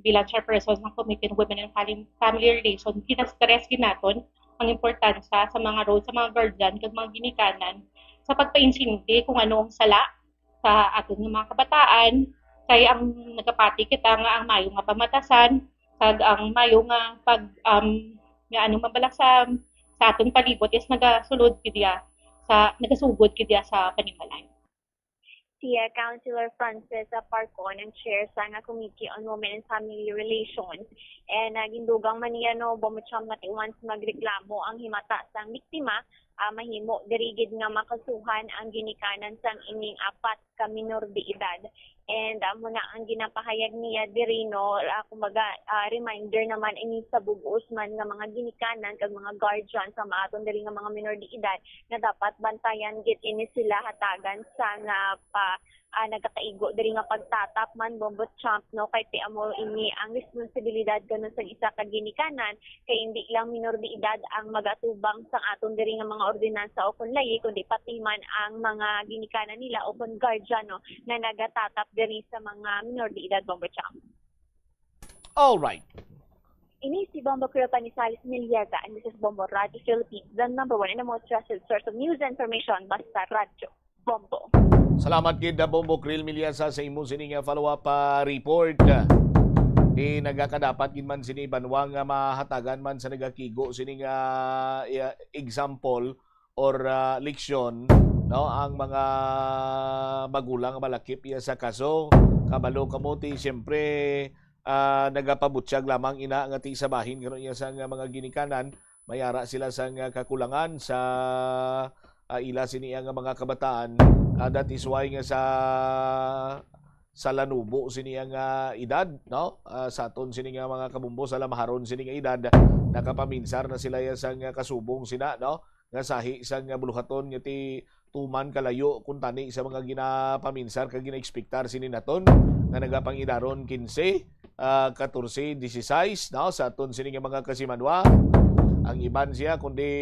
bilang chairperson ng Committee on Women and Family Relations gina-stress ginaton ang importansya sa mga role sa mga guardian kag mga ginikanan sa pagpainsinti kung ano ang sala sa aton mga kabataan kay ang nagapati kita nga ang mayo nga pamatasan kag ang mayo nga pag nga ano mabala sa aton palibot is nagasulod kidya nagasugod kaya sa panimalay. Si Councilor Francis Parcon, ang chair sa nga Committee on Women and Family Relations, and gindugang man niya no bomucham na once magreklamo ang himata sang biktima, mahimo dirigid nga makasuhan ang ginikanan sang ining apat ka minor de edad. And muna ang ginapahayag niya diri no, kumbaga reminder naman ini sa bugos man nga mga ginikanan kag mga guardian sa maaton diri nga mga minor de edad nga dapat bantayan git ini sila hatagan sa nga nagakaigo diri nga pagtatap man bombot champ no kay ti amo ini ang responsibilidad kanon sa isa ka ginikanan kay hindi lang minor de edad ang magatubang sa aton diri nga mga ordinansa o kun layi kundi pati man ang mga ginikanan nila o kun guardian no na nagatatap diri sa mga minor de edad bombot champ. All right. Ini si Bombo Creo Panisalis Miliaga and this is Bombo Radio Philippines, the number one and the most trusted source of news and information, basta radyo. Bombo. Salamat kid na Bombo Krill Milyasa sa imong sining follow-up report. Di nagakadapat gid man sini banwang nga mahatagan man sa nagakigo sining example or leksyon no ang mga magulang malakip iya sa kaso kabalo kamuti siyempre nagapabutyag lamang ina nga ti sa bahin karon iya sa mga ginikanan mayara sila sa kakulangan sa ila sini nga mga kabataan. That is why nga sa lanubo sini nga edad no sa aton sini nga mga kabumbo sa lamaharon sini nga edad nakapaminsar na sila sa kasubong sina no nga sahi sa buluhaton nga ti tuman kalayo kun tani sa mga ginapaminsar kag ginaekspektar sini naton nga nagapangidaron 15 14 16 no sa aton sini nga mga kasimanwa ang iban siya kundi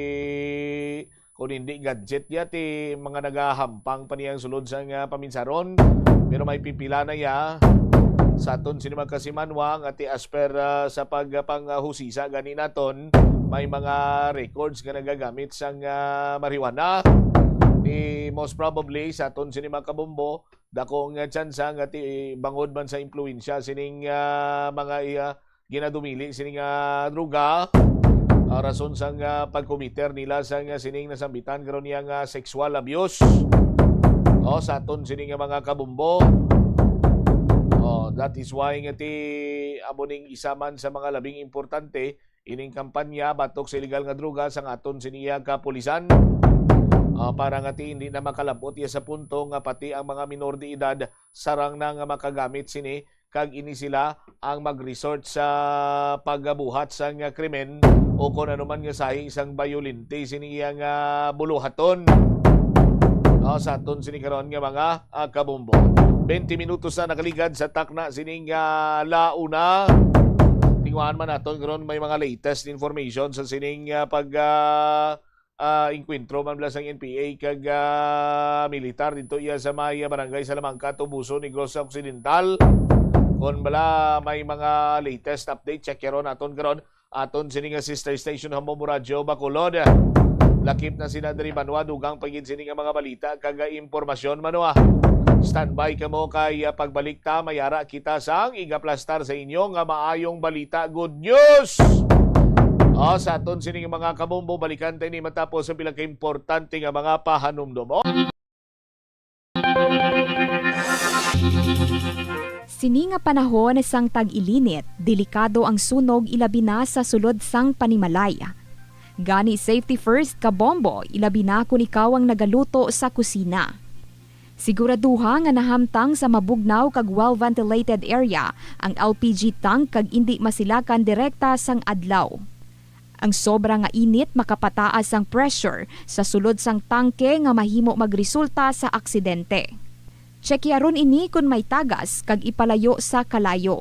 kung hindi gadget ti mga nagahampang pa niyang sulod sa paminsaron pero may pipila na ya sa aton sini magkasimanwa nga ti asper sa pagpanghusisa gani naton may mga records nga nagagamit sa marijuana ni most probably sa aton sini makabombo dako nga tsansa nga ti bangod man sa impluwensya sining mga ginadumili sining droga rason sang pagkomiter nila sa sining nasambitan karon niya nga sexual abuse sa aton sining mga kabumbo. That is why nga ti aboning isa man sa mga labing importante ining kampanya batok sa illegal nga droga sang aton siniya kapulisan para nga ti hindi na makalabot iya sa punto nga pati ang mga minor de edad sarang na nga makagamit sini kag ini sila ang mag-resort sa pagbuhat sa nga krimen o kung ano man nga sahi isang bayolente siniya nga buluhaton sa aton sini karon nga mga kabombo. 20 minutos na nakaligad sa takna sining launa. Tingwahan man naton karon may mga latest information sa sining inkwentro man blas ang NPA kag militar dito iya sa may barangay Salamangka, Tubuso, Negros Occidental. Kung bala may mga latest update, check yaron aton karon aton sini nga sister station Bombo Radio Bacolod. Lakip na sila diri banwa dugang pagin sini nga mga balita kag impormasyon manwa. Standby kamo kay pagbalik ta mayara kita sang igaplastar sa inyo nga maayong balita, good news. Sa aton sini nga mga kabombo balikan tayo ni matapos sa pilang ka-importante nga mga pahanumdum. Sini nga panahon sang tag-ilinit, delikado ang sunog ilabi na sa sulod sang panimalay. Gani safety first ka bombo, ilabi na kung ikaw ang nagaluto sa kusina. Siguraduha nga nahamtang sa mabugnaw kag well-ventilated area ang LPG tank kag indi masilakan direkta sang adlaw. Ang sobra nga init makapataas ang pressure sa sulod sang tangke nga mahimo magresulta sa aksidente. Checkyaron ini kung may tagas kag ipalayo sa kalayo.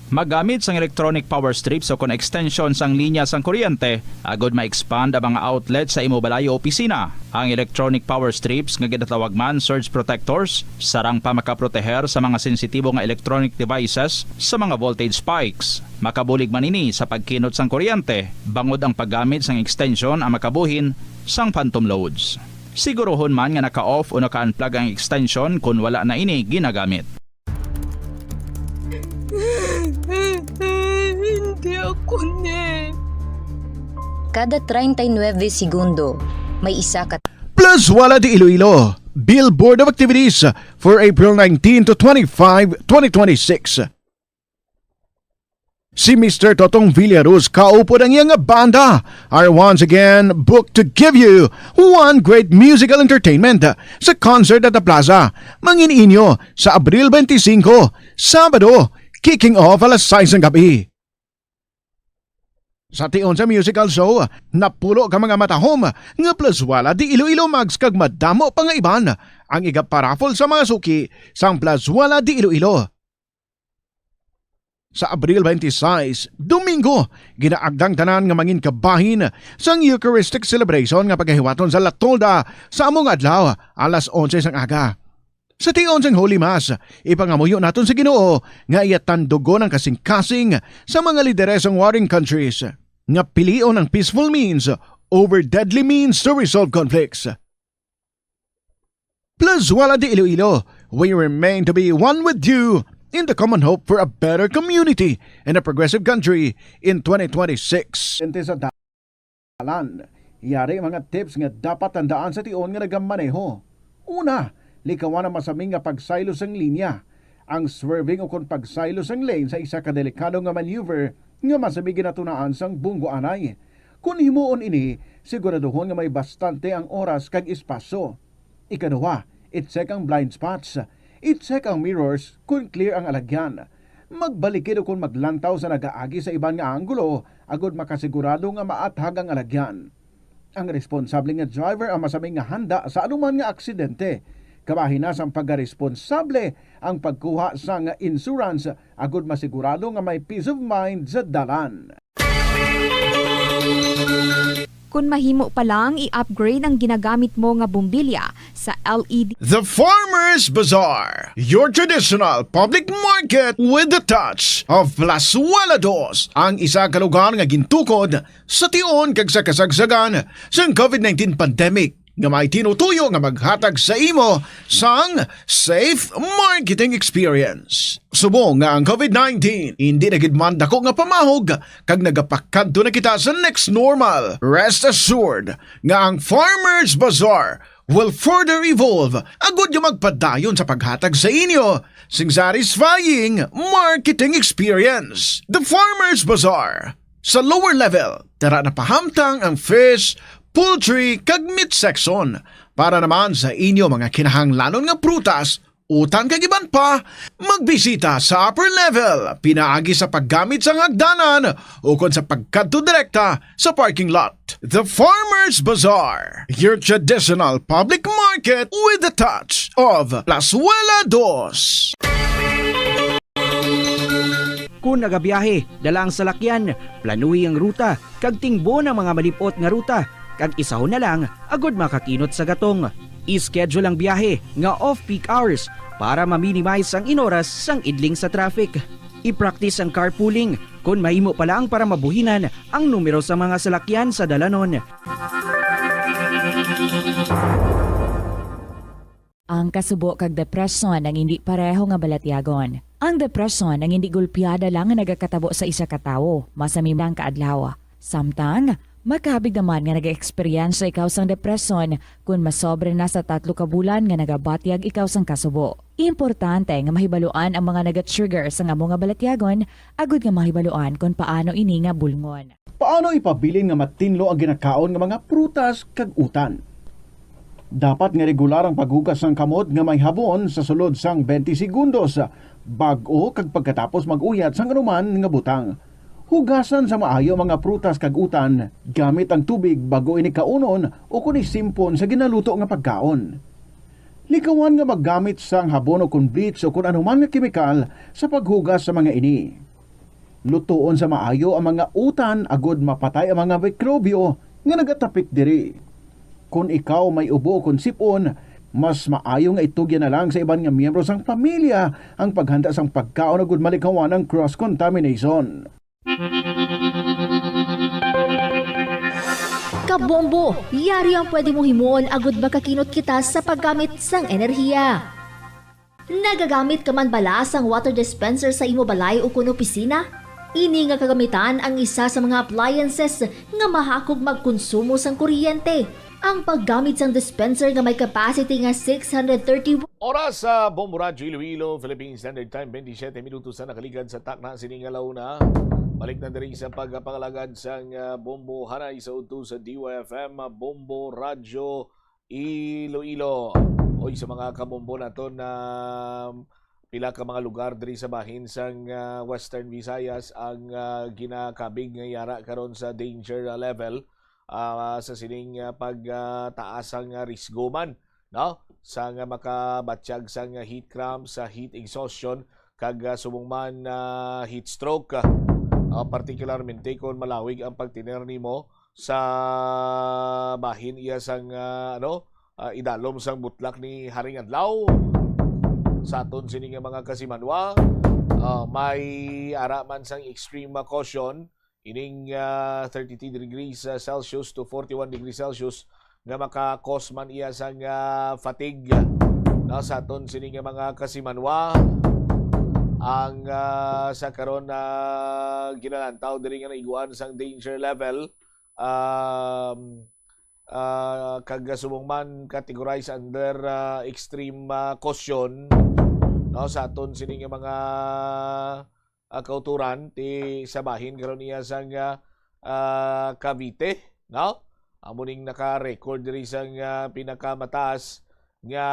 Magamit sang electronic power strips o kon extension sang linya sang kuryente, agod ma-expand ang mga outlet sa imo balayo opisina. Ang electronic power strips nga ginatawag man surge protectors, sarang pa makaproteher sa mga sensitibo nga electronic devices sa mga voltage spikes. Makabulig man ini sa pagkinot sang kuryente, bangod ang paggamit sang extension ang makabuhin sang phantom loads. Sigurohon man nga naka-off o naka-unplug ang extension kung wala na ini ginagamit. Hindi ako Kada 39 segundo, may isa ka... Plus Wala de Iloilo, Billboard of Activities for April 19 to 25, 2026. Si Mr. Totong Villaruz kaupo ng iyang banda are once again booked to give you one great musical entertainment sa concert at the Plaza, Mangininyo sa Abril 25, Sabado, kicking off alas 6 ng gabi. Sa tion sa musical show, napulo ka mga matahom nga Plus Wala di Iloilo mags kag madamo pa nga iban ang igaparafol sa mga suki sang Plus Wala di Iloilo. Sa Abril 26, Domingo, ginaagdang tanan nga mangin kabahin sang Eucharistic celebration nga paghiwaton sa Latolda sa among adlaw alas 11 sang aga. Sa tion sang Holy Mass, ipangamuyo naton sa Ginoo nga iyatan dugo ng kasing-kasing sa mga lideres ng warring countries nga pilion ang peaceful means over deadly means to resolve conflicts. Plus Wala de Iloilo, we remain to be one with you in the common hope for a better community and a progressive country in 2026. Sa dalan, yari mga tips nga dapat tandaan sa tion nga nagamaneho. Una, likawan ang masaming nga pagsaylos ang linya. Ang swerving o kung pagsaylos ang lane sa isa ka delikado nga maneuver nga masaming ginatunaan sang bunggo anay. Kung himuon ini, siguraduhon nga may bastante ang oras kag espasyo. Ikaduha, i-check ang blind spots. I-check ang mirrors kung clear ang alagyan. Magbalikid o kung maglantaw sa nagaagi sa ibang nga anggulo, agod makasigurado nga maathag ang alagyan. Ang responsable nga driver ang masaming nga handa sa anuman nga aksidente. Kabahinas ang pagkaresponsable ang pagkuha sa nga insurance, agod masigurado nga may peace of mind sa dalan. Kung mahimo pa lang, i-upgrade ang ginagamit mo nga bumbilya sa LED. The Farmers Bazaar, your traditional public market with the touch of Plus Wala Dos, ang isa ka lugar nga gintukod sa tion kag sa kasagsagan sa COVID-19 pandemic nga may tinutuyo nga maghatag sa imo sang safe marketing experience. Subong nga ang COVID-19 hindi nagidman dako nga pamahog kag nagapakadto na kita sa next normal. Rest assured nga ang Farmers Bazaar will further evolve agud yung magpadayon sa paghatag sa inyo sing satisfying marketing experience. The Farmers Bazaar. Sa lower level, tara na pahamtang ang fish, poultry kag meat section para naman sa inyo mga kinahanglanon nga prutas, utan kag iban pa, magbisita sa upper level, pinaagi sa paggamit sa hagdanan o kon sa pagkadto direkta sa parking lot. The Farmers Bazaar, your traditional public market with a touch of Plus Wala Dos. Kung nagabiyahe, dalang salakyan, planuhi ang ruta, kag tingbo ng mga malipot nga ruta, kag isahon na lang, agod makakinot sa gatong. I-schedule ang biyahe nga off-peak hours para ma-minimize ang inoras sang idling sa traffic. I-practice ang carpooling kung mahimo pa lang para mabuhinan ang numero sa mga salakyan sa dalanon. Ang kasubo kag depresyon ang hindi pareho nga balatyagon. Ang depresyon ang hindi gulpiyada lang nga nagakatabo sa isa ka tawo, masamimang kaadlaw. Samtang, magkahabig naman nga nag-experience ikaw sang depresyon kung masobre na sa 3 ka bulan nga nagabatyag ikaw sang kasubo. Importante nga mahibaluan ang mga naga-trigger sa nga mga balatyagon, agud nga mahibaluan kung paano ini nga bulngon. Paano ipabilin nga matinlo ang ginakaon nga mga prutas kag utan? Dapat nga regular ang paghugas ng kamot nga may habon sa sulod sang 20 segundos bag-o kag pagkatapos mag-uyat sang anuman nga butang. Hugasan sa maayo mga prutas kag utan gamit ang tubig bago ini kaunon o kun isimpon sa ginaluto nga pagkaon. Likawan nga maggamit sang habon o kun bleach o kun anuman nga kemikal sa paghugas sa mga ini. Lutoon sa maayo ang mga utan agod mapatay ang mga mikrobyo nga nagatapik diri. Kung ikaw may ubo o kun sipon, mas maayo nga itugyan na lang sa iban nga miyembro sang pamilya ang paghanda sang pagkaon agud malikawan ang cross-contamination. Kabombo, yari ang pwede mong himuon agud makakinot kita sa paggamit sang enerhiya. Nagagamit ka man bala sang water dispenser sa imo balay o kun opisina? Ini nga kagamitan ang isa sa mga appliances nga mahakog magkonsumo sang kuryente. Ang paggamit sang dispenser nga may capacity nga 630 Oras sa Bombo Radyo Iloilo, Philippine Standard Time, 27 minutos na nakaligad sa takna sining alauna. Balik na diri sa pagpangalagad sang Bombo Hanay sa udto sa DYFM Bombo Radyo Iloilo. Oy sa mga kabombo naton na pila ka mga lugar diri sa bahin sang Western Visayas ang ginakabig nga yara karon sa danger level. Sa sining pagtaas ang risgo man, no? Sa nga makabatsyag sa heat cramp, sa heat exhaustion, kag sumungman heat stroke. Particularmente kung malawig ang pagtiner nimo sa bahin iya sang idalom sang butlak ni Haring Adlaw. Sa aton sining mga kasimanwa, may ara man sang extreme caution ining 32 degrees Celsius to 41 degrees Celsius nga maka-cause man iya sang fatigue sa aton sining mga kasimanwa. Ang sa karon na ginalantaw diri nga naiguan sang danger level kag sumungman categorized under extreme caution sa aton sining mga kauturan ti sabahin karon iya sang Cavite, no? Amuning naka-record diri sang pinakamataas nga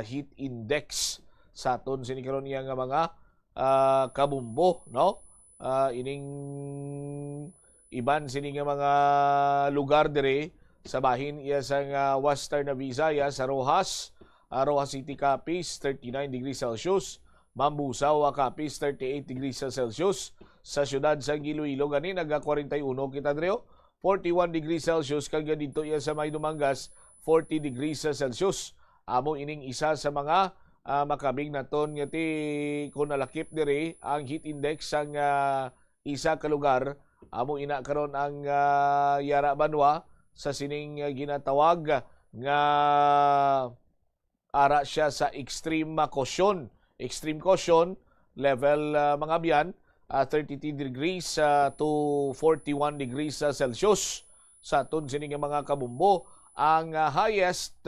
heat index sa aton sini karon iya nga mga kabumbo, no? Ining iban sini nga mga lugar diri sa bahin iya sang Western Visayas sa Rojas City, Capiz 39 degrees Celsius. Mambusaw, Capiz 38 degrees Celsius. Sa syudad sa Iloilo gani naga 41 kita dreo, 41 degrees Celsius kag dito iya sa May Dumangas 40 degrees Celsius. Amo ining isa sa mga makabig naton nga ti kun nalakip diri ang heat index sang isa ka lugar. Amo ina karon ang Yara Banwa sa sining ginatawag nga ara siya sa extreme caution. Extreme caution level mga biyan 32 degrees to 41 degrees Celsius sa aton sining mga kabumbo. Ang highest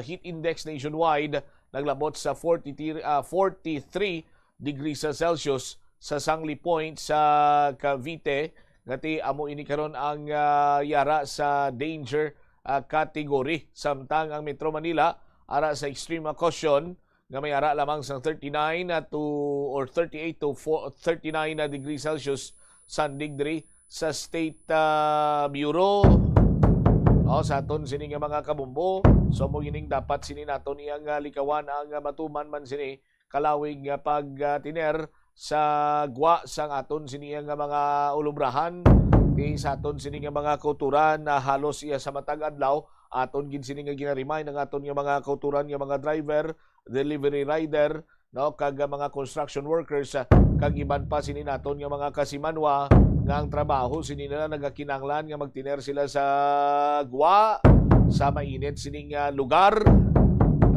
heat index nationwide naglabot sa 43 degrees Celsius sa Sangli Point sa Cavite. Ngati amo ini karon ang yara sa danger category. Samtang ang Metro Manila ara sa extreme caution nga may ara lamang sa 39 or 38 to 39 degrees Celsius sandig diri sa State Bureau. Sa aton sini nga mga kabumbo, so mo gining dapat sini naton iyang likawan ang matuman man sini kalawig nga pagtiner sa gwa sang aton sini nga mga ulubrahan sa aton sini nga mga kauturan na halos iya sa matag adlaw aton gid sini nga gina-remind ang aton nga mga kauturan nga mga driver, delivery rider, no, kag mga construction workers kag iban pa sini naton nga mga kasimanwa nga ang trabaho sini nila nagakinanglan nga magtiner sila sa gwa sa mainit sining lugar.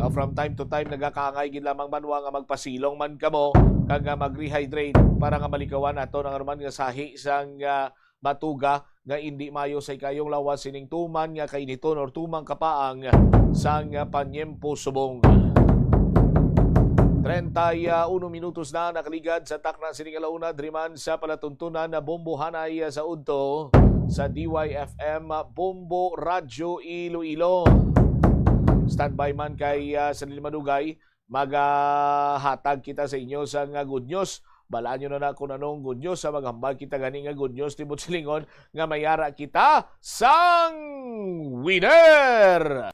From time to time nagakaangay gid lamang manwa nga magpasilong man kamo kag mag-rehydrate para nga malikawan aton ang anuman nga sahi sang matuga nga hindi mayo sa ikayong lawas sining tuman nga kainiton or tumang kapaang sang panyempo subong. 31 minutos na nakaligad sa takna sining alauna driman sa palatuntunan na Bombo Hanay sa udto sa DYFM Bombo Radyo Iloilo. Standby man kay Sanil Manugay, maghatag kita sa inyo sa good news. Balaan nyo na kung anong good news sa maghambal kita gani nga good news tibot silingon nga mayara kita sang winner!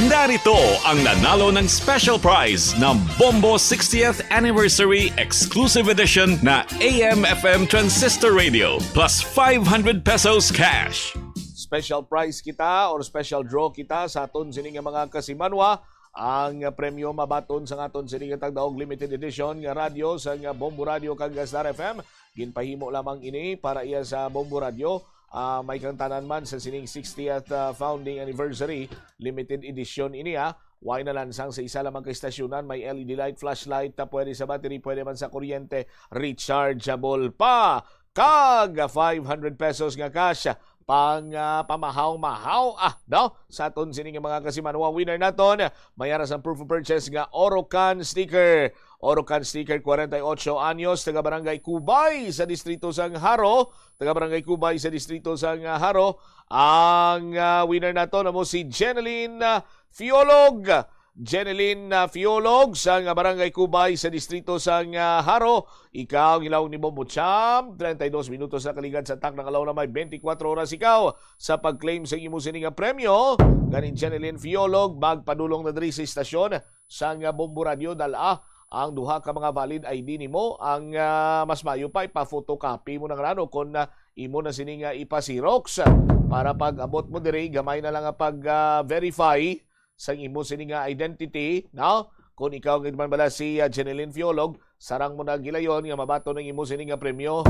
Narito ang nanalo ng special prize ng Bombo 60th Anniversary Exclusive Edition na AM/FM Transistor Radio plus 500 pesos cash. Special prize kita or special draw kita sa aton sining mga kasimanwa. Ang premyo mabaton sa aton sining tagdaog limited edition nga radio sa Bombo Radio kag Star FM. Ginpahimo lamang ini para iya sa Bombo Radio may kantanan man sa sining 60th founding anniversary limited edition iniya. Why na lansang sa isa lamang kaistasyonan, may LED light, flashlight, pwede sa battery, pwede man sa kuryente, rechargeable pa. Kag 500 pesos nga cash pang pamahaw-mahaw no? Sa aton sining mga kasimanwa winner naton, mayaras ang proof of purchase nga Orocan sticker. Orocan sticker 48 anyos, taga Barangay Cubay sa distrito sang Haro. Taga Barangay Cubay sa distrito sang Haro. Ang winner naton mo si Jeneline Fiolog. Jeneline Fiolog sa Barangay Cubay sa distrito sang Haro. Ikaw ilaw ni Bombo Cham, 32 minutos na kaligad sa tak ng alaw na may 24 oras ikaw sa pag-claim sa imo sining premyo. Ganin Jeneline Fiolog, magpadulong na diri sa istasyon sang Bombo Radio dala ang duha ka mga valid ID nimo. Ang mas mayo pa ipa-photocopy mo ng rano kon imo na sining ipa-xerox para pag abot mo diri gamay na lang ang pag-verify sa imo sining identity, no? Kung ikaw nga man bala si Jeneline Fiolog, sarang mo na gilayon nga mabato ng imo sining premyo.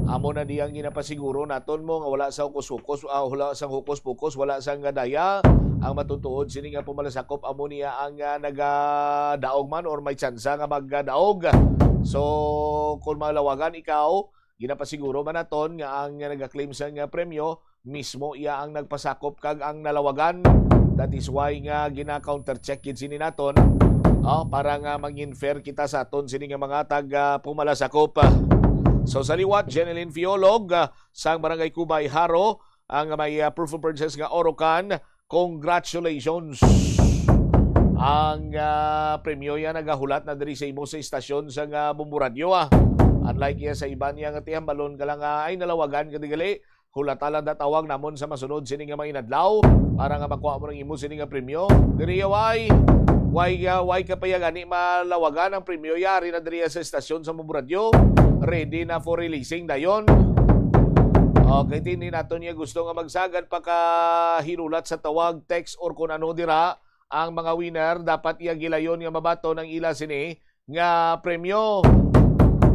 Amo na diyang ginapasiguro naton mo nga wala sa hukos-hukos, wala sa hukos-pukos, wala sa daya. Ang matutuod sining pumalasakop amo niya ang nagadaog man or may tsansa nga magdaog. So kung malawagan ikaw, ginapasiguro man naton nga ang nagaklaim sa premyo mismo iya ang nagpasakop kag ang nalawagan. That is why nga gina-counter-check yun sini naton para nga mag-infer kita sa aton sini nga mga pumalasakop. So sa liwat, Jeneline Fiolog sa Barangay Cubay, Haro, ang may proof of purchase nga Orocan. Congratulations! Ang premyo yan nagahulat na diri sa imo sa istasyon sa Bombo Radio. Unlike yan sa iba niya nga tihambalon ka lang ay nalawagan kadigali. Hulatalan na tawag namon sa masunod sini nga mga inadlaw para nga makuha mo ng imo sini nga premyo. Diri why ka pa gani malawagan ang premyo yari na diri sa istasyon sa Bombo Radio. Ready na for releasing dayon. Okay, tindi nato niya gusto nga magsagad pagkahinulat sa tawag, text or kung ano dira ang mga winner dapat iya gilayon nga mabato ng ila sini nga premyo.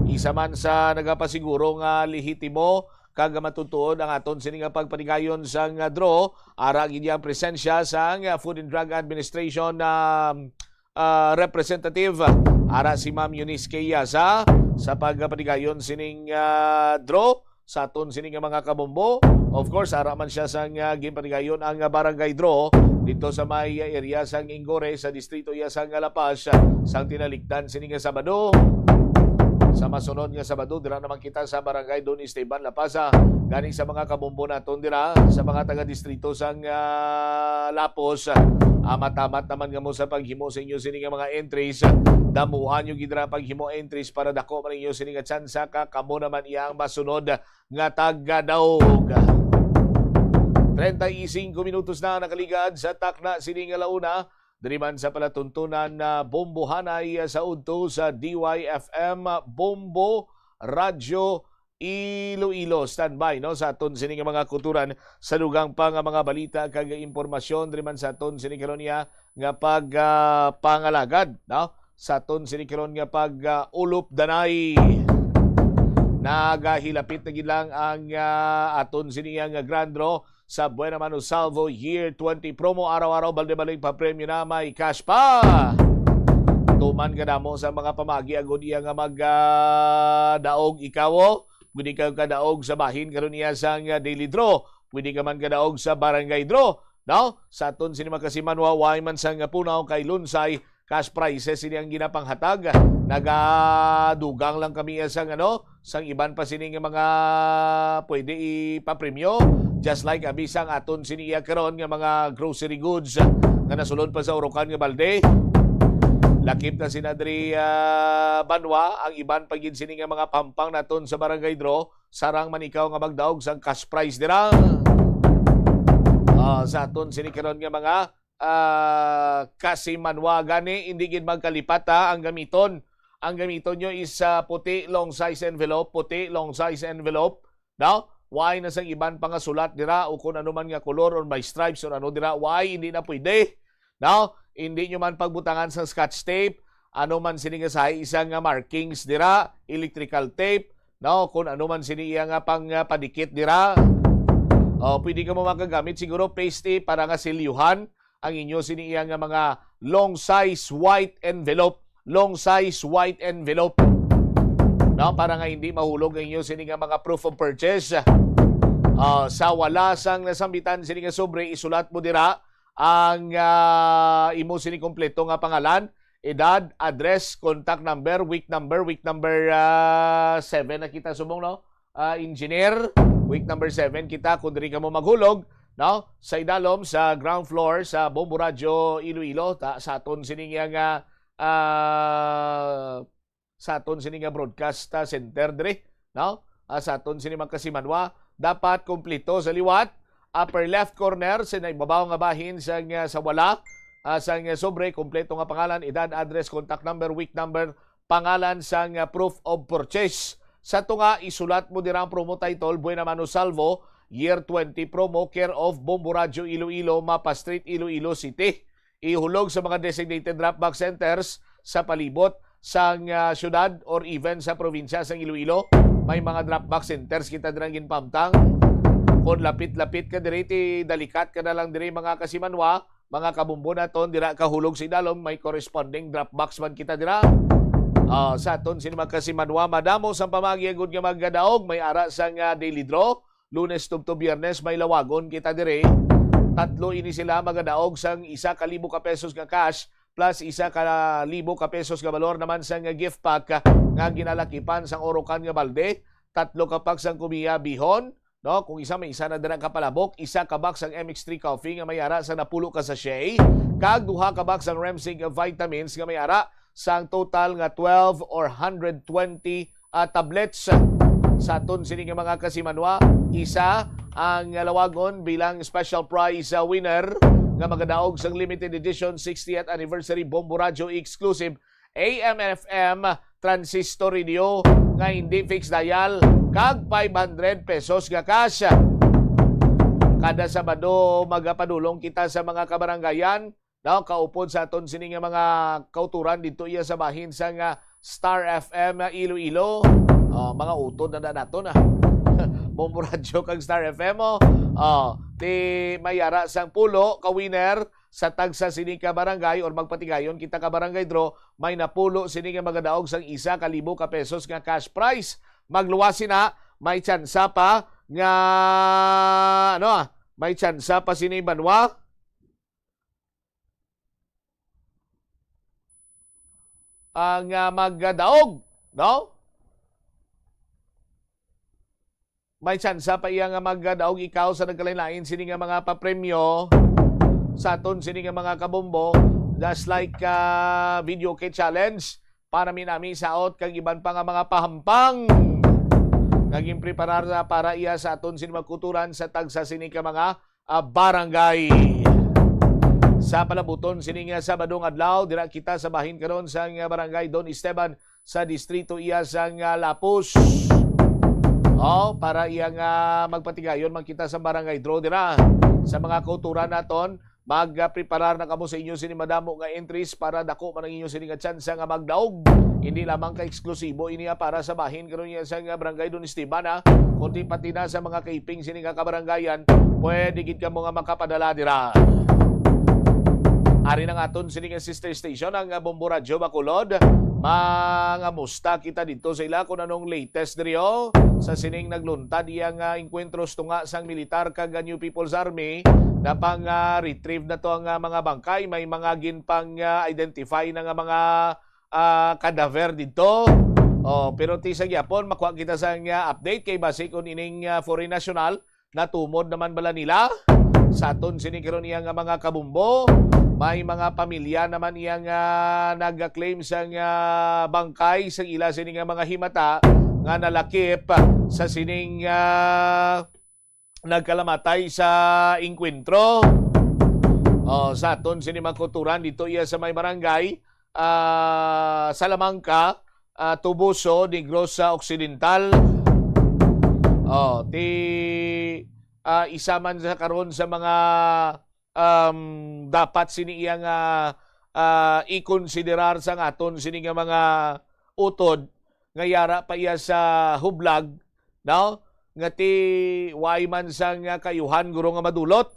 Isa man sa nagapasiguro nga lehitimo kag matutuod ang aton sini nga pagpanigayon sa draw ara gid ang presensya sa Food and Drug Administration representative ara si Ma'am Eunice Keyasa sa pagpanigayon sining draw sa aton sini nga mga kabombo. Of course ara man siya sa ginpanigayon ang barangay draw dito sa may area sang Ingore sa distrito iya sang La Paz sang tinalikdan sini nga Sabado. Sa masunod nga Sabado, dira naman kita sa barangay Don Esteban, La Paz. Ganing sa mga kabombo naton dira, sa mga taga-distrito sang Lapos. Matamat naman nga mo sa paghimo sa inyo sining mga entries. Damuhan nyo gidra paghimo entries para dako man inyo sining tsansa ka. Kamo naman iyang masunod nga taga-daog. 35 minutos na nakaligad sa takna sining alauna. Diri man sa palatuntunan na bombohanay sa udto sa DYFM Bombo Radio Iloilo. Standby no sa aton sining mga kulturan sa lugang pa nga mga balita kag impormasyon diri man sa aton sining karon nga pangalagad no sa aton sining karon nga ulup danay. Nagahilapit na gid lang ang aton sining nga grand draw sa Buena Mano Salvo Year 20 promo. Araw-araw balde-baling pa premyo na may cash pa. Tuman ka mo sa mga pamagi agud iya nga magdaog ikaw. Pwede ka kadaog sa bahin karon iya sang daily draw. Pwede ka man kadaog sa barangay draw. No? Sa aton sini makasimanwa way man sang punaw kay Lunsay cash prizes sini ang ginapanghatag. Nagadugang lang kami sang sang iban pa sini nga mga pwede ipapremyo. Just like abisang aton siniya karon nga mga grocery goods nga nasulod pa sa Orocan nga balde. Lakip na sinadri banwa ang iban pagin sini nga mga pampang naton sa barangay draw. Sarang man ikaw nga magdaog sang cash prize dira. Sa aton sini karon nga mga kasimanwa gani hindi gid magkalipat ang gamiton. Ang gamiton nyo is puti long size envelope, no? Why na sang iban pa nga sulat dira o kung ano man nga color or may stripes or ano dira, why hindi na pwede. No? Hindi nyo man pagbutangan sa scotch tape, ano man siningasahay isang markings dira, electrical tape, no, kung ano man sini iya nga pang padikit dira. Pwede ka mo makagamit siguro paste para nga silyuhan ang inyo sini iya nga mga long size white envelope, no, para nga hindi mahulog ang inyo sini nga mga proof of purchase. Sa wala sang nasambitan sini nga sobre, isulat mo dira ang imo sini kompleto nga pangalan, edad, address, contact number, week number 7 na kita subong, no? Engineer, week number 7 kita kung diri ka mo maghulog, no? Sa idalom sa ground floor sa Bombo Radio Iloilo sa aton sini nga broadcast center diri, no? Sa aton sini magkasimanwa, dapat kumpleto sa liwat, upper left corner sa ibabaw nga bahin sa wala. Sang sobre, kompleto nga pangalan, edad, address, contact number, week number, pangalan sang proof of purchase. Sa ito nga, isulat mo dirang promo title, Buena Mano Salvo, Year 20 promo, care of Bombo Radio Iloilo, Mapa Street, Iloilo City. Ihulog sa mga designated drop-box centers sa palibot sang syudad or even sa probinsya sang Iloilo. May mga drop-box centers kita dirang ginpamtang. Kung lapit-lapit ka diri, dalikat ka na lang diri mga kasimanwa, mga kabumbo naton, dira kahulog sa idalom, may corresponding Dropbox man kita dira. Sa aton sini magkasimanwa, madamo sa pamagiagod nga magadaog, may ara sang daily draw, Lunes to Biyernes may lawagon kita diri. 3 ini sila magadaog sang 1,000 ka pesos nga cash plus 1,000 ka pesos nga balor naman sang gift pack nga ginalakipan sang orokan nga balde. 3 ka pack sang kumiya bihon, no, kung isa may isa na dira ka palabok, 1 ka box ang MX3 coffee nga may ara sa napulo ka sachet, kag 2 ka box ang Remsig vitamins nga may ara sang total nga 12 or 120 tablets. Sa aton sini nga mga kasimanwa, isa ang lawagon bilang special prize winner nga magadaog sang limited edition 60th anniversary Bombo Radio exclusive AM/FM transistor radio nga hindi fixed dial, kag 500 pesos nga cash. Kada Sabado magapadulong kita sa mga kabarangayan, no, kaupod sa aton sini nga mga kauturan dito iya sa bahin sa nga Star FM Iloilo. Mga utod na naton Bombo Radio kag Star FM ti mayara sang pulo ka winner sa tagsa sini ka barangay or magpatigayon kita ka barangay draw, may napulo sini nga magadaog sang 1,000 ka pesos nga cash prize. Magluwasin na, may tsansa pa nga may tsansa pa sini banwa. Ang magadaog, no? May tsansa pa iya nga magadaog ikaw sa nagkalain-lain sini nga mga papremyo sa aton sini nga mga kabombo, just like video kit challenge para minami saot kag iban pa nga mga pahampang naging preparar na para iya sa aton sini magkuturan sa tagsa sini ka mga barangay. Sa palabuton sini nga Sabadong adlaw dira kita sa bahin karon sa barangay Don Esteban sa distrito iya sang Lapus. Para iya nga magpatigayon magkita sa barangay draw dira. Sa mga kauturan naton, magpreparar na kamo sa inyo sini madamo nga entries para dako man ang inyo sini nga tsansa nga magdaog. Hindi lamang ka eksklusibo iniya para sa bahin karon iya sa barangay Don Esteban, kundi pati na sa mga kaiping sini nga kabarangayan, pwede gid kamo nga makapadala dira. Ari ng aton sini nga sister station ang Bombo Radio Bacolod. Mga musta kita dito sa ila kung anong latest diriyo sa sining nagluntad iyang enkwentros tunga sang militar kag New People's Army na pang retrieve na to ang mga bangkay. May mga ginpang identify na nga mga kadaver dito. Pero ti sa gyapon makuha kita sa update kay base kun ining foreign national natumod naman bala nila sa aton sini karon iyang mga kabumbo. May mga pamilya naman iyang nag-claim sa bangkay sa ila sining mga himata nga nalakip sa sining nagkalamatay sa inkwentro. Sa aton sini magkuturan dito iya sa may barangay Salamangka, Tubuso, Negros Occidental. Isa man sa karon sa mga dapat sini iyang i-considerar sa aton sini nga mga utod nga yara pa iya sa hublag, no? Nga ti way man sang kayuhan guro nga madulot.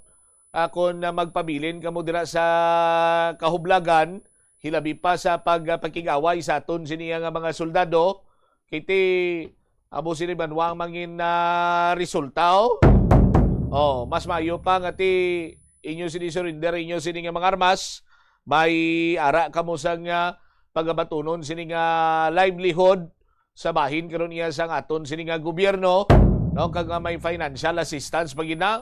Kung magpabilin kamo dira sa kahublagan, hilabi pa sa pagpakigaway sa aton siniya nga mga soldado, kiti abo sini banwang mangin resulta. Mas mayo pa nga ti inyo sini surrender, inyo sini nga mga armas, may ara kamo sang pagabatunon sini nga livelihood sa bahin karon iya sang aton sini nga gobyerno, no, kag may financial assistance pagina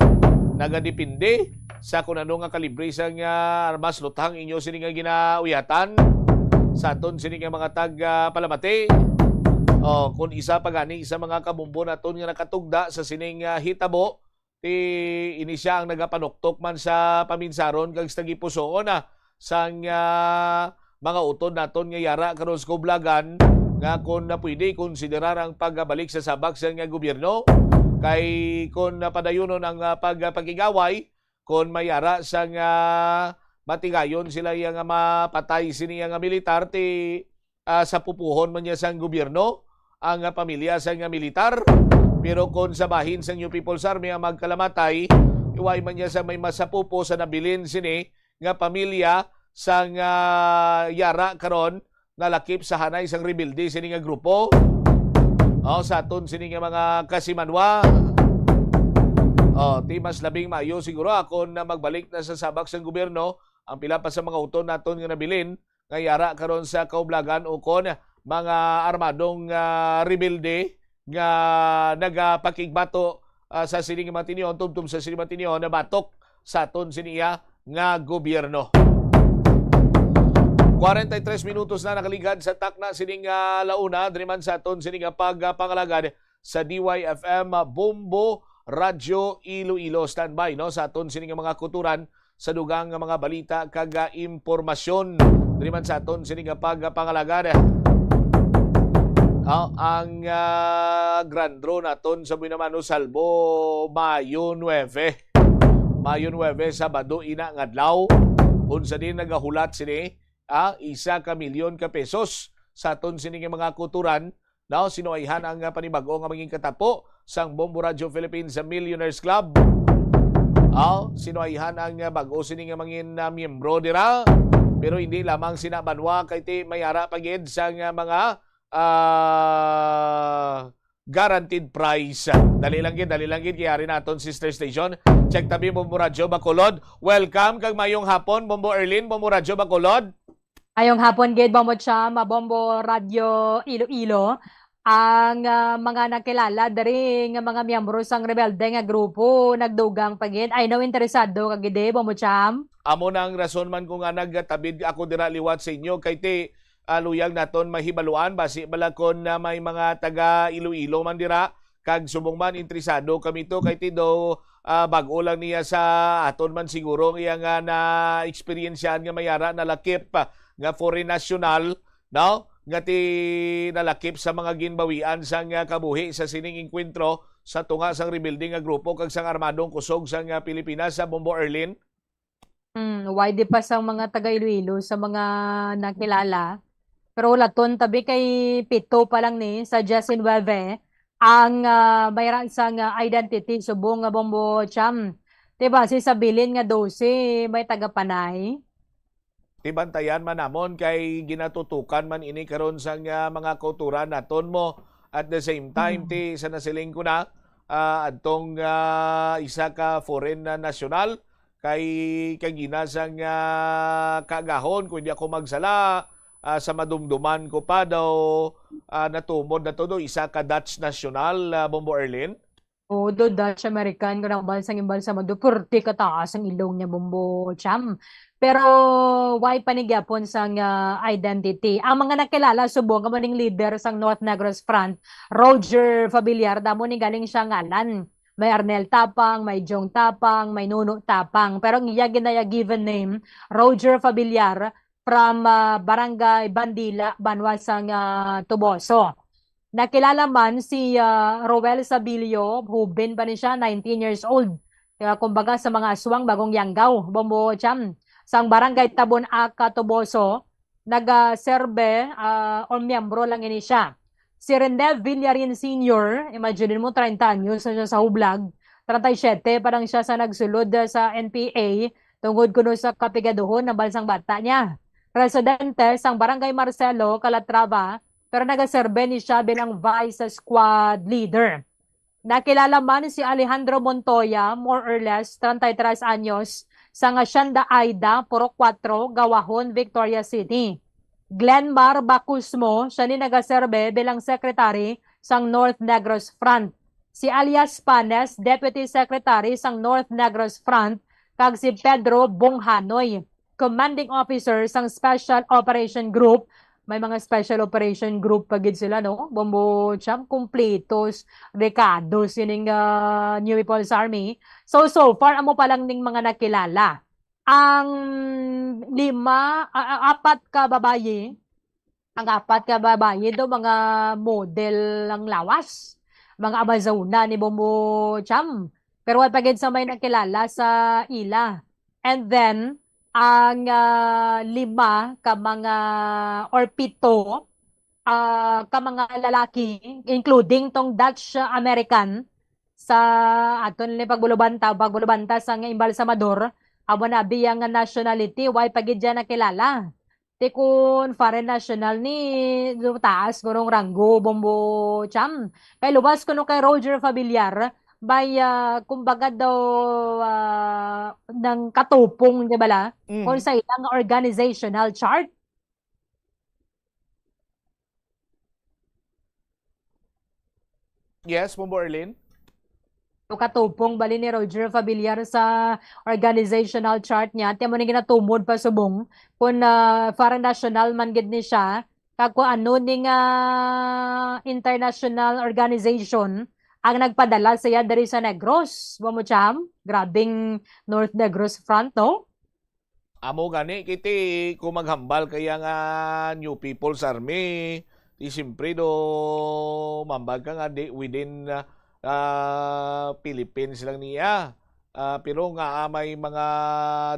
nagadepende sa kung ano nga kalibre sang armas lutang inyo sini nga ginauyatan sa aton sini nga mga tag palamati. Kung isa pa gani sa mga kabumbo naton nga nakatugda sa sining hitabo, ini siya ang nagapanuktok man sa paminsaron kag sa gipusoon sang mga utod naton nga yara karon sa kublagan nga kung na pwede konsiderar ang pagbalik sa sabak sa nga gobyerno kay kung napadayonon ang pagkigaway kung mayara sang matigayon sila yang mapatay siniya nga militar sa pupuhon man niya sang gobyerno ang pamilya sang militar. Pero kung sa bahin sa New People's Army ang magkalamatay, iway man niya sa may masapupo sa nabilin sini nga pamilya sang yara karon nga lakip sa hanay sang rebilde sini nga grupo. Sa aton sini nga mga kasimanwa. Ti mas labing maayo siguro ako na magbalik na sa sabak sang gobyerno ang pila pa sa mga uton naton nga nabilin nga yara karon sa kaublagan o kon mga armadong rebilde nga nagapakigbato sa sining matinion tubtum sa sining matinion na batok sa aton siniya nga gobyerno. 43 minutos na nakaligad sa takna sining launa driman sa aton sining pagpangalagad sa DYFM Bombo Radyo Iloilo. Standby no sa aton sining mga kuturan sa dugang mga balita kag impormasyon driman sa aton sining pagpangalagad. Ang grand draw naton sa Buenamano Salvo Mayo 9. Mayo 9 Sabado ina nga adlaw. Unsa din nagahulat sini 1 ka milyon ka pesos sa aton sini mga kuturan. Now sinuayhan ang panibag-o nga maging katapo sang Bombo Radio Philippines sa Millionaires Club. Sinuayhan ang bag-o sini nga mangin miyembro dira. Pero hindi lamang sinabanwa kay ti mayara pagid sang mga guaranteed price. Dali lang gid kayari naton sister station. Check tabi Bombo Radyo Bacolod. Welcome kag mayong hapon Bombo Erlin, Bombo Radyo Bacolod. Ayong hapon gid Bombo Cham, Bombo Radyo Iloilo. Ang mga nakilala dari nga mga miyembro sang rebelde nga grupo nagdugang pagid. I know interesado kag gid Bombo Cham. Amo nang rason man ko nga nagtabid ako dira liwat sa inyo kay ti luyag naton mahibaluan basi balakon na may mga taga Iloilo man dira kag subong man interesado kami to kay ti do bag-o lang niya sa aton man siguro iya nga na eksperyensyahan nga mayara na lakip nga foreign national no nga ti nalakip sa mga ginbawian sang kabuhi sa sining enkwentro sa tunga sang rebuilding nga grupo kag sang armadong kusog sang Pilipinas sa Bombo Erlin. Wide pa sa mga taga Iloilo sa mga nakilala. Pero laton tabi kay pito pa lang ni sa Justin Weve ang mayroon sang identity subong nga Bombo Cham. Diba si sabilin nga 12 may tagapanay. Tibantayan man namon kay ginatutukan man ini karon sang mga kultura naton mo at the same time ti sa nasiling ko na adtong isa ka foreign national kay kagina sang kagahon kung di ako magsala sa madumduman ko pa daw natumod na todo isa ka Dutch national Bombo Erlin. Do Dutch American ko nang bansang imbalsa mo do purti kataas ang ilong niya Bombo Cham. Pero why panigyapon sang identity. Ang mga nakilala subong ka maning leader sang North Negros Front, Roger Fabillar, damo ni galing siya ngalan. May Arnel Tapang, may Jong Tapang, may Nuno Tapang. Pero ang iya ginaya given name, Roger Fabillar from Barangay Bandila, Banwasang Tuboso. Nakilala man si Roel Sabilio, hubin pa ni siya, 19 years old. Kumbaga sa mga aswang bagong Yanggaw, Bombo Cham. Sang Barangay Tabon Aka Tuboso, nag-serve o miyembro lang ini siya Si Rene Villarin Sr., imagine mo 30 anyos na siya sa hublag, 37 parang siya sa nagsulod sa NPA tungod kuno sa kapigaduhon ng bansang bata niya. Residente sang Barangay Marcelo, Calatrava, pero nagaserbe ni siya bilang Vice Squad Leader. Nakilala man si Alejandro Montoya, more or less, 33 anyos, sa Hacienda Aida, Purok 4, Gawahon, Victoria City. Glenmar Bacusmo, siya ni nagaserbe bilang Secretary sang North Negros Front. Si Alias Panes, Deputy Secretary sang North Negros Front, kag si Pedro Bonghanoy, Commanding Officer sang Special Operation Group. May mga Special Operation Group pagid sila, no? Bombo Cham, Completos, Ricardos, yun New People's Army. So far, amo pa lang ning mga nakilala. Ang apat ka babaye do mga model ang lawas, mga Amazona ni Bombo Cham, pero wala pagid sa may nakilala sa ila. And then ang 5 ka mga or 7 ka mga lalaki, including tong Dutch American sa aton ni pagbulubanta sa embalsamador. Amo na biyang nationality, why pagid dyan nakilala. Ti kun foreign national ni taas gurong ranggo, Bombo Cham. Kay lubas kuno kay Roger Familiar, by kumbaga daw ng katupong, di ba la? Kung sa ilang organizational chart. Yes, Bombo Erlin? Katupong bali ni Roger Familiar sa organizational chart niya. Tiyan mo na ginatumod pa subong kung foreign national man gid ni siya. Kag kung ano ning international organization ang nagpadala siya dari sa Negros. Mo Cham, grabing North Negros Front, no? Amo gani kiti kung maghambal kaya nga New People's Army, di siyempre do mambag ka nga within Philippines lang niya. Pero nga may mga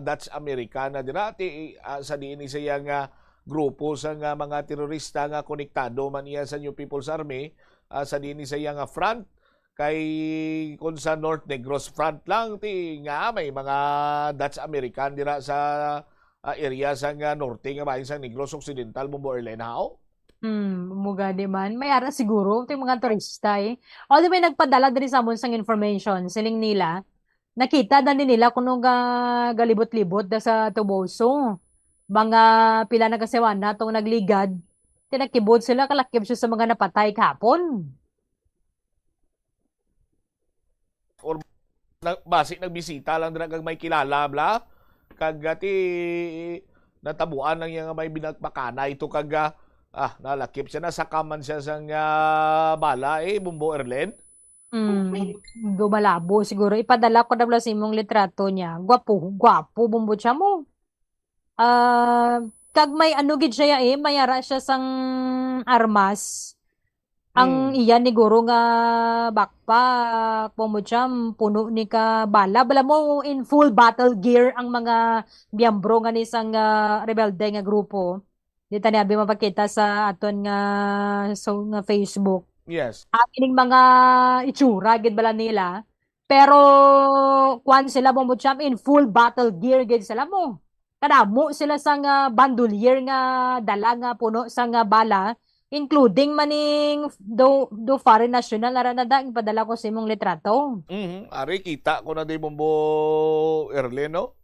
Dutch Americana dirati sa diin siya nga grupo sa nga mga terorista nga konektado man niya sa New People's Army, sa diin siya nga front kay kun sa North Negros Front lang ti nga may mga Dutch American dira sa area sa nga norte nga bahin sa Negros Occidental, Bombo Erlin, hao? Muga di man. May ara siguro, ito yung mga turista eh. O di ba nagpadala din sa amon sang information, siling nila, nakita na din nila kung galibot-libot da sa Tuboso. Mga pila na kasewan na itong nagligad, tinakibot sila, kalakib siya sa mga napatay kahapon. Or basic nagbisita lang din kag may kilala bla, kag ti natabuan lang yung may binagpakana ito kag nalakip siya na sakaman siya sang bala Bombo Erlin. Dumalabo siguro. Ipadala ko na si mong litrato niya. Gwapo, Bombo siya mo. Kag may gid siya mayara siya sang armas. Ang iyan ni guro nga backpack, Bombo siya, puno ni ka bala. Bala mo in full battle gear ang mga miyembro nga ni sang rebelde nga grupo. Dito niya mapakita sa aton nga nga Facebook. Yes. Ining mga itsura gid bala nila. Pero kwan sila mo in full battle gear gid sila mo. Kadamo sila sa nga bandolier nga dala nga puno sa nga bala, including maning do foreign national aranada ipadala ko sa imong litrato. Ari kita ko na di Bombo Erlin, no?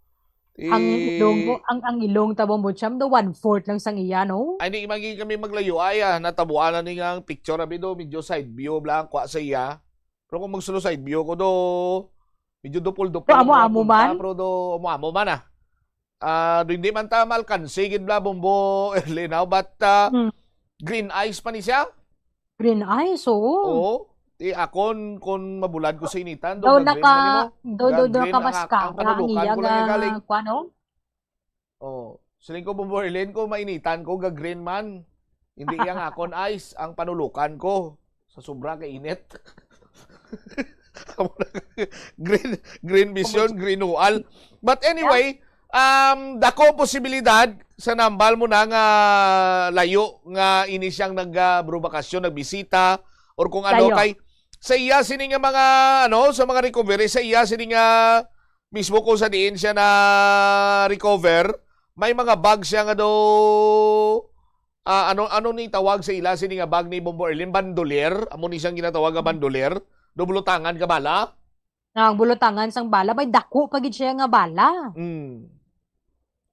Ang ilong tabong butcham do 1/4 lang sang iya, no? Ay di magi kami maglayo natabuan na ni nga picture abi do medyo side view blang kwa sa iya. Pero kung magsulo side view ko do medyo dupol-dupol. Amo man. Pero do amo man do hindi man ta malkansi gid bla Bombo Erlin, but green eyes pa ni siya. Green eyes, Oo. Akon kung mabulad ko sa initan do nakamascara ang iya nga kuano. Siling ko Bombo Erlin ko mainitan ko ga green man. Hindi yang akon ice ang panulukan ko sa sobra ka init. green vision, green ual. But anyway, dako posibilidad sa nambal mo na nga layo nga ini siyang nagbakasyon, nagbisita or kung ano Layo. kay sa iya sini nga mga sa mga recovery sa iya sini nga mismo kung sa diin siya na recover, may mga bag siya nga do ano ni tawag sa ila sini nga bag ni Bombo Erlin, bandolier, amo ni siyang ginatawag nga bandolier, do bulutangan ka bala. Ang bulutangan sang bala, may dako pagid siya nga bala.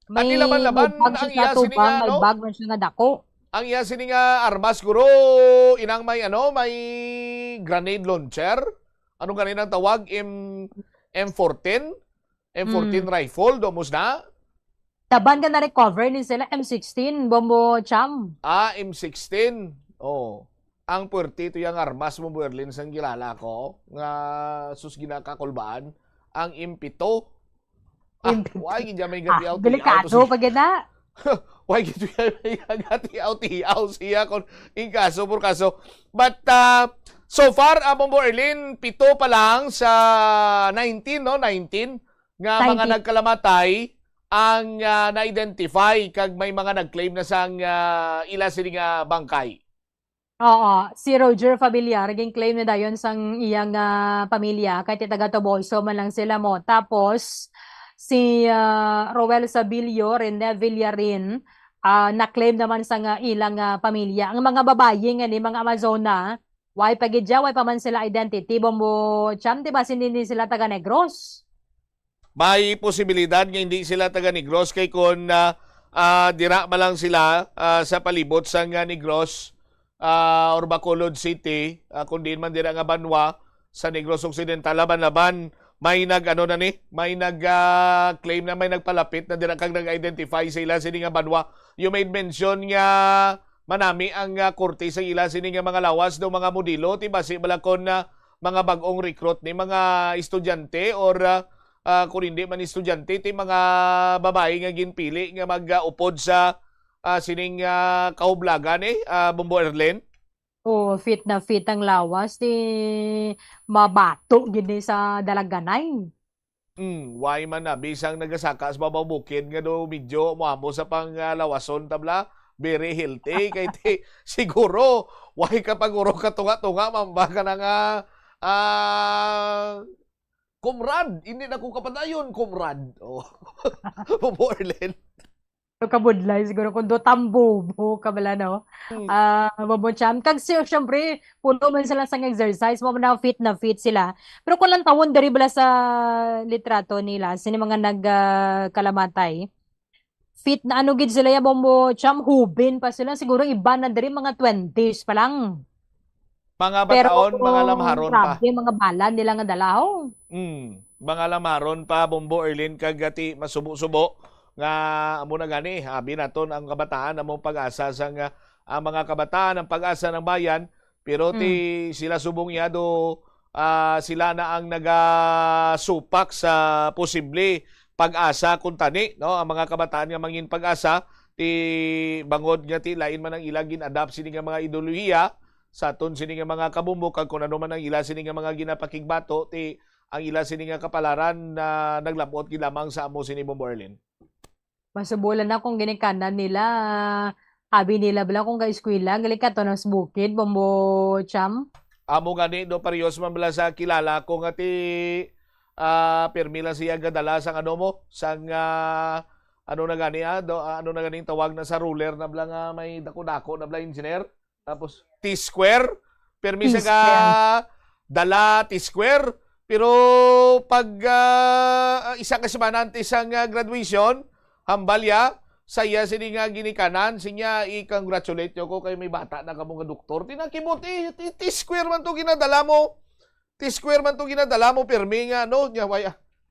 At nilaban-laban ang iya sini nga may bag man siya nga dako. Ang iya sini nga armas guro inang may may grenade launcher. Ano ganin ang tawag? M14 rifle domos na. Taban ka na recover ni sila M16 Bombo Cham. M16. Oh. Ang puwerte ito yung armas mo Berlin sang kilala ko nga sus ginakakulbaan ang M7. Why gid may gati out. Delikado pag na. Why gid may gati out siya kon in kaso por kaso. But so far Bombo Erlin 7 pa lang sa 19 nga mga nagkalamatay ang na-identify kag may mga nag-claim na sang ila sini nga bangkay. Oo, si Roger Familiar ging claim na dayon sang iyang pamilya kahit taga Toboso man lang sila mo. Tapos si Roel Sabilio Rene Villarin na-claim naman sa ilang pamilya. Ang mga babaye nga ni mga Amazona, why pagidya, why pa man sila identity, Bombo Cham, diba hindi sila taga Negros? May posibilidad nga hindi sila taga Negros kay kung dira man lang sila sa palibot sa Negros or Bacolod City, kung di man dira nga Banwa sa Negros Occidental, laban-laban may may nag-claim na may nagpalapit na dira kang nag-identify sa ila sini nga Banwa. You made mention nga manami ang korte sa ila sini nga mga lawas do mga modelo tibasi balakon na mga bag-ong recruit ni mga estudyante or kung hindi man estudyante ti mga babae nga ginpili nga mag-upod sa sining kahublagan Bombo Erlin. Oh, fit na fit ang lawas di mabato gini sa dalaganay. Why man na bisang nagasaka sa babaw bukid nga do medyo moamo sa panglawason tabla very healthy kay ti siguro why kapag uro ka tunga-tunga mambaka na nga kumrad, hindi na ko kapadayon, kumrad. Oh. Bombo Erlin. Kabudlay siguro kung do tambo kabala no. Bombo Cham kag syempre puno man sila sang exercise mo na fit sila. Pero kung lang tawon diri bala sa litrato nila sini mga nagkalamatay. Fit na ano gid sila ya Bombo Cham, hubin pa sila siguro iba na diri mga 20s pa lang. Mga bataon, mga lamharon pa. Mga bala nila nga dalaw. Mga lamharon pa, Bombo Erlin, kagati masubo-subo nga amo na gani, habi naton ang kabataan, among pag-asa sang ang mga kabataan, ang pag-asa ng bayan, pero ti sila subong yado, sila na ang nagasupak sa posible pag-asa kung tani, no? Ang mga kabataan nga mangin pag-asa, ti bangod nga ti lain man ang ilagin adapt sini nga mga ideolohiya, sa aton sini nga mga kabumbok kag kung ano man ang ila sini nga mga ginapakigbato ti ang ila sini nga kapalaran na naglabot gid lamang sa amo sini Bombo Erlin. Masubulan na kung ginikanan nila abi nila bala kung ka-eskwela gali ka to ng bukid Bombo Cham. Amo gani do parehas man bala sa kilala ko nga ti permila siya gadala sang ano mo sang ano na gani ano na ganing tawag na sa ruler na bala nga may dako-dako na bala engineer. Tapos T-square, permisa ka dala T-square, pero pag isang kasimanan isang graduation, hambalya, saya sini nga ginikanan, sinya i-congratulate nyo ko kay may bata na kamong doktor. Tinakibot, T-square man to ginadala mo. T-square man to ginadala mo, permi nga, no?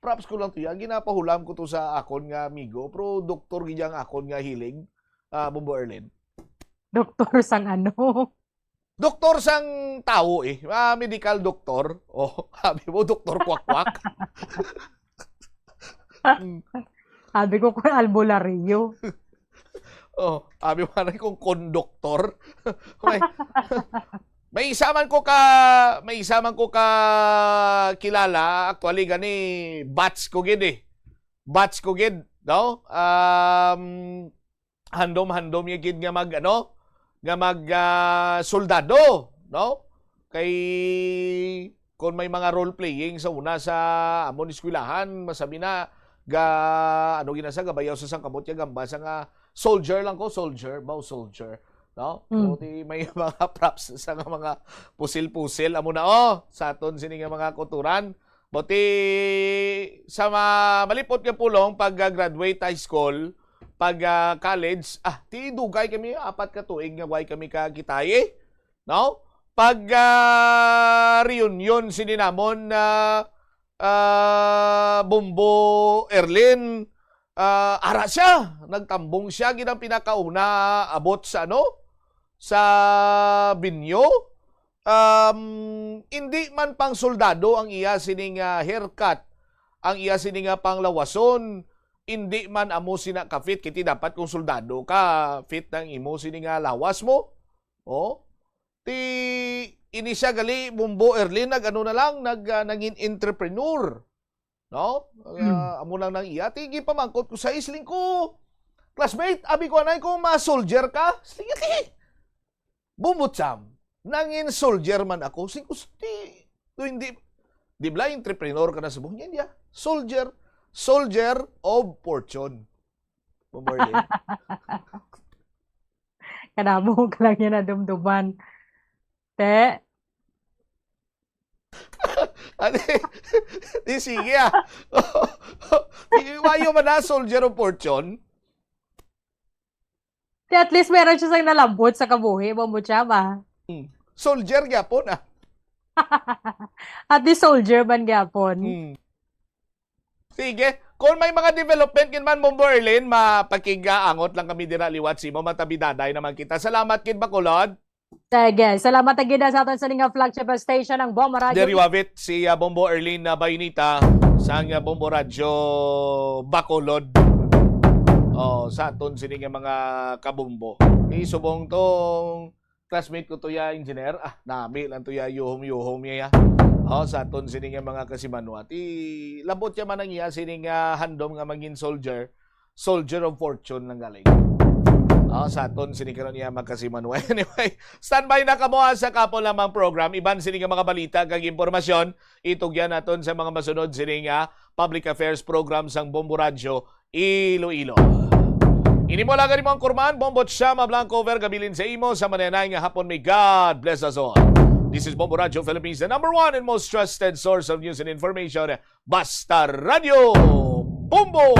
Props ko lang to yan. Ginapahulam ko to sa akon nga amigo, pero doktor giyang akon nga hilig, Bombo Erlin. Doktor sang ano? Doktor sang tao medical doktor. Oh, sabi mo doktor kwak-kwak. Sabi ko kung albularyo. Oh, sabi mo rin kung konduktor. may isaman ko ka kilala actually gani batch ko gid. Batch ko gid, no? handom-handom yung gid nga soldado, no? Kay kung may mga role playing sa una sa amon eskwelahan, masabi na gabayaw sa sangkamot ya gamba sa nga soldier, no? So may mga props sa nga mga pusil-pusil amo na sa aton sini nga mga kuturan. Buti sa malipot nga pulong pag graduate high school, pag college, ti dugay kami 4 ka tuig nga way kami kakitaye, no? Pag reunion sininamon Bombo Erlin, ara siya, nagtambong siya ginang pinakauna abot sa sa Binyo. Hindi man pang soldado ang iya sining haircut, ang iya sining panglawason, hindi man amo sina ka-fit, kiti dapat kung soldado ka, fit ng imo sining lawas mo. Ini siya gali Bombo Erlin naging entrepreneur, no? Amo lang nang iya tigi pamangkot ko sa isling ko, classmate, abi ko anay ko ma-soldier ka, sige bumutsam nangin soldier man ako, hindi di bla entrepreneur ka na sa buhay niya, soldier of fortune. Bombo Erlin. Kanamo ka lang yan na dumduman. Te? Di sige Wayo man na soldier of fortune. Te, at least meron siya sang nalambot sa kabuhi. Mamucha ba? Soldier gyapon At least soldier man gyapon. Sige. Kung may mga development kin man Bombo Erlin, mapakigaangot lang kami dira liwat simo, matabidaday naman kita. Salamat kin Bacolod. Sige, salamat agad sa aton sa nga flagship station ng Bombo Radio. There you have it, si Bombo Erlin na Bayunita sa Bombo Radio Bacolod. Sa aton sini nga mga kabombo. Subong tong classmate ko to ya engineer. Nami lang to ya yuhom ya. Sa aton sini nga mga kasimanwa. Labot ya man ang iya sini nga handom nga maging soldier of fortune lang galing. Sa aton sini karon niya magkasimanwa. Anyway, standby na kamo sa kapo lamang program. Iban sini nga mga balita kag impormasyon itugyan naton sa mga masunod sini nga public affairs program sang Bombo Radio Iloilo. Ini mo lang mo ang kurman, Bombot Shama Blanco Ver gabilin sa imo sa mananay nga hapon. May God bless us all. This is Bombo Radio Philippines, the #1 and most trusted source of news and information. Basta Radio Bombo!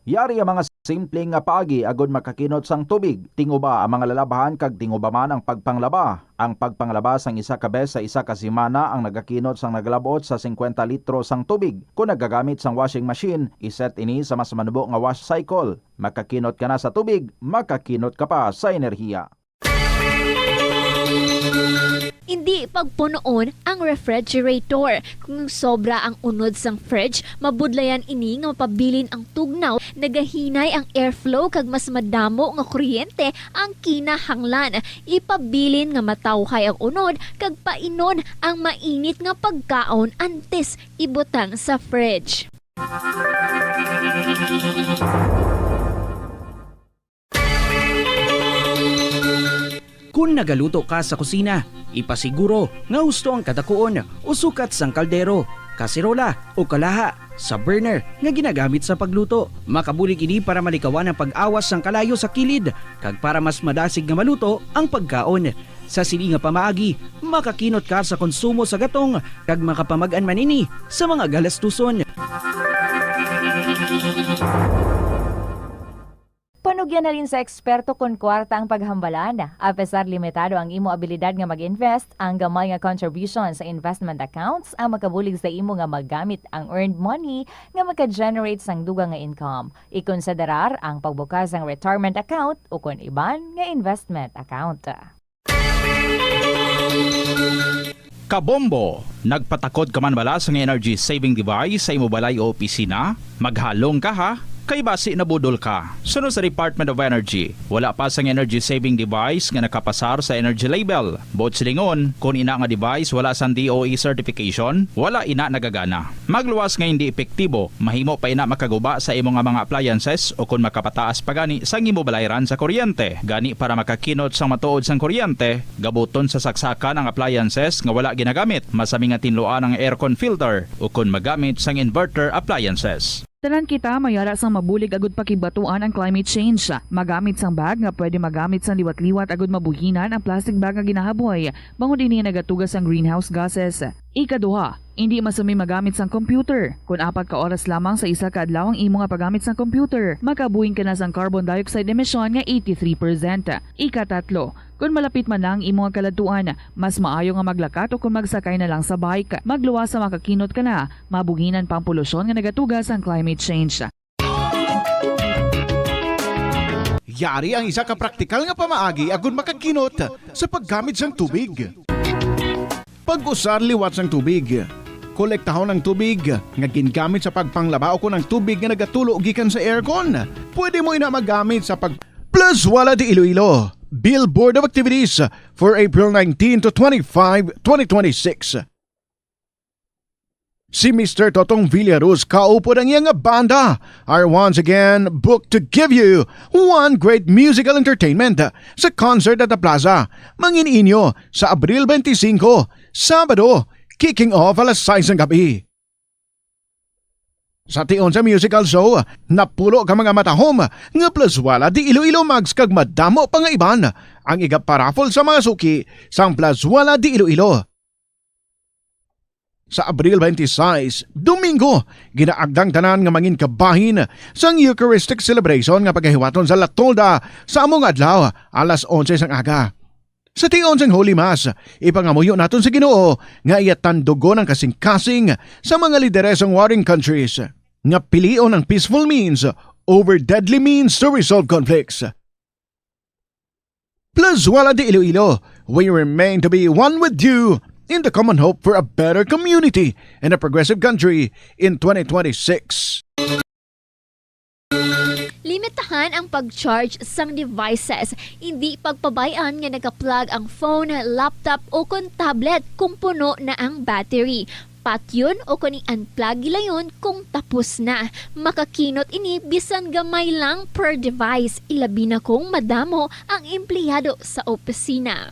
Yari ang mga simpleng nga paagi agod makakinot sang tubig. Tinguba ang mga lalabahan kag tinguba man ang pagpanglaba. Ang pagpanglaba sang isa ka bes sa isa ka semana ang nagakinot sang naglabot sa 50 litro sang tubig. Kung nagagamit sang washing machine, iset ini sa mas manubo nga wash cycle. Makakinot ka na sa tubig, makakinot ka pa sa enerhiya. Hindi pagpunoon ang refrigerator. Kung sobra ang unod sang fridge, mabudlayan ini nga mapabilin ang tugnaw, nagahinay ang airflow kag mas madamo nga kuryente ang kinahanglan. Ipabilin nga matawhay ang unod kag painon ang mainit nga pagkaon antes ibutang sa fridge. Kung nagaluto ka sa kusina, ipasiguro nga husto ang kadakuon o sukat sang kaldero, kaserola o kalaha sa burner nga ginagamit sa pagluto. Makabulig ini para malikawan ang pag-awas sang kalayo sa kilid kag para mas madasig nga maluto ang pagkaon. Sa sili nga pamaagi, makakinot ka sa konsumo sa gatong kag makapamag-an manini sa mga galastuson. Panugyan na rin sa eksperto kung kwarta ang paghambalan. Apesar limitado ang imo abilidad nga mag-invest, ang gamay nga contribution sa investment accounts ang makabulig sa imo nga maggamit ang earned money nga maka-generate sang dugang nga income. Ikonsiderar ang pagbukas ng retirement account o kung iban nga investment account. Kabombo, nagpatakod ka man bala sa energy saving device sa imo balay o opisina? Maghalong ka ha? kay basi nabudol ka. Sunod sa Department of Energy, wala pa sang energy saving device nga nakapasar sa energy label. Bot silingon, kung ina nga device wala sang DOE certification, wala ina nagagana. Magluwas nga hindi epektibo, mahimo pa ina makaguba sa imo nga mga appliances o kung makapataas pa gani sang imo balayran sa kuryente. Gani para makakinot sang matuod sang kuryente, gabuton sa saksakan ang appliances nga wala ginagamit, masami nga tinluan ang aircon filter o kung magamit sang inverter appliances. Talan kita mayara sang mabulig agud pakibatuan ang climate change. Magamit sang bag nga pwede magamit sang liwat-liwat agud mabuhinan ang plastic bag nga ginahaboy. Bangod ini nagatugas ang greenhouse gases. Ikaduha, hindi masami magamit sang computer. Kung 4 ka oras lamang sa isa ka adlaw ang imo nga paggamit sang computer, makabuhing ka na sang carbon dioxide emission nga 83%. Ikatatlo, kung malapit man lang imo nga kaladuan, mas maayo nga maglakat o kung magsakay na lang sa bike. Magluwas sa makakinot ka na, mabuhinan pang polusyon nga nagatugas ang climate change. Yari ang isa ka praktikal nga pamaagi agud makakinot sa paggamit sang tubig. Pag-usar liwat sang tubig. Kolektahon ng tubig nga gingamit sa pagpanglaba o kung ang tubig nga nagatulo gikan sa aircon. Pwede mo ina magamit sa Plus Wala de Iloilo. Billboard of Activities for April 19 to 25, 2026. Si Mr. Totong Villaruz kaupo ng iyang banda are once again booked to give you one great musical entertainment sa concert at the Plaza. Mangininyo sa Abril 25, Sabado, kicking off alas 6 ng gabi. Sa tion sa musical show, napulo ka mga matahom nga Plus Wala di Iloilo Mags kag madamo pa nga iban ang igaparaffle sa mga suki sang Plus Wala di Iloilo. Sa Abril 26, Domingo, ginaagdang tanan nga mangin kabahin sang Eucharistic celebration nga paghiwaton sa Latolda sa among adlaw alas 11 sang aga. Sa tion sang Holy Mass, ipangamuyo naton sa Ginoo nga iatandugon ang kasing-kasing sa mga lideresang warring countries nga pilion ang peaceful means over deadly means to resolve conflicts. Plus Wala de Iloilo, we remain to be one with you in the common hope for a better community and a progressive country in 2026. Limitahan ang pag-charge sang devices. Hindi pagpabayaan nga naka-plug ang phone, laptop o kung tablet kung puno na ang battery. Patyon o kung i-unplug gilayon kung tapos na. Makakinot ini bisan gamay lang per device. Ilabi na kung madamo ang empleyado sa opisina.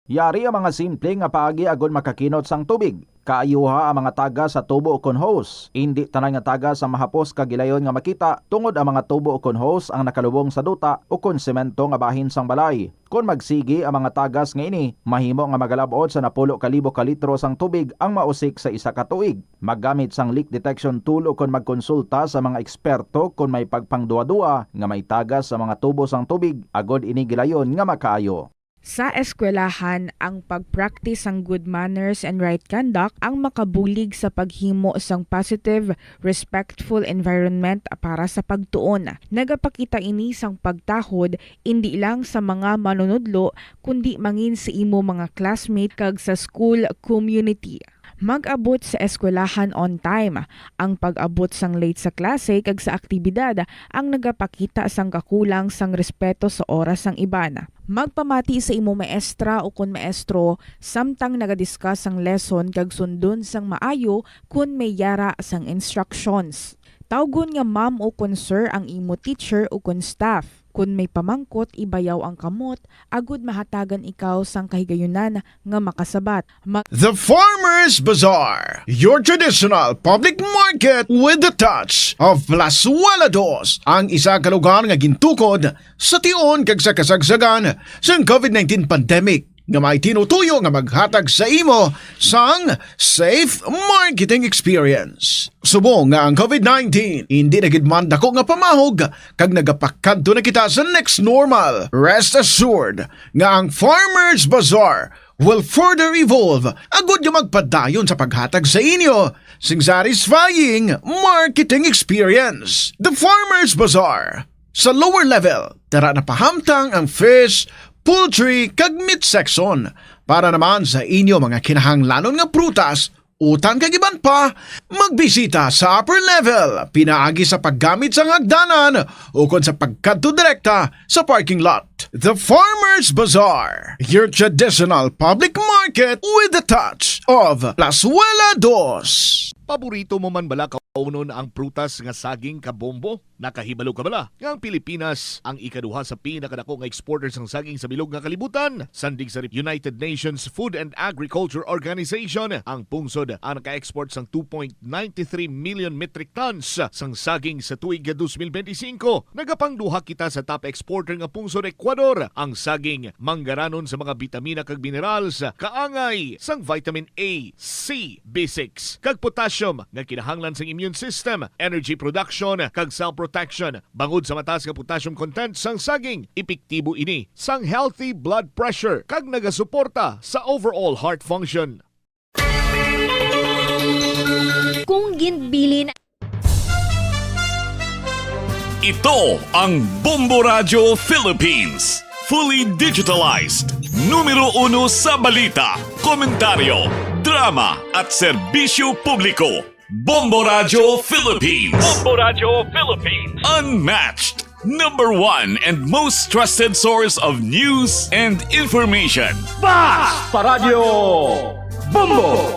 Yari ang mga simple nga paagi agon makakinot sang tubig. Kaayuha ang mga taga sa tubo o kon hose. Hindi tanan nga taga sa mahapos kagilayon nga makita tungod ang mga tubo o kon hose ang nakalubong sa duta o kon semento nga bahin sang balay. Kung magsigi ang mga tagas nga ini, mahimo nga magalabot sa 10,000 ka litro sang tubig ang mausik sa isa ka tuig. Maggamit sang leak detection tool o kung magkonsulta sa mga eksperto kung may pagpangduwa-duwa nga may tagas sa mga tubo sang tubig agod ini gilayon nga makaayo. Sa eskwelahan, ang pag-practice ng good manners and right conduct ang makabulig sa paghimo sang positive, respectful environment para sa pagtuon. Nagapakita ini sang pagtahod hindi lang sa mga manunudlo kundi mangin sa imo mga classmate kag sa school community. Mag-abot sa eskwelahan on time. Ang pag-abot sang late sa klase kag sa aktibidad ang nagapakita sang kakulang sang respeto sa oras sang iban. Magpamati sa imo maestra o kun maestro samtang nagadiscuss sang lesson kag sundon sang maayo kun may yara sang instructions. Tawgon nga ma'am o kun sir ang imo teacher o kun staff. Kung may pamangkot, ibayaw ang kamot, agud mahatagan ikaw sang kahigayunan nga makasabat. The Farmers Bazaar, your traditional public market with the touch of Plus Wala Dos, ang isa ka lugar nga gintukod sa tion kag sa kasagsagan sa COVID-19 pandemic. Nga may tinutuyo nga maghatag sa imo sang safe marketing experience. Subong nga ang COVID-19, hindi na gid man dako nga pamahog kag nagapakadto na kita sa next normal. Rest assured nga ang Farmers Bazaar will further evolve agud nga magpadayon sa paghatag sa inyo sing satisfying marketing experience. The Farmers Bazaar. Sa lower level, tara na pahamtang ang fish, poultry kag meat section para naman sa inyo mga kinahanglanon nga prutas Utang kagiban pa, magbisita sa upper level, pinaagi sa paggamit sa hagdanan o kon sa pagkadto direkta sa parking lot. The Farmers Bazaar, your traditional public market with a touch of Plazuela Dos. Paborito mo man bala kaunon ang prutas nga saging kabombo? Nakahibalo ka bala? Nga ang Pilipinas ang ikaduha sa pinakadako nga exporters ng saging sa bilog nga kalibutan. Sandig sa United Nations Food and Agriculture Organization, ang pungsod ang naka-export sang 2.93 million metric tons sang saging sa tuig 2025. Nagapangduha kita sa top exporter nga pungsod Ecuador. Ang saging manggaranon sa mga bitamina kag minerals, kaangay sang vitamin A, C, B6 kag potassium nga kinahanglan sa immune system, energy production kag cell protection. Bangod sa mataas nga potassium content sang saging, epektibo ini sang healthy blood pressure kag nagasuporta sa overall heart function. Kung ginbilin Ito ang Bombo Radio Philippines. Fully digitalized. Numero 1 sa balita, komentaryo, drama at serbisyo publiko. Bombo Radio Philippines. Bombo Radio Philippines. Unmatched. Number 1 and most trusted source of news and information. Basta Radio Bombo!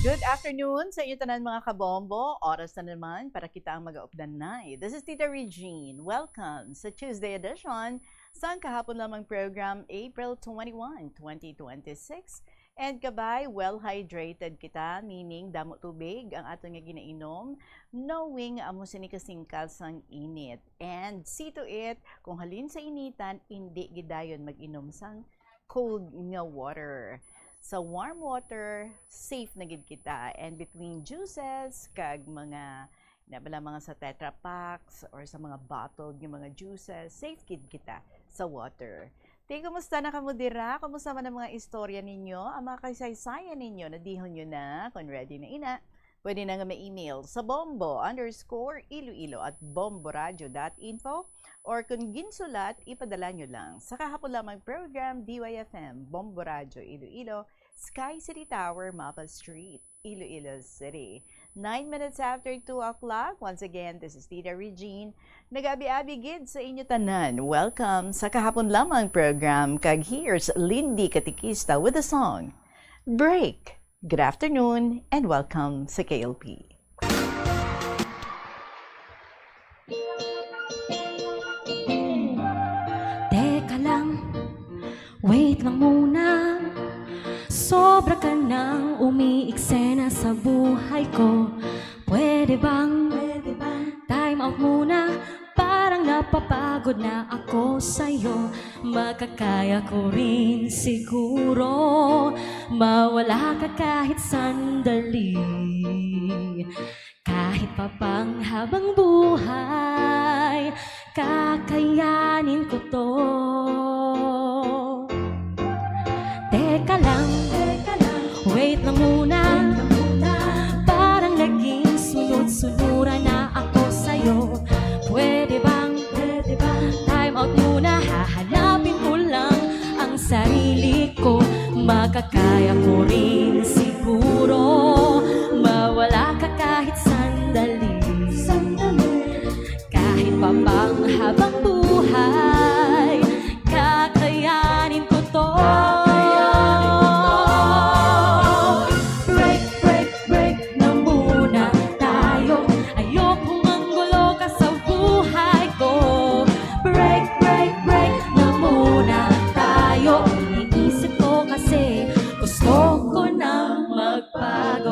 Good afternoon sa inyo tanan mga kabombo. Oras na naman para kita ang mag-updanay. This is Tita Regine. Welcome sa Tuesday edition sa kahapon lamang program April 21, 2026. And kabay, well-hydrated kita, meaning damo tubig ang ato nga ginainom, knowing amo sinikasingkal sang init. And see to it, kung halin sa initan, hindi gidayon mag-inom sang cold nga water. Sa warm water, safe na gid kita. And between juices, kag mga sa Tetra Paks or sa mga bottled yung mga juices, safe gid kita sa water. Kumusta na kamo dira? Kumusta man ang mga istorya ninyo? Ang mga kaysaysayan ninyo, nadihon nyo na, kung ready na ina, pwede na nga ma-email sa bombo_iloilo@bomboradio.info or kung ginsulat, ipadala nyo lang sa kahapon lamang program DYFM, Bombo Radio Iloilo, Sky City Tower, Mapa Street, Iloilo City. 9 minutes after 2 o'clock. Once again, this is Tita Regine. Nag-abi-abi gid sa inyo tanan. Welcome sa kahapon lamang program. Kag here's Lindy Katikista with the song Break. Good afternoon and welcome sa KLP. Teka lang, wait lang muna. Sobra ka nang umiiksena sa buhay ko. Pwede bang time out muna? Parang napapagod na ako sa'yo. Makakaya ko rin siguro mawala ka kahit sandali. Kahit pa pang habang buhay, kakayanin ko to. Teka lang, wait lang muna. Parang naging sunod-sunuran na ako sa'yo. Pwede bang time out muna? Hahanapin ko lang ang sarili ko. Makakaya ko rin siguro mawala ka kahit sandali. Kahit pa pang habang buhay, kakayanin ko to. Bago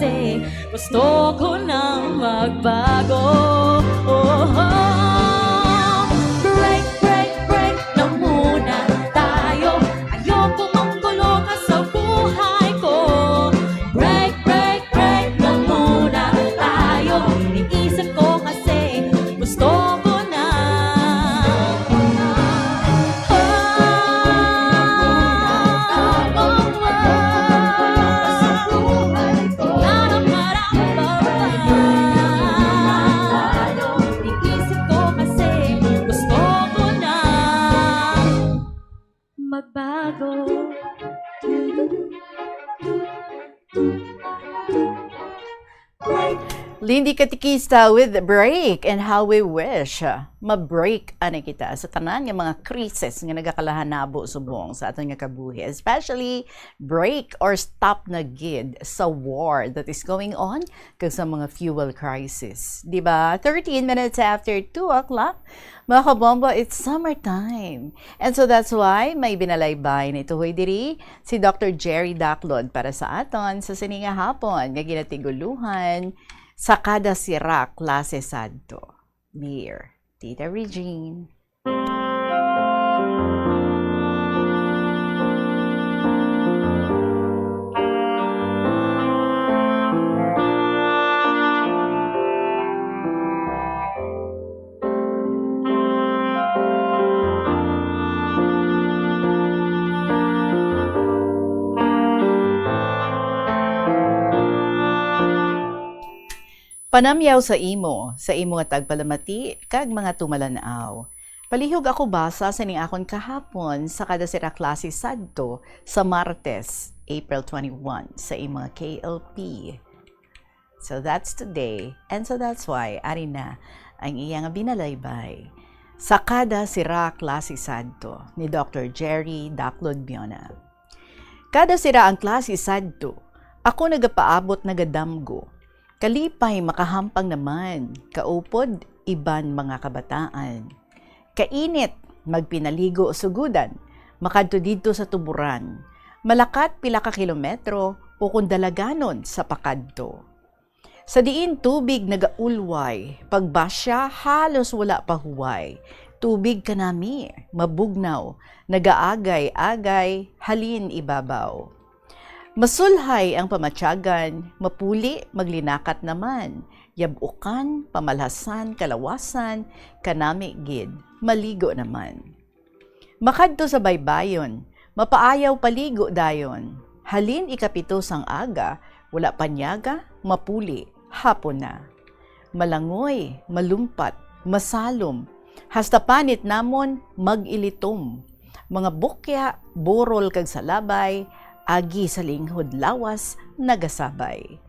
kasi gusto ko nang magbago. Break, break, break na muna tayo. Ayoko manggulo ka sa buhay ko. Break, break, break na muna tayo. Iniisip ko kasi gusto ko na. Iniisip ko kasi gusto ko na magbago. Lindy Katikista with Break and How We Wish. Ma-break ani kita sa tanan nga mga krisis nga nagakalahanabo subong sa aton nga kabuhi. Especially break or stop na gid sa war that is going on kag sa mga fuel crisis. Diba? 13 minutes after 2 o'clock, mga kabombo, it's summertime. And so that's why may binalaybay nito hoy diri si Dr. Jerry Daclod para sa aton sa sininga hapon nga ginatiguluhan sa kada sira klase sadto. Dear Tita Regine. Panamyaw sa imo nga tagpalamati, kag mga tumalanaw. Palihog ako basa sa ning akon kahapon sa kada sira klase sadto sa Martes, April 21 sa imong KLP. So that's today, and so that's why ari na ang iyang binalaybay sa kada sira klase sadto ni Dr. Jerry Daclod Biona. Kada sira ang klase sadto, ako nagapaabot nagadamgo. Kalipay makahampang naman, kaupod iban mga kabataan. Kainit magpinaligo sugudan, makadto dito sa tuburan. Malakat pila ka kilometro o kung dalaganon sa pakadto. Sa diin tubig nagaulway, pagbasya halos wala pa huway. Tubig kanami, mabugnaw, nagaagay-agay, halin ibabaw. Masulhay ang pamatyagan, mapuli, maglinakat naman. Yabukan, pamalhasan, kalawasan, kanami gid, maligo naman. Makadto sa baybayon, mapaayaw paligo dayon. Halin ikapito sang aga, wala panyaga, mapuli, hapon na. Malangoy, malumpat, masalom, hasta panit namon mag-ilitom. Mga bukya, borol kag salabay, agi sa linghod lawas, nagasabay.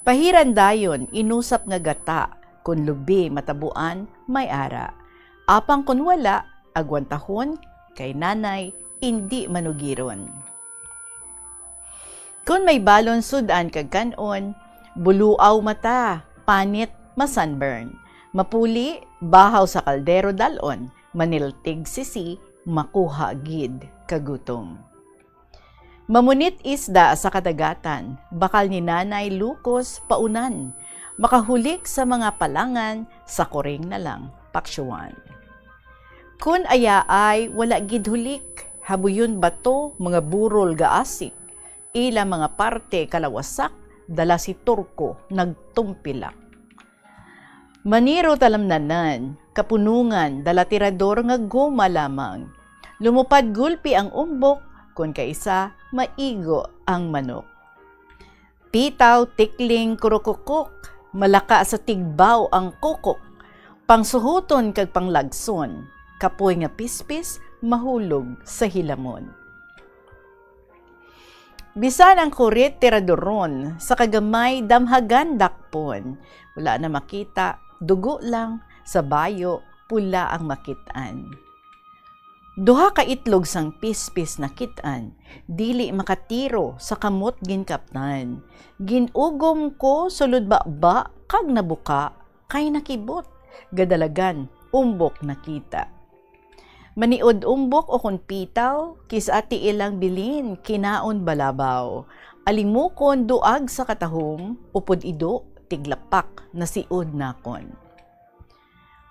Pahiran dayon, inusap nga gata, kun lubi matabuan, may ara. Apang kun wala, agwantahon, kay nanay, hindi manugiron. Kun may balon sudan kag kanon, buluaw mata, panit, masunburn. Mapuli, bahaw sa kaldero dalon, maniltig sisi, makuha gid kagutom. Mamunit isda sa kadagatan, bakal ni nanay lukos paunan, makahulik sa mga palangan, sa koring na lang paksyuan. Kun aya ay wala gid hulik, habuyon bato, mga burol gaasik, ila mga parte kalawasak, dala si turko nagtumpilak. Maniro talamnanan, kapunungan, dala tirador nga goma lamang, lumupad gulpi ang umbok, kun kaisa, maigo ang manok. Pitaw, tikling, kurukukok, malaka sa tigbaw ang kukok, pangsuhuton kag panglagson, kapoy nga pispis, mahulog sa hilamon. Bisan ang kurit tiradoron, sa kagamay damhagan dakpon, wala na makita, dugo lang, sa bayo, pula ang makitaan. Duha ka itlog sang pispis na kitaan, dili makatiro sa kamot ginkaptan. Ginugom ko sulod ba kag nabuka, kay nakibot, gadalagan, umbok nakita. Maniod umbok o kun pitaw, kisati ilang bilin, kinaon balabaw. Alimukon duag sa katahom, upod ido, tiglapak, nasiod nakon.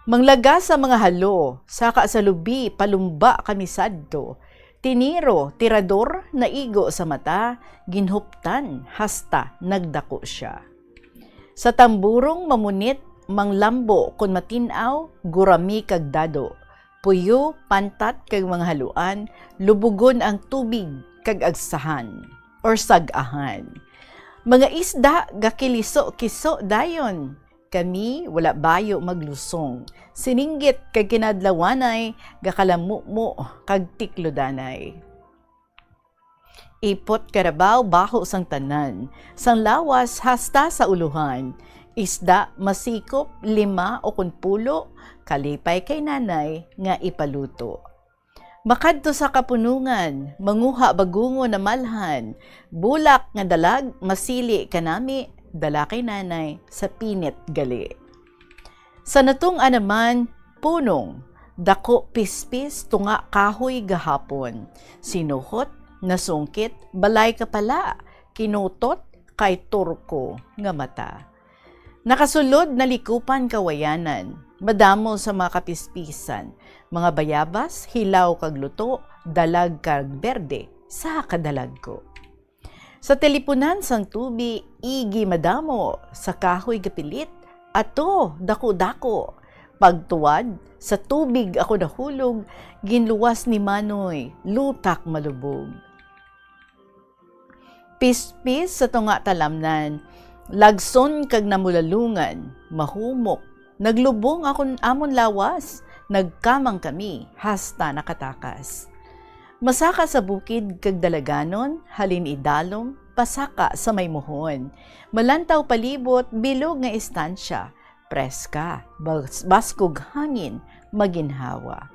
Manglaga sa mga halo, saka sa lubi, palumba kami sadto. Tiniro, tirador, naigo sa mata, ginhuptan, hasta, nagdako siya. Sa tamburong mamunit, manglambo, kun matinaw, gurami kag dado. Puyo, pantat kag mga haluan, lubugon ang tubig kag agsahan, or sagahan. Mga isda, gakiliso-kiso dayon. Kami, wala bayo maglusong. Sininggit kag kinadlawanay, gakalamu-mo kag tiklodanay. Ipot karabaw baho sang tanan, sang lawas hasta sa uluhan. Isda masikop 5 o 10, kalipay kay nanay nga ipaluto. Makadto sa kapunungan, manguha bagungo na malhan, bulak nga dalag masili kanami, dala kay nanay sa pinit gali. Sa natong anaman, punong, dako pispis tunga kahoy gahapon, sinuhot, nasungkit, balay ka pala, kinutot, kay turko nga mata. Nakasulod na likupan kawayanan, madamo sa mga kapispisan, mga bayabas, hilaw kag luto, dalag kag berde, sa kadalag ko. Sa teleponan sang tubi, igi madamo, sa kahoy gapilit, ato, dako-dako. Pagtuwad, sa tubig ako nahulog, ginluwas ni Manoy, lutak malubog. Pispis sa tunga talamnan, lagson kag namulalungan, mahumok, naglubong akon amon lawas, nagkamang kami, hasta nakatakas. Masaka sa bukid kag dalaganon, halin idalom, pasaka sa may muhon. Malantaw palibot, bilog nga istansya, preska, baskog hangin, maginhawa.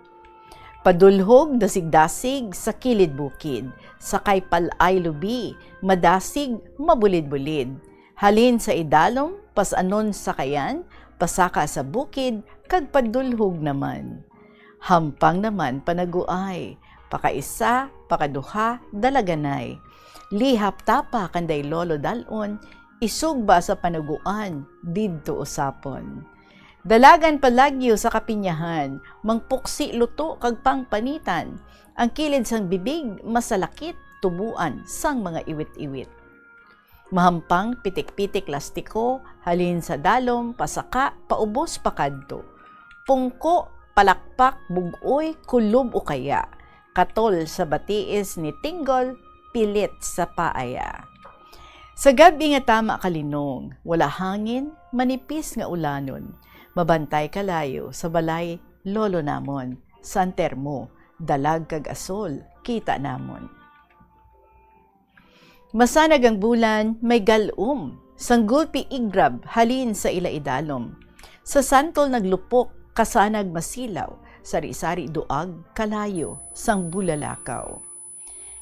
Padulhog, dasig-dasig, sa kilid bukid, sakay palay lubi, madasig, mabulid-bulid. Halin sa idalom, pasanon sa kayan, pasaka sa bukid, kag padulhog naman. Hampang naman panaguay, pakaisa, pakaduha, dalaganay. Lihap tapa kanday lolo dalon, isugba sa panaguan, didto usapon. Dalagan palagyo sa kapinyahan, mangpuksi luto kag pangpanitan. Ang kilid sang bibig, masalakit, tubuan sang mga iwit-iwit. Mahampang pitik-pitik lastiko, halin sa dalom, pasaka, paubos pakadto. Pungko, palakpak, bugoy, kulob o kaya. Katol sa batiis ni Tinggol, pilit sa paaya. Sa gabi nga tama kalinong, wala hangin, manipis nga ulanon. Mabantay kalayo sa balay, lolo namon, san termo, dalag kag asol, kita namon. Masanag ang bulan, may galum, sanggulpi igrab, halin sa ila idalom. Sa santol naglupok, kasanag masilaw, sari-sari duag, kalayo, sang bulalakaw.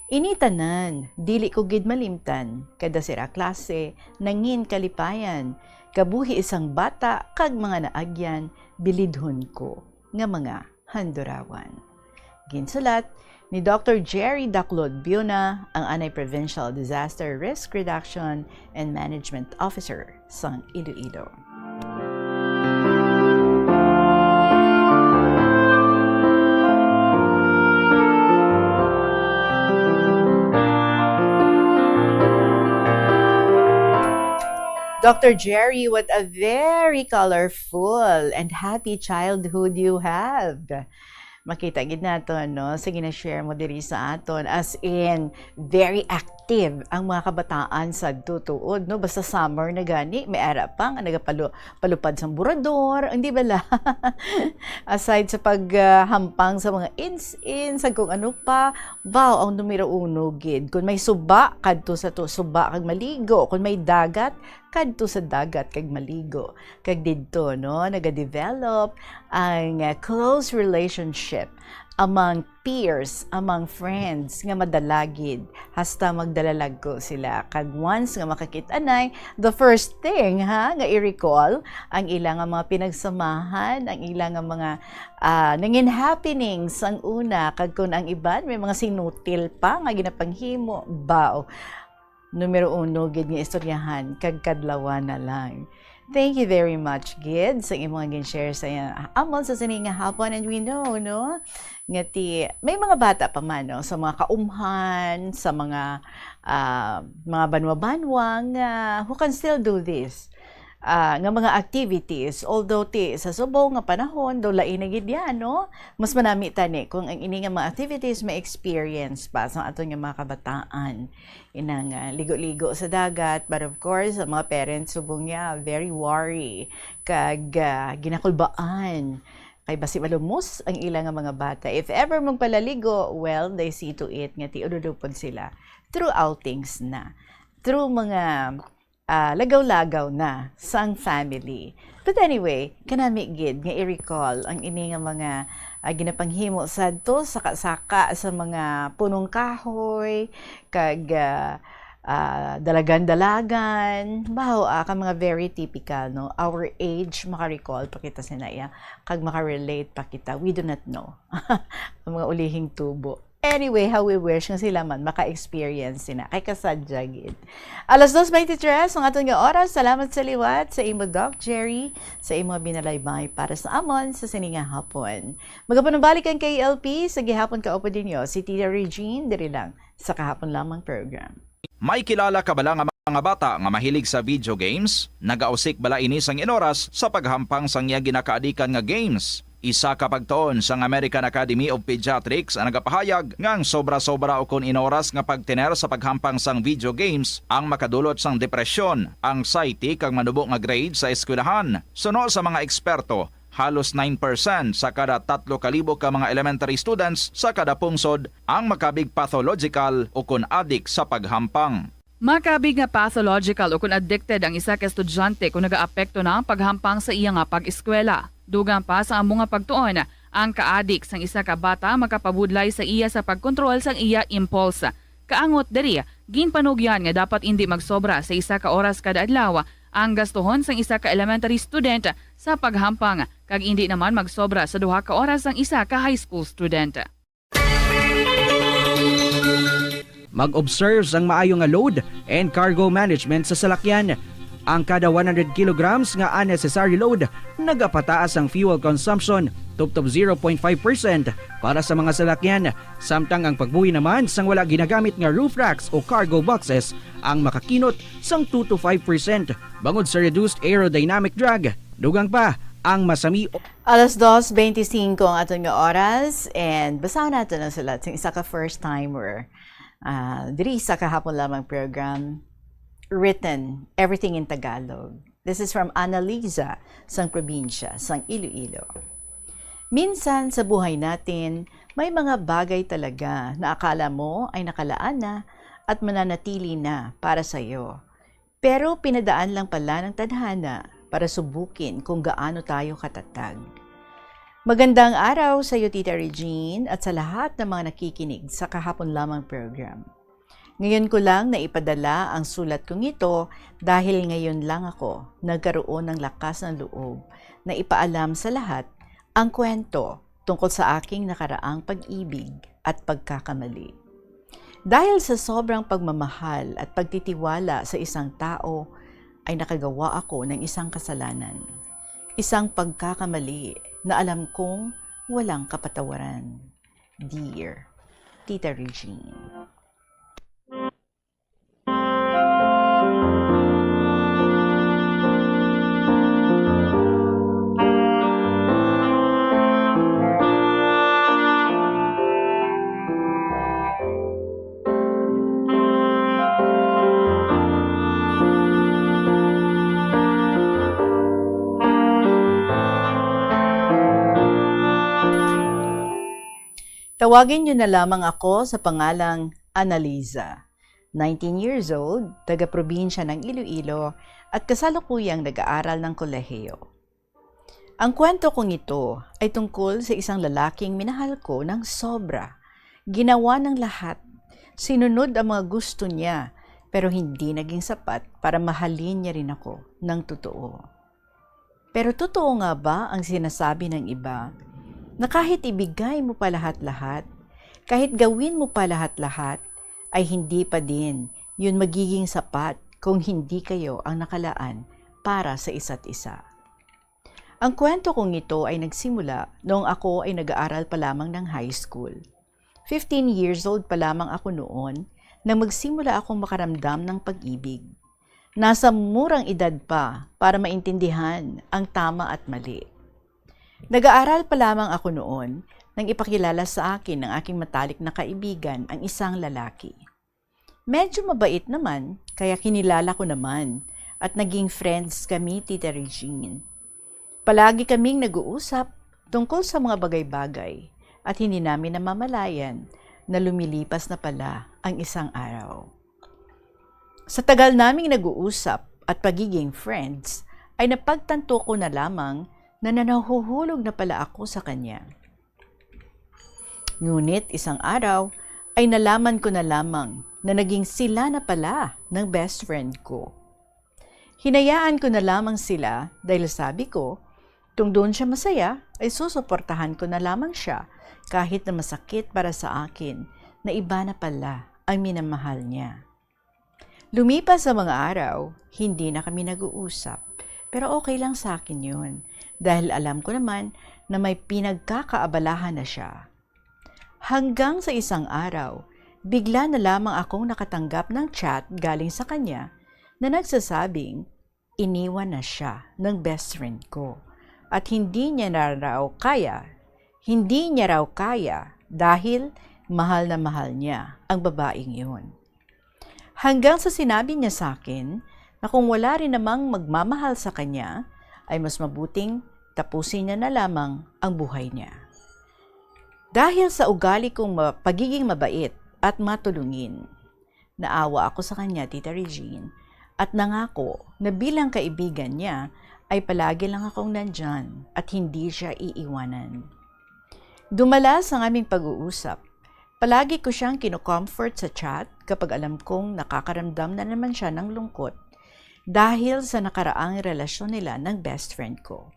Initanan, dili ko gid malimtan, kada sira klase, nangin kalipayan, kabuhi isang bata, kag mga naagyan, bilidhon ko, nga mga handurawan. Ginsulat ni Dr. Jerry Daclod Biona, ang Anay Provincial Disaster Risk Reduction and Management Officer sang Iloilo. Dr. Jerry, what a very colorful and happy childhood you have. Makita gid naton, no? Sige na share mo diri sa aton, as in very active ang mga kabataan sa tutuod, no? Basta summer na gani, may ara pa nga nagapalupad sang burador, hindi bala. Aside sa paghampang sa mga ins sa kung ano pa, wow, ang numero 1 gid. Kung may suba kadto sa to suba kag maligo, kung may dagat kadto sa dagat kag maligo. Kag didto no nagadevelop ang close relationship among peers, among friends nga madalagid hasta magdalalag ko sila. Kag once nga makakit-anay, the first thing nga i-recall ang ilang mga pinagsamahan, ang ilang mga nangin happenings ang una. Kag kun ang iban may mga sinutil pa nga ginapanghimo bao. Numero 1 gid nga istoryahan kag kadlawan na lang. Thank you very much, Gid, sa imong gin-share sa amon sa sini nga hapon. And we know, no, ngati may mga bata pa man, no, sa mga kaumhan, sa mga banwa-banwang who can still do this. Nga mga activities, although sa subong nga panahon do lain na gid yan, no, mas manami tani kung ang ini nga mga activities may experience pa sa ato nga mga kabataan inang ligo-ligo sa dagat. But of course ang mga parents subong niya very worry kag ginakulbaan kay basi malumos ang ilang nga mga bata. If ever magpalaligo, well, they see to it nga tiududupod sila through outings na, through mga lagaw-lagaw na sang family. But anyway, kanami gid nga i-recall ang ini nga mga ginapanghimo sadto saka-saka sa mga punong kahoy kag dalagan-dalagan baho ka mga very typical, no, our age maka-recall pa kita sinaya kag maka-relate pa kita, we do not know ang mga ulihing tubo. Anyway, how we wish nga sila man maka-experience sina kay kasadya gid. 2:23 ang atong nga oras. Salamat sa liwat sa imo Doc Jerry, sa imo binalaybay para sa amon sa sininga hapon. Magapanabalikan kay LP sa gihapon ka upo dinyo si Tita Regine diri lang sa kahapon lamang program. May kilala ka bala nga mga bata nga mahilig sa video games? Nagausik bala ini sang inoras sa paghampang sang iya ginakaadikan nga games? Isa ka pagtuon sang American Academy of Pediatrics ang nagapahayag ngang sobra-sobra o kun inoras nga pagtiner sa paghampang sang video games ang makadulot sang depresyon, anxiety kag manubo nga grade sa eskwelahan. Suno sa mga eksperto, halos 9% sa kada 3,000 ka mga elementary students sa kada pungsod ang makabig pathological o kun addict sa paghampang. Makabig nga pathological o kun addicted ang isa ka estudyante kung nagaapekto na ang paghampang sa iya nga pag-eskwela. Dugang pa sa among nga pagtuon, ang ka-addict sang isa ka bata makapabudlay sa iya sa pagkontrol sang iya impulse. Kaangot diri, ginpanugyan nga dapat hindi magsobra sa isa ka oras kada adlaw ang gastuhon sang isa ka elementary student sa paghampang kag hindi naman magsobra sa 2 ka oras ang isa ka high school student. Mag-observe sang maayo nga load and cargo management sa salakyan. Ang kada 100 kilograms nga unnecessary load, nagapataas ang fuel consumption tubtob 0.5% para sa mga salakyan. Samtang ang pagbuhi naman sang wala ginagamit nga roof racks o cargo boxes ang makakinot sang 2 to 5% bangod sa reduced aerodynamic drag. Dugang pa ang masami. 2:25 ang aton nga oras and basahan natin ang sulat sa isa ka first timer. Diri sa kahapon lamang program. Written, everything in Tagalog. This is from Annalisa, sang probinsya, sang Iloilo. Minsan sa buhay natin, may mga bagay talaga na akala mo ay nakalaan na at mananatili na para sa iyo. Pero pinadaan lang pala ng tadhana para subukin kung gaano tayo katatag. Magandang araw sa iyo, Tita Regine, at sa lahat ng mga nakikinig sa kahapon lamang program. Ngayon ko lang naipadala ang sulat kong ito dahil ngayon lang ako nagkaroon ng lakas ng loob na ipaalam sa lahat ang kwento tungkol sa aking nakaraang pag-ibig at pagkakamali. Dahil sa sobrang pagmamahal at pagtitiwala sa isang tao, ay nakagawa ako ng isang kasalanan. Isang pagkakamali na alam kong walang kapatawaran. Dear Tita Regine. Tawagin niyo na lamang ako sa pangalang Annalisa. 19 years old, taga-probinsya ng Iloilo at kasalukuyang nag-aaral ng kolehiyo. Ang kwento kong ito ay tungkol sa isang lalaking minahal ko ng sobra. Ginawa ng lahat. Sinunod ang mga gusto niya pero hindi naging sapat para mahalin niya rin ako ng totoo. Pero totoo nga ba ang sinasabi ng iba na kahit ibigay mo pa lahat-lahat, kahit gawin mo pa lahat-lahat, ay hindi pa din yun magiging sapat kung hindi kayo ang nakalaan para sa isa't isa. Ang kwento kong ito ay nagsimula noong ako ay nag-aaral pa lamang ng high school. 15 years old pa lamang ako noon nang magsimula akong makaramdam ng pag-ibig. Nasa murang edad pa para maintindihan ang tama at mali. Nag-aaral pa lamang ako noon nang ipakilala sa akin ng aking matalik na kaibigan ang isang lalaki. Medyo mabait naman, kaya kinilala ko naman at naging friends kami, Tita Regine. Palagi kaming nag-uusap tungkol sa mga bagay-bagay at hindi namin namamalayan na lumilipas na pala ang isang araw. Sa tagal naming nag-uusap at pagiging friends, ay napagtanto ko na lamang na nahuhulog na pala ako sa kanya. Ngunit isang araw ay nalaman ko na lamang na naging sila na pala ng best friend ko. Hinayaan ko na lamang sila dahil sabi ko, kung doon siya masaya, ay susuportahan ko na lamang siya kahit na masakit para sa akin na iba na pala ang minamahal niya. Lumipas sa mga araw, hindi na kami nag-uusap, pero okay lang sa akin yun dahil alam ko naman na may pinagkakaabalahan na siya. Hanggang sa isang araw, bigla na lamang akong nakatanggap ng chat galing sa kanya na nagsasabing iniwan na siya ng best friend ko at hindi niya raw kaya dahil mahal na mahal niya ang babaeng yun. Hanggang sa sinabi niya sa akin na kung wala rin namang magmamahal sa kanya, ay mas mabuting tapusin niya na lamang ang buhay niya. Dahil sa ugali kong pagiging mabait at matulungin, naawa ako sa kanya, Tita Regine, at nangako na bilang kaibigan niya ay palagi lang akong nandyan at hindi siya iiwanan. Dumalas ang aming pag-uusap. Palagi ko siyang kinocomfort sa chat kapag alam kong nakakaramdam na naman siya ng lungkot dahil sa nakaraang relasyon nila ng best friend ko.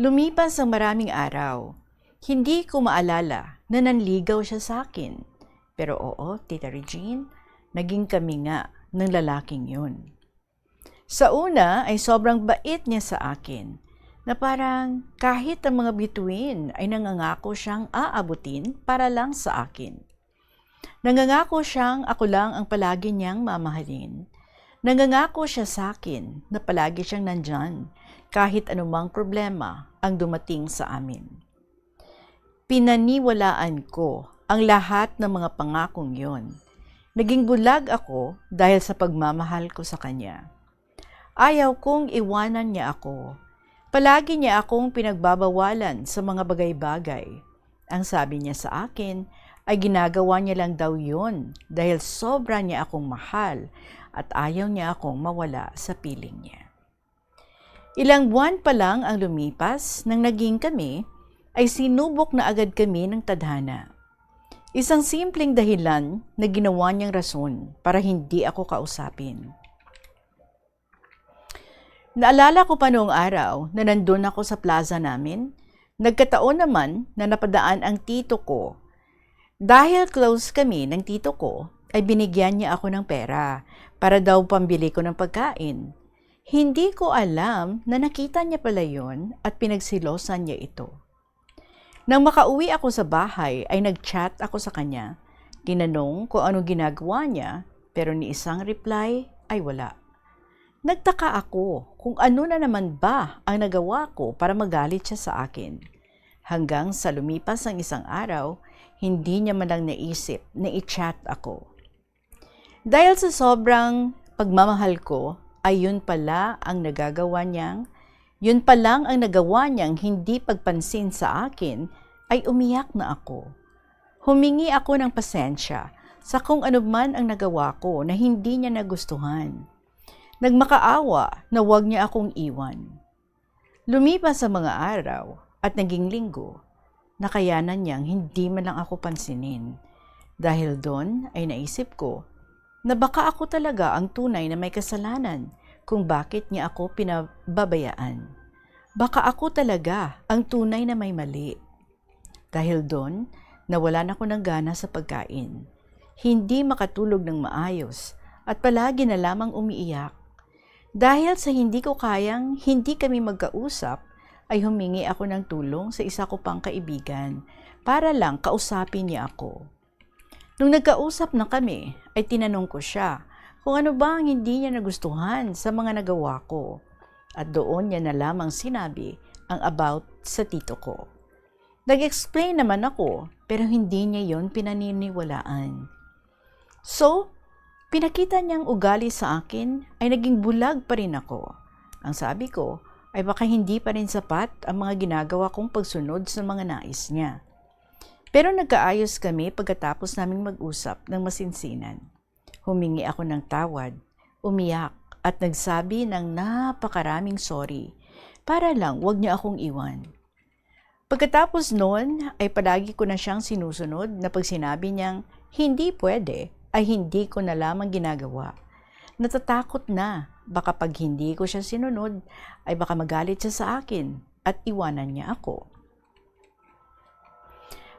Lumipas ang maraming araw. Hindi ko maalala na nanligaw siya sa akin. Pero oo, Tita Regine, naging kami nga ng lalaking yun. Sa una ay sobrang bait niya sa akin na parang kahit ang mga bituin ay nangangako siyang aabutin para lang sa akin. Nangangako siyang ako lang ang palagi niyang mamahalin. Nangangako siya sa akin na palagi siyang nandyan kahit anumang problema ang dumating sa amin. Pinaniwalaan ko ang lahat ng mga pangakong yon. Naging bulag ako dahil sa pagmamahal ko sa kanya. Ayaw kong iwanan niya ako. Palagi niya akong pinagbabawalan sa mga bagay-bagay. Ang sabi niya sa akin ay ginagawa niya lang daw yun dahil sobra niya akong mahal at ayaw niya akong mawala sa piling niya. Ilang buwan pa lang ang lumipas nang naging kami, ay sinubok na agad kami ng tadhana. Isang simpleng dahilan na ginawa niyang rason para hindi ako kausapin. Naalala ko pa noong araw na nandun ako sa plaza namin, nagkataon naman na napadaan ang tito ko. Dahil close kami ng tito ko, ay binigyan niya ako ng pera para daw pambili ko ng pagkain. Hindi ko alam na nakita niya pala yun at pinagsilosan niya ito. Nang makauwi ako sa bahay ay nag-chat ako sa kanya. Tinanong kung ano ginagawa niya pero ni isang reply ay wala. Nagtaka ako kung ano na naman ba ang nagawa ko para magalit siya sa akin. Hanggang sa lumipas ang isang araw, hindi niya man lang naisip na i-chat ako. Dahil sa sobrang pagmamahal ko, ay yun pala ang nagawa niyang hindi pagpansin sa akin, ay umiyak na ako. Humingi ako ng pasensya sa kung ano man ang nagawa ko na hindi niya nagustuhan. Nagmakaawa na huwag niya akong iwan. Lumipas sa mga araw at naging linggo, nakayanan niyang hindi man lang ako pansinin. Dahil doon ay naisip ko na baka ako talaga ang tunay na may kasalanan kung bakit niya ako pinababayaan. Baka ako talaga ang tunay na may mali. Dahil doon, nawalan ako ng gana sa pagkain. Hindi makatulog ng maayos at palagi na lamang umiiyak. Dahil sa hindi ko kayang hindi kami magkausap, ay humingi ako ng tulong sa isa ko pang kaibigan para lang kausapin niya ako. Nung nagkausap na kami, ay tinanong ko siya kung ano ba ang hindi niya nagustuhan sa mga nagawa ko. At doon niya na lamang sinabi ang about sa tito ko. Nag-explain naman ako, pero hindi niya yon pinaniniwalaan. So, pinakita niyang ugali sa akin ay naging bulag pa rin ako. Ang sabi ko ay baka hindi pa rin sapat ang mga ginagawa kong pagsunod sa mga nais niya. Pero nagkaayos kami pagkatapos naming mag-usap ng masinsinan. Humingi ako ng tawad, umiyak at nagsabi ng napakaraming sorry para lang wag niya akong iwan. Pagkatapos noon ay palagi ko na siyang sinusunod na pag sinabi niyang hindi pwede ay hindi ko na lamang ginagawa. Natatakot na baka pag hindi ko siya sinunod ay baka magalit siya sa akin at iwanan niya ako.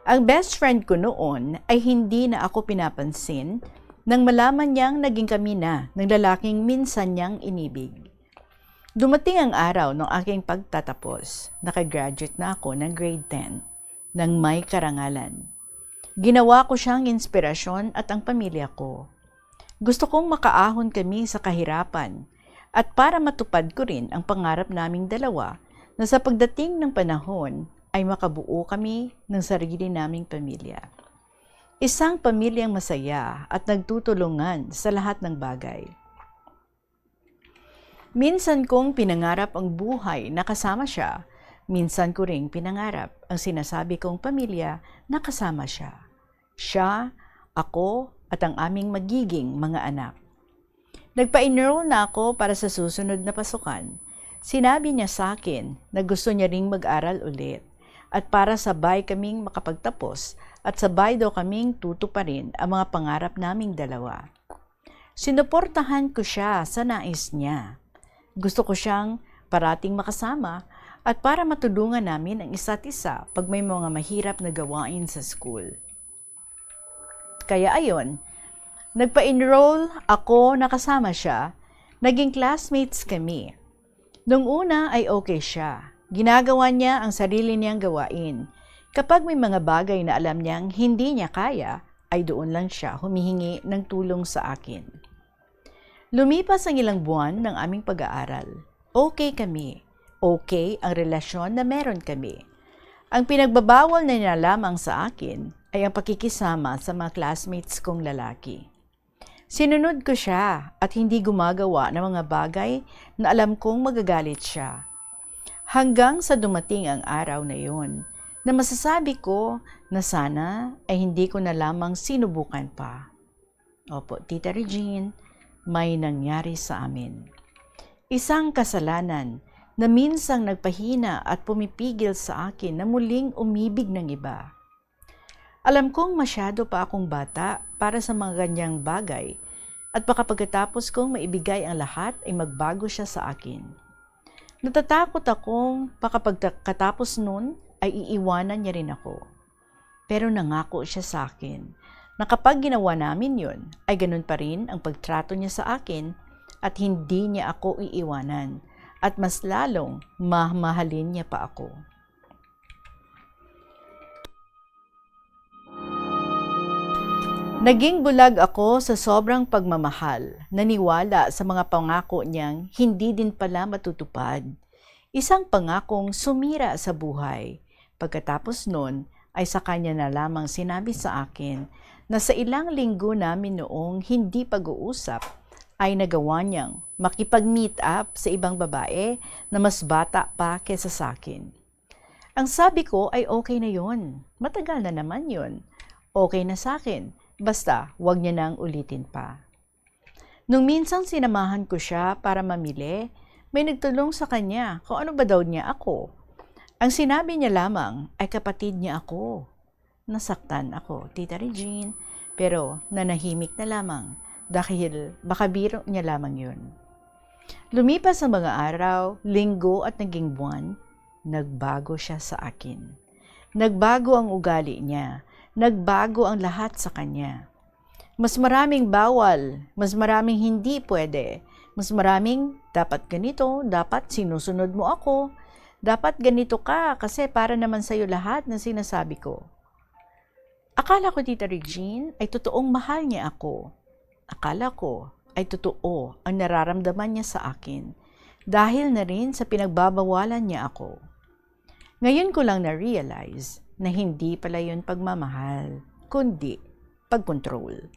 Ang best friend ko noon ay hindi na ako pinapansin nang malaman niyang naging kami na ng lalaking minsan niyang inibig. Dumating ang araw ng aking pagtatapos. Nakagraduate na ako ng grade 10 ng may karangalan. Ginawa ko siyang inspirasyon at ang pamilya ko. Gusto kong makaahon kami sa kahirapan at para matupad ko rin ang pangarap naming dalawa na sa pagdating ng panahon ay makabuo kami ng sarili naming pamilya. Isang pamilyang masaya at nagtutulungan sa lahat ng bagay. Minsan kong pinangarap ang buhay na kasama siya, minsan ko ring pinangarap ang sinasabi kong pamilya na kasama siya. Siya, ako, at ang aming magiging mga anak. Nagpa-enroll na ako para sa susunod na pasukan. Sinabi niya sa akin na gusto niya ring mag-aral ulit at para sabay kaming makapagtapos at sabay daw kaming tutuparin ang mga pangarap naming dalawa. Sinuportahan ko siya sa nais niya. Gusto ko siyang parating makasama at para matulungan namin ang isa't isa pag may mga mahirap na gawain sa school. Kaya ayon, nagpa-enroll ako na kasama siya, naging classmates kami. Nung una ay okay siya. Ginagawa niya ang sarili niyang gawain. Kapag may mga bagay na alam niyang hindi niya kaya, ay doon lang siya humihingi ng tulong sa akin. Lumipas ang ilang buwan ng aming pag-aaral. Okay kami. Okay ang relasyon na meron kami. Ang pinagbabawal na niya lamang sa akin ay ang pakikisama sa mga classmates kong lalaki. Sinunod ko siya at hindi gumagawa ng mga bagay na alam kong magagalit siya. Hanggang sa dumating ang araw na yon, na masasabi ko na sana ay hindi ko na lamang sinubukan pa. Opo, Tita Regine, may nangyari sa amin. Isang kasalanan na minsang nagpahina at pumipigil sa akin na muling umibig ng iba. Alam kong masyado pa akong bata para sa mga ganyang bagay at baka pagkatapos kong maibigay ang lahat ay magbago siya sa akin. Natatakot akong baka pagkatapos nun ay iiwanan niya rin ako. Pero nangako siya sa akin na kapag ginawa namin yun, ay ganun pa rin ang pagtrato niya sa akin at hindi niya ako iiwanan at mas lalong mamahalin niya pa ako. Naging bulag ako sa sobrang pagmamahal, naniwala sa mga pangako niyang hindi din pala matutupad. Isang pangakong sumira sa buhay. Pagkatapos nun, ay sa kanya na lamang sinabi sa akin na sa ilang linggo namin noong hindi pag-uusap, ay nagawa niyang makipag-meet up sa ibang babae na mas bata pa kesa sa akin. Ang sabi ko ay okay na yon. Matagal na naman yon. Okay na sa akin. Basta, huwag niya nang ulitin pa. Nung minsang sinamahan ko siya para mamili, may nagtulong sa kanya kung ano ba daw niya ako. Ang sinabi niya lamang ay kapatid niya ako. Nasaktan ako, Tita Regine, pero nanahimik na lamang dahil baka biro niya lamang yun. Lumipas ang mga araw, linggo at naging buwan, nagbago siya sa akin. Nagbago ang ugali niya, nagbago ang lahat sa kanya. Mas maraming bawal, mas maraming hindi pwede, mas maraming dapat ganito, dapat sinusunod mo ako, dapat ganito ka kasi para naman sa'yo lahat na sinasabi ko. Akala ko, Tita Regine, ay totoong mahal niya ako. Akala ko ay totoo ang nararamdaman niya sa akin dahil na rin sa pinagbabawalan niya ako. Ngayon ko lang na-realize na hindi pala yun pagmamahal, kundi pagkontrol.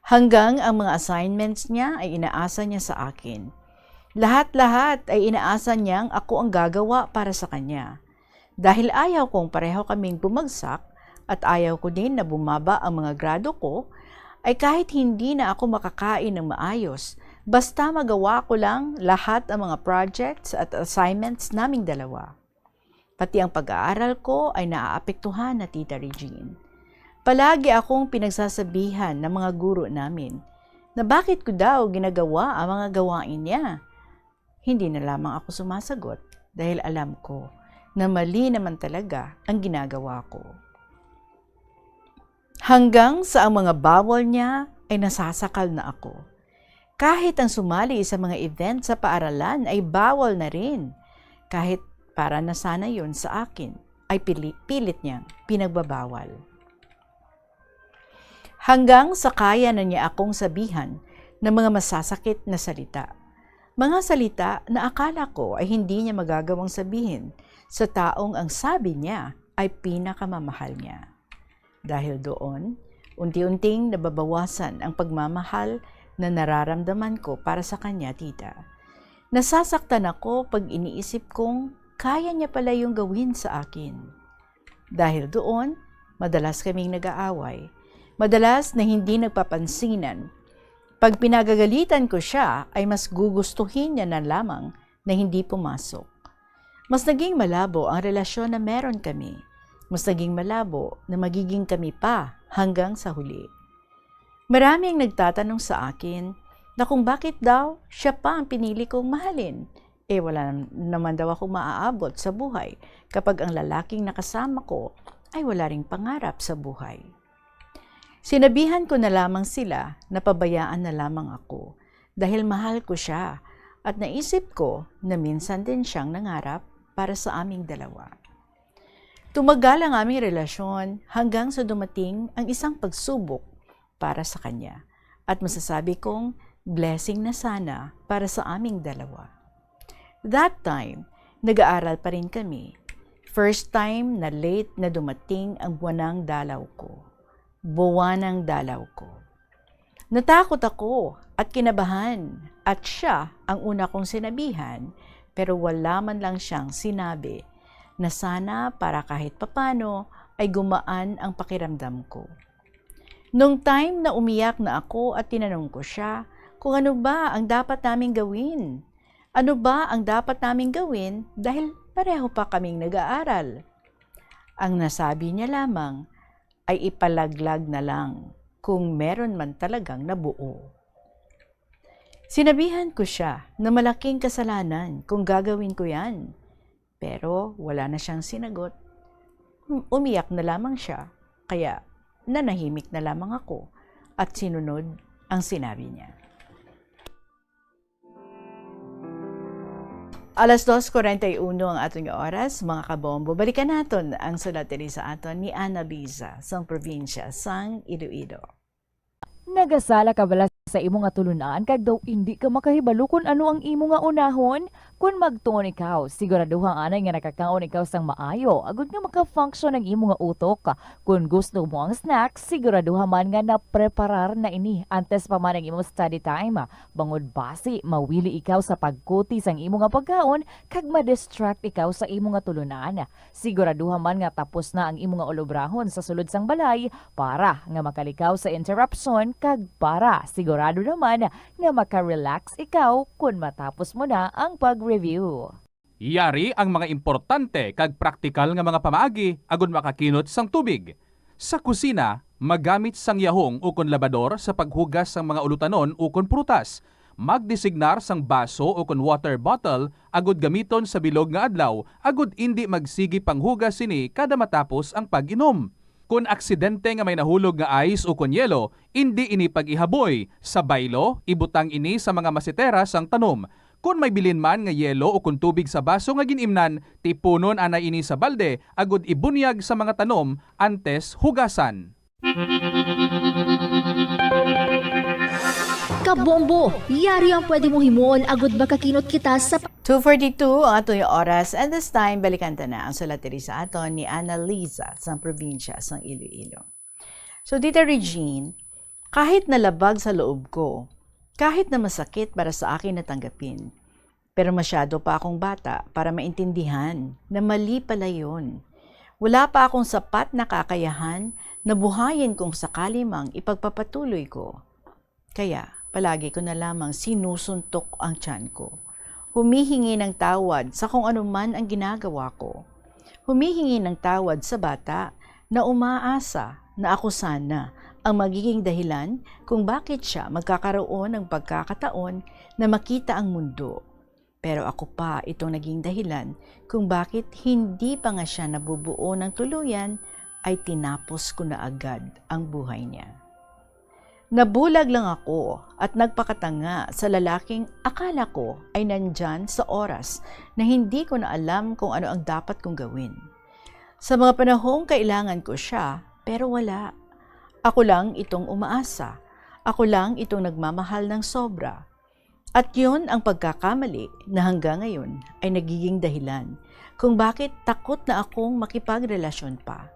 Hanggang ang mga assignments niya ay inaasa niya sa akin. Lahat-lahat ay inaasa niyang ako ang gagawa para sa kanya. Dahil ayaw kong pareho kaming bumagsak at ayaw ko din na bumaba ang mga grado ko, ay kahit hindi na ako makakain ng maayos, basta magawa ko lang lahat ang mga projects at assignments naming dalawa. Pati ang pag-aaral ko ay naaapektuhan na, Tita Regine. Palagi akong pinagsasabihan ng mga guro namin na bakit ko daw ginagawa ang mga gawain niya. Hindi na lamang ako sumasagot dahil alam ko na mali naman talaga ang ginagawa ko. Hanggang sa ang mga bawal niya ay nasasakal na ako. Kahit ang sumali sa mga event sa paaralan ay bawal na rin. Kahit para na sana yun sa akin, ay pilit niyang pinagbabawal. Hanggang sa kaya na niya akong sabihan ng mga masasakit na salita. Mga salita na akala ko ay hindi niya magagawang sabihin sa taong ang sabi niya ay pinakamamahal niya. Dahil doon, unti-unting nababawasan ang pagmamahal na nararamdaman ko para sa kanya, Tita. Nasasaktan ako pag iniisip kong kaya niya pala yung gawin sa akin. Dahil doon, madalas kaming nag-aaway. Madalas na hindi nagpapansinan. Pag pinagagalitan ko siya, ay mas gugustuhin niya na lamang na hindi pumasok. Mas naging malabo ang relasyon na meron kami. Mas naging malabo na magiging kami pa hanggang sa huli. Maraming nagtatanong sa akin na kung bakit daw siya pa ang pinili kong mahalin. Wala naman daw ako maaabot sa buhay kapag ang lalaking nakasama ko ay wala ring pangarap sa buhay. Sinabihan ko na lamang sila na pabayaan na lamang ako dahil mahal ko siya at naisip ko na minsan din siyang nangarap para sa aming dalawa. Tumagal ang aming relasyon hanggang sa dumating ang isang pagsubok para sa kanya at masasabi kong blessing na sana para sa aming dalawa. That time, nag-aaral pa rin kami. First time na late na dumating ang buwanang dalaw ko. Buwanang dalaw ko. Natakot ako at kinabahan at siya ang una kong sinabihan pero wala man lang siyang sinabi na sana para kahit papano ay gumaan ang pakiramdam ko. Nung time na umiyak na ako at tinanong ko siya kung ano ba ang dapat naming gawin. Ano ba ang dapat naming gawin dahil pareho pa kaming nag-aaral. Ang nasabi niya lamang ay ipalaglag na lang kung meron man talagang nabuo. Sinabihan ko siya na malaking kasalanan kung gagawin ko yan. Pero wala na siyang sinagot. Umiyak na lamang siya, kaya nanahimik na lamang ako at sinunod ang sinabi niya. Alas 2:41 ang ating oras, mga kabombo. Balikan natin ang sulatiri sa aton ni Annalisa sa probinsya sang Iloilo. Nagasala ka bala sa imo nga tulunan kag daw hindi ka makahibalo kung ano ang imo nga unahon? Kung magtuon ikaw, siguraduhang anay nga nakakaon ikaw sang maayo, agud nga maka-function ang imo nga utok. Kung gusto mo ang snack, siguraduhan man nga na-preparar na ini antes pa man ang imo study time. Bangod basi, mawili ikaw sa pagkuti sang imo nga pagkaon, kag ma-distract ikaw sa imo nga tulunan. Siguraduhan man nga tapos na ang imo nga olobrahon sa sulod sang balay para nga makalikaw sa interruption, kag para sigurado naman nga maka-relax ikaw kung matapos mo na ang pag-review. Yari ang mga importante kag praktikal nga mga pamaagi agon makakinot sang tubig. Sa kusina, magamit sang yahong ukon labador sa paghugas sang mga ulutanon ukon prutas. Magdesignar sang baso ukon water bottle agud gamiton sa bilog nga adlaw agud indi magsigi panghugas sini kada matapos ang pag-inom. Kung aksidente nga may nahulog nga ice o kunyelo, indi ini pag-ihaboy. Sa baylo, ibutang ini sa mga masitera sang tanom. Kung may bilin man nga yelo o kung tubig sa baso nga ginimnan, tipunon anay ini sa balde, agud ibunyag sa mga tanom antes hugasan. Kabombo, yari ang pwede mo himuon agud makakinot kita sa 2:42 ang ato yung oras, and this time balikan ta na ang sulatiri sa aton ni Annalisa sa probinsya sa Iloilo. So Tita Regine, kahit nalabag sa loob ko, kahit na masakit para sa akin na tanggapin, pero masyado pa akong bata para maintindihan na mali pala yun. Wala pa akong sapat na kakayahan na buhayin kung sakali mang ipagpapatuloy ko. Kaya palagi ko na lamang sinusuntok ang tiyan ko. Humihingi ng tawad sa kung ano man ang ginagawa ko. Humihingi ng tawad sa bata na umaasa na ako sana ang magiging dahilan kung bakit siya magkakaroon ng pagkakataon na makita ang mundo. Pero ako pa itong naging dahilan kung bakit hindi pa nga siya nabubuo ng tuluyan ay tinapos ko na agad ang buhay niya. Nabulag lang ako at nagpakatanga sa lalaking akala ko ay nandyan sa oras na hindi ko na alam kung ano ang dapat kong gawin. Sa mga panahong kailangan ko siya, pero wala. Ako lang itong umaasa. Ako lang itong nagmamahal ng sobra. At yun ang pagkakamali na hanggang ngayon ay nagiging dahilan kung bakit takot na akong makipagrelasyon pa.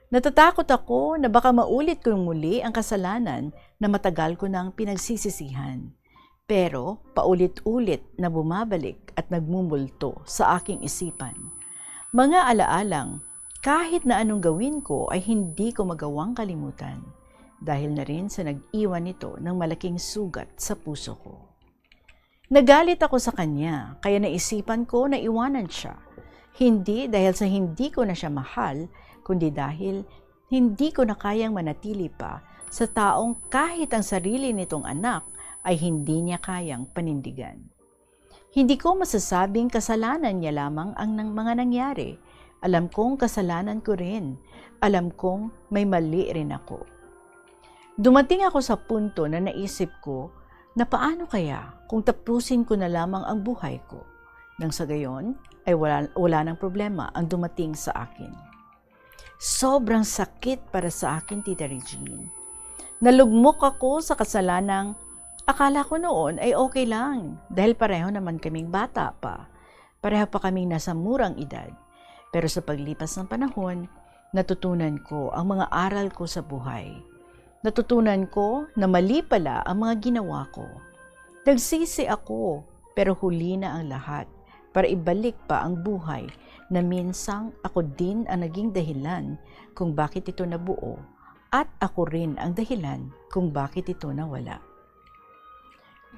Natatakot ako na baka maulit kong muli ang kasalanan na matagal ko nang pinagsisisihan. Pero paulit-ulit na bumabalik at nagmumulto sa aking isipan. Mga alaalang kahit na anong gawin ko ay hindi ko magawang kalimutan dahil na rin sa nag-iwan nito ng malaking sugat sa puso ko. Nagalit ako sa kanya kaya naisipan ko na iwanan siya. Hindi dahil sa hindi ko na siya mahal, kundi dahil hindi ko na kayang manatili pa sa taong kahit ang sarili nitong anak ay hindi niya kayang panindigan. Hindi ko masasabing kasalanan niya lamang ang mga nangyari. Alam kong kasalanan ko rin. Alam kong may mali rin ako. Dumating ako sa punto na naisip ko na paano kaya kung tapusin ko na lamang ang buhay ko. Nang sa gayon ay wala nang problema ang dumating sa akin. Sobrang sakit para sa akin, Tita Regine. Nalugmok ako sa kasalanang akala ko noon ay okay lang dahil pareho naman kaming bata pa. Pareho pa kaming nasa murang edad. Pero sa paglipas ng panahon, natutunan ko ang mga aral ko sa buhay. Natutunan ko na mali pala ang mga ginawa ko. Nagsisi ako, pero huli na ang lahat para ibalik pa ang buhay na minsang ako din ang naging dahilan kung bakit ito nabuo at ako rin ang dahilan kung bakit ito nawala.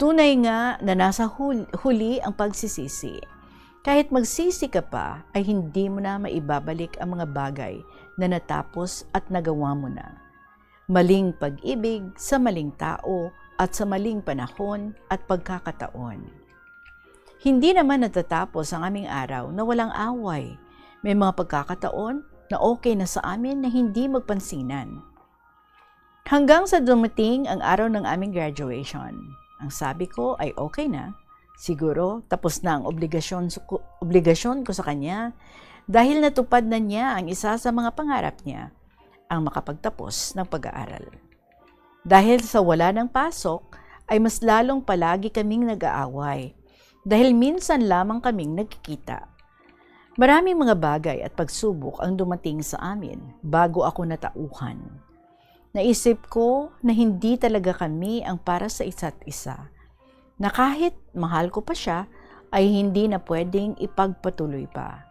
Tunay nga na nasa huli ang pagsisisi. Kahit magsisi ka pa, ay hindi mo na maibabalik ang mga bagay na natapos at nagawa mo na. Maling pag-ibig sa maling tao at sa maling panahon at pagkakataon. Hindi naman natatapos ang aming araw na walang away. May mga pagkakataon na okay na sa amin na hindi magpansinan. Hanggang sa dumating ang araw ng aming graduation. Ang sabi ko ay okay na. Siguro tapos na ang obligasyon ko sa kanya dahil natupad na niya ang isa sa mga pangarap niya, ang makapagtapos ng pag-aaral. Dahil sa wala ng pasok, ay mas lalong palagi kaming nag-aaway. dahil minsan lamang kaming nagkikita. Maraming mga bagay at pagsubok ang dumating sa amin bago ako natauhan. Naisip ko na hindi talaga kami ang para sa isa't isa, na kahit mahal ko pa siya ay hindi na pwedeng ipagpatuloy pa.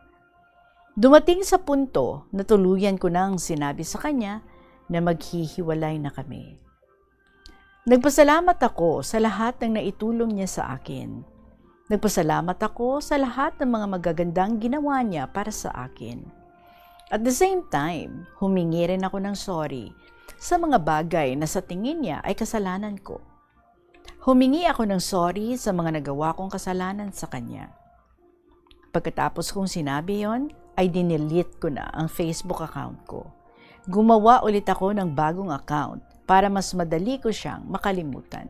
Dumating sa punto na tuluyan ko nang sinabi sa kanya na maghihiwalay na kami. Nagpasalamat ako sa lahat ng naitulong niya sa akin. Nagpasalamat ako sa lahat ng mga magagandang ginawa niya para sa akin. At the same time, humingi rin ako ng sorry sa mga bagay na sa tingin niya ay kasalanan ko. Humingi ako ng sorry sa mga nagawa kong kasalanan sa kanya. Pagkatapos kong sinabi yon, ay dinelete ko na ang Facebook account ko. Gumawa ulit ako ng bagong account para mas madali ko siyang makalimutan.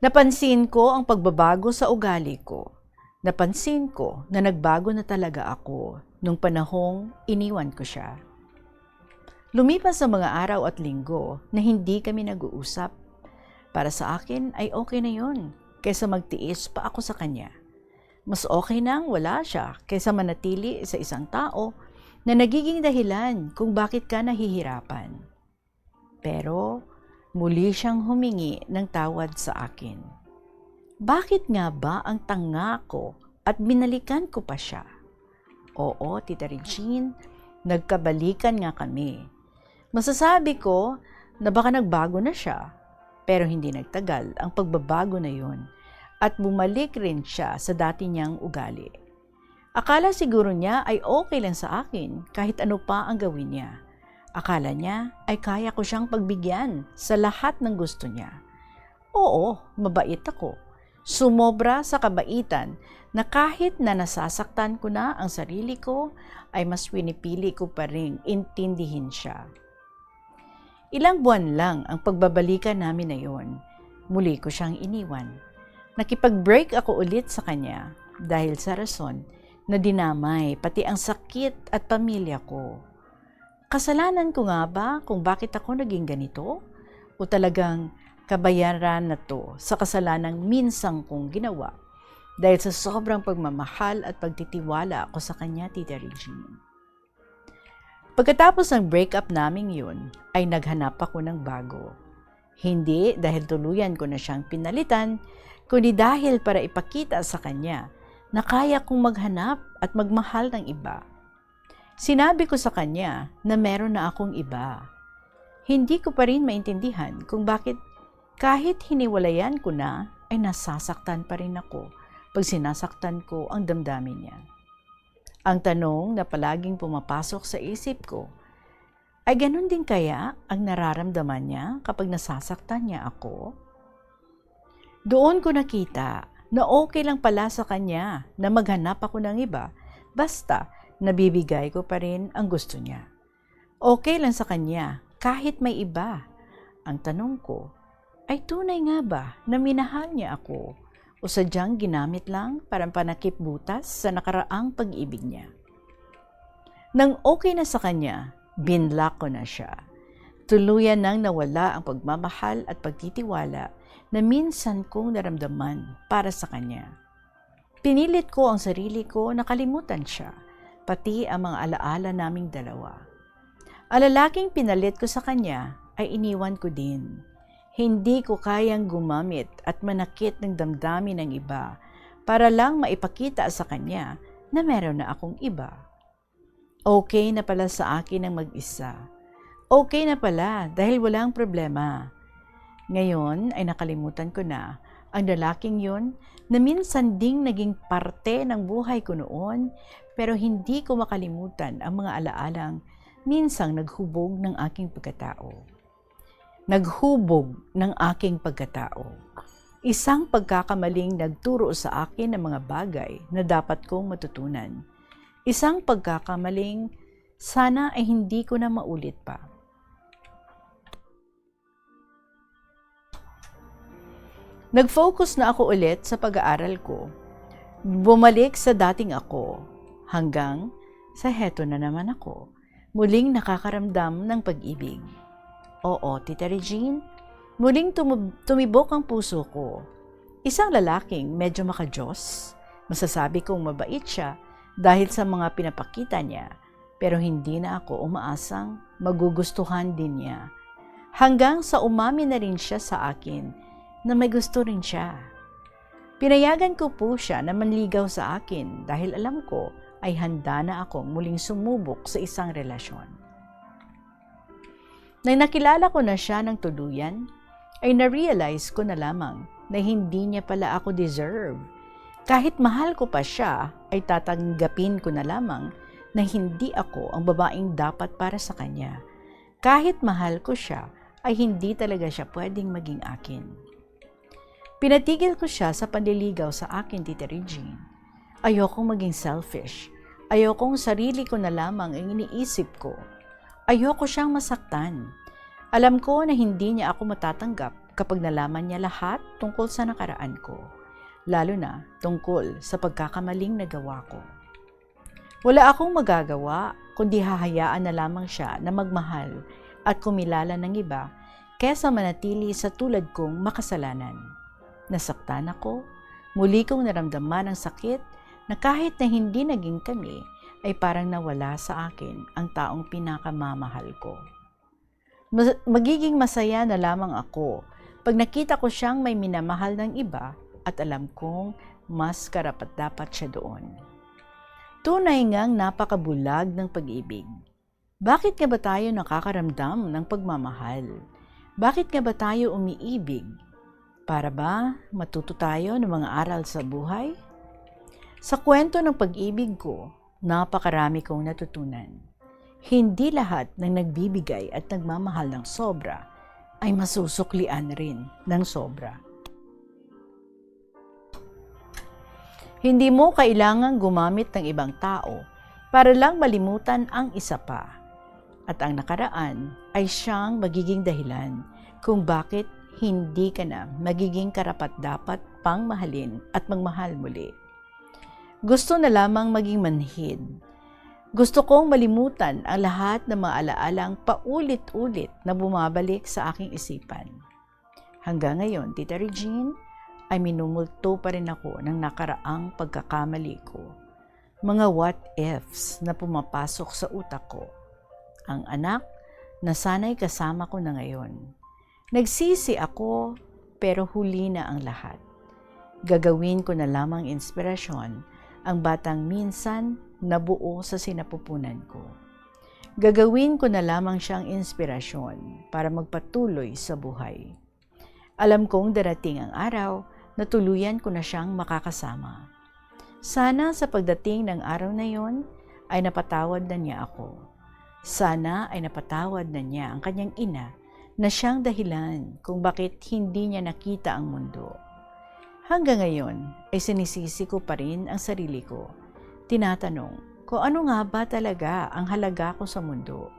Napansin ko ang pagbabago sa ugali ko. Napansin ko na nagbago na talaga ako nung panahong iniwan ko siya. Lumipas ang mga araw at linggo na hindi kami nag-uusap. Para sa akin ay okay na yun kaysa magtiis pa ako sa kanya. Mas okay nang wala siya kaysa manatili sa isang tao na nagiging dahilan kung bakit ka nahihirapan. Pero muli siyang humingi ng tawad sa akin. Bakit nga ba ang tanga ko at binalikan ko pa siya? Oo, Tita Regine, nagkabalikan nga kami. Masasabi ko na baka nagbago na siya, pero hindi nagtagal ang pagbabago na yun at bumalik rin siya sa dati niyang ugali. Akala siguro niya ay okay lang sa akin kahit ano pa ang gawin niya. Akala niya ay kaya ko siyang pagbigyan sa lahat ng gusto niya. Oo, mabait ako. Sumobra sa kabaitan na kahit na nasasaktan ko na ang sarili ko, ay mas pinipili ko pa rin intindihin siya. Ilang buwan lang ang pagbabalikan namin na yon. Muli ko siyang iniwan. Nakipag-break ako ulit sa kanya dahil sa rason na dinamay pati ang sakit at pamilya ko. Kasalanan ko nga ba kung bakit ako naging ganito? O talagang kabayaran na to sa kasalanang minsang kong ginawa dahil sa sobrang pagmamahal at pagtitiwala ko sa kanya, Tita Regine? Pagkatapos ng breakup naming yun, ay naghanap ako ng bago. Hindi dahil tuluyan ko na siyang pinalitan, kundi dahil para ipakita sa kanya na kaya kong maghanap at magmahal ng iba. Sinabi ko sa kanya na meron na akong iba. Hindi ko pa rin maintindihan kung bakit kahit hiniwalayan ko na, ay nasasaktan pa rin ako pag sinasaktan ko ang damdamin niya. Ang tanong na palaging pumapasok sa isip ko, ay ganun din kaya ang nararamdaman niya kapag nasasaktan niya ako? Doon ko nakita na okay lang pala sa kanya na maghanap ako ng iba, basta nabibigay ko pa rin ang gusto niya. Okay lang sa kanya kahit may iba. Ang tanong ko, ay tunay nga ba na minahal niya ako o sadyang ginamit lang para panakip butas sa nakaraang pag-ibig niya? Nang okay na sa kanya, binlock ko na siya. Tuluyan nang nawala ang pagmamahal at pagtitiwala na minsan kong naramdaman para sa kanya. Pinilit ko ang sarili ko na kalimutan siya, pati ang mga alaala naming dalawa. Ang lalaking pinalit ko sa kanya ay iniwan ko din. Hindi ko kayang gumamit at manakit ng damdamin ng iba para lang maipakita sa kanya na meron na akong iba. Okay na pala sa akin ang mag-isa. Okay na pala dahil walang problema. Ngayon ay nakalimutan ko na ang lalaking yun na minsan ding naging parte ng buhay ko noon, pero hindi ko makalimutan ang mga alaalang minsang naghubog ng aking pagkatao. Naghubog ng aking pagkatao. Isang pagkakamaling nagturo sa akin ng mga bagay na dapat kong matutunan. Isang pagkakamaling sana ay hindi ko na maulit pa. Nag-focus na ako ulit sa pag-aaral ko. Bumalik sa dating ako hanggang sa heto na naman ako. Muling nakakaramdam ng pag-ibig. Oo, Tita Regine, muling tumibok ang puso ko. Isang lalaking medyo makajos. Masasabi kong mabait siya dahil sa mga pinapakita niya, pero hindi na ako umaasang magugustuhan din niya. Hanggang sa umami na rin siya sa akin na may gusto rin siya. Pinayagan ko po siya na manligaw sa akin dahil alam ko ay handa na akong muling sumubok sa isang relasyon. Nang nakilala ko na siya ng tuluyan, ay na-realize ko na lamang na hindi niya pala ako deserve. Kahit mahal ko pa siya, ay tatanggapin ko na lamang na hindi ako ang babaeng dapat para sa kanya. Kahit mahal ko siya, ay hindi talaga siya pwedeng maging akin. Pinatigil ko siya sa panliligaw sa akin, Tita Regine. Ayokong maging selfish. Ayokong sarili ko na lamang ang iniisip ko. Ayoko siyang masaktan. Alam ko na hindi niya ako matatanggap kapag nalaman niya lahat tungkol sa nakaraan ko, lalo na tungkol sa pagkakamaling nagawa ko. Wala akong magagawa kundi hahayaan na lamang siya na magmahal at kumilala ng iba kaysa manatili sa tulad kong makasalanan. Nasaktan ako, muli kong naramdaman ang sakit na kahit na hindi naging kami, ay parang nawala sa akin ang taong pinakamamahal ko. Magiging masaya na lamang ako pag nakita ko siyang may minamahal ng iba at alam kong mas karapat-dapat siya doon. Tunay ngang napakabulag ng pag-ibig. Bakit nga ba tayo nakakaramdam ng pagmamahal? Bakit nga ba tayo umiibig? Para ba matuto tayo ng mga aral sa buhay? Sa kwento ng pag-ibig ko, napakarami kong natutunan. Hindi lahat ng nagbibigay at nagmamahal ng sobra ay masusuklian rin ng sobra. Hindi mo kailangang gumamit ng ibang tao para lang malimutan ang isa pa. At ang nakaraan ay siyang magiging dahilan kung bakit hindi ka na magiging karapat-dapat pang mahalin at magmahal muli. Gusto na lamang maging manhid. Gusto kong malimutan ang lahat ng mga alaalang paulit-ulit na bumabalik sa aking isipan. Hanggang ngayon, Tita Regine, ay minumulto pa rin ako ng nakaraang pagkakamali ko. Mga what ifs na pumapasok sa utak ko. Ang anak na sana'y kasama ko na ngayon. Nagsisi ako pero huli na ang lahat. Gagawin ko na lamang inspirasyon ang batang minsan nabuo sa sinapupunan ko. Gagawin ko na lamang siyang inspirasyon para magpatuloy sa buhay. Alam kong darating ang araw na tuluyan ko na siyang makakasama. Sana sa pagdating ng araw na yon ay napatawad na niya ako. Sana ay napatawad na niya ang kanyang ina na siyang dahilan kung bakit hindi niya nakita ang mundo. Hanggang ngayon ay sinisisi ko pa rin ang sarili ko. Tinatanong kung ano nga ba talaga ang halaga ko sa mundo.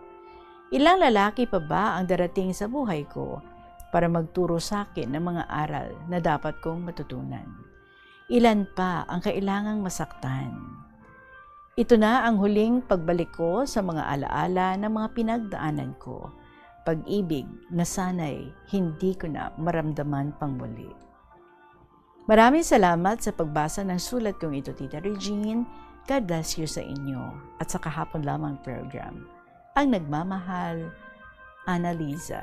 Ilang lalaki pa ba ang darating sa buhay ko para magturo sa akin ng mga aral na dapat kong matutunan? Ilan pa ang kailangang masaktan? Ito na ang huling pagbalik ko sa mga alaala ng mga pinagdaanan ko. Pag-ibig na sana'y hindi ko na maramdaman pang muli. Maraming salamat sa pagbasa ng sulat kong ito, Tita Regine. God bless you sa inyo at sa kahapon lamang program. Ang nagmamahal, Annalisa.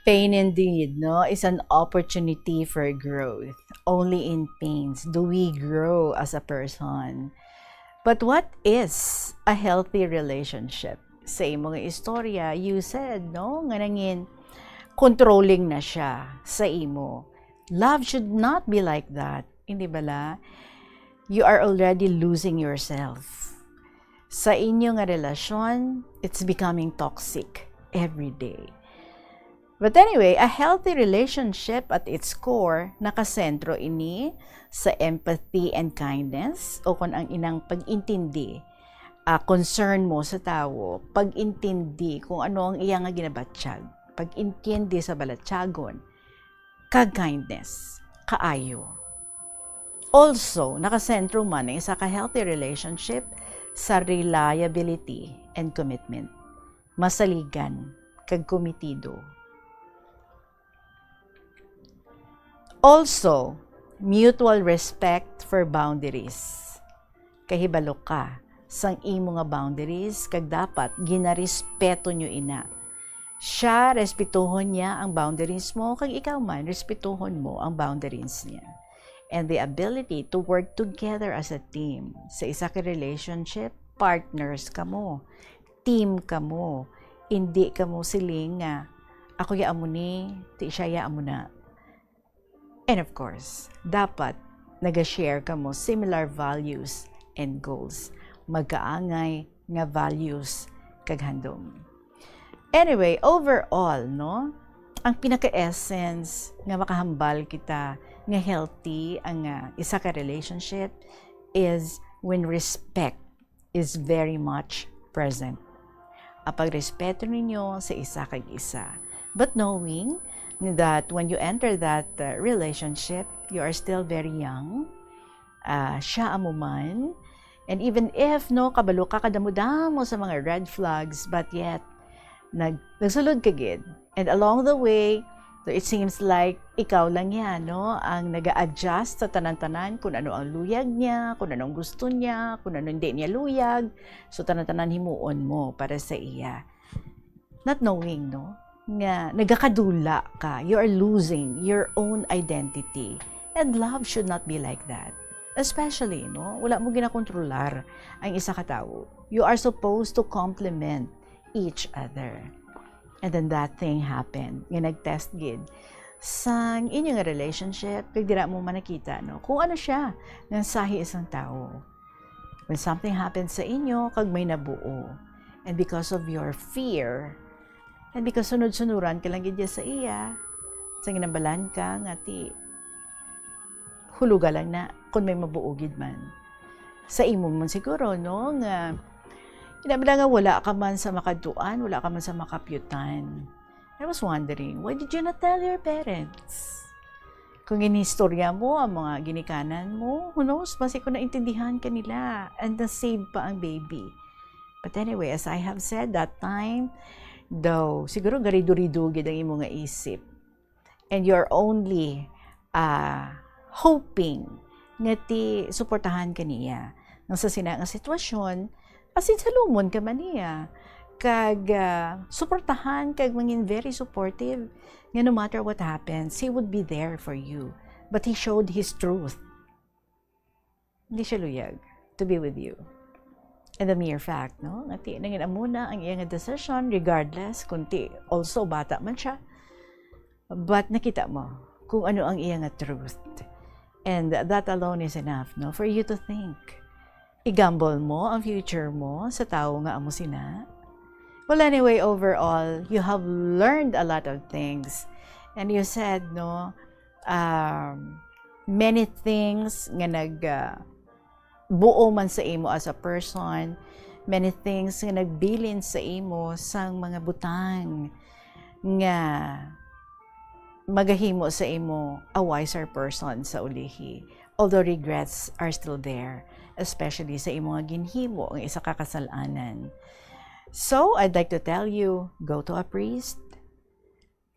Pain indeed, no, is an opportunity for growth. Only in pains do we grow as a person. But what is a healthy relationship? Sa imong istorya, you said, no, nga nangin, controlling na siya sa imo. Love should not be like that. Hindi bala? you are already losing yourself. Sa inyo nga relasyon, it's becoming toxic every day. But anyway, a healthy relationship at its core, nakasentro ini sa empathy and kindness o kung ang inang pag-intindi, concern mo sa tao, pag-intindi kung ano ang iyang ginabatsyag, pag-intindi sa balatyagon, kag-kindness, kaayo. Also, nakasentro man ang isa ka-healthy relationship sa reliability and commitment. Masaligan, kag komitido. Also, mutual respect for boundaries. Kahibalo ka sang imo nga boundaries kag dapat ginarespeto nyo ina. Siya, respetuhon niya ang boundaries mo, kag ikaw man, respetuhon mo ang boundaries niya. And the ability to work together as a team. Sa isa ka relationship, partners ka mo, team ka mo, hindi ka mo siling nga, ako ya amo ni, ti siya ya amo na. And of course, dapat nag-share ka mo similar values and goals. Magkaangay nga values kag handom. Anyway, overall, no, ang pinaka-essence nga makahambal kita nga healthy ang isa ka relationship is when respect is very much present. Apag respeto ninyo sa isa kag isa. But knowing that when you enter that relationship, you are still very young, siya amo man, and even if no kabalo ka kadamo-damo sa mga red flags, but yet nagsulod ka gid, and along the way, so it seems like ikaw lang yan, no, ang nag-a-adjust sa tanan-tanan kung ano ang luyag niya, kung anong gusto niya, kung ano hindi niya luyag, so tanan-tanan himuon mo para sa iya. Not knowing, no, nga nagakadula ka, you are losing your own identity. And love should not be like that. Especially, no, wala mo ginakontrolar ang isa ka tao. You are supposed to complement each other. And then that thing happened. Nga nag-test gid sang inyong relationship, kag dira mo manakita, no, kung ano siya ng sahi isang tao. When something happens sa inyo, kag may nabuo. And because of your fear, and because sunod-sunuran ka lang gid sa iya, sa ginabalan ka, nga ti, huluga lang na kung may mabuugid man. Sa imo man siguro, no, nga, inabala nga wala ka man sa makaduan, wala ka man sa makapyutan. I was wondering, why did you not tell your parents? Kung inistorya mo ang mga ginikanan mo, who knows, basi kung naintindihan ka nila and na-save pa ang baby. But anyway, as I have said that time, though, siguro garido-rido gid ang imo nga isip. And you're only hoping nga ti suportahan ka niya. Nang sa sina nga sitwasyon, asin sa lumon ka man niya. Kag suportahan, kag mangin very supportive. Nga no matter what happens, he would be there for you. But he showed his truth. Hindi siya luyag to be with you. And the mere fact, no, nga ti nangin amuna ang iyang decision regardless kung ti also bata man siya. But nakita mo kung ano ang iyang truth. And that alone is enough, no, for you to think. I-gamble mo ang future mo sa tao nga amo sina. Well, anyway, overall, you have learned a lot of things. And you said, no, many things nga buo man sa imo as a person, many things nga nagbilin sa imo sang mga butang nga magahimo sa imo a wiser person sa ulihi. Although regrets are still there, especially sa imo nga ginhimo ang isa ka kasalanan. So, I'd like to tell you, go to a priest,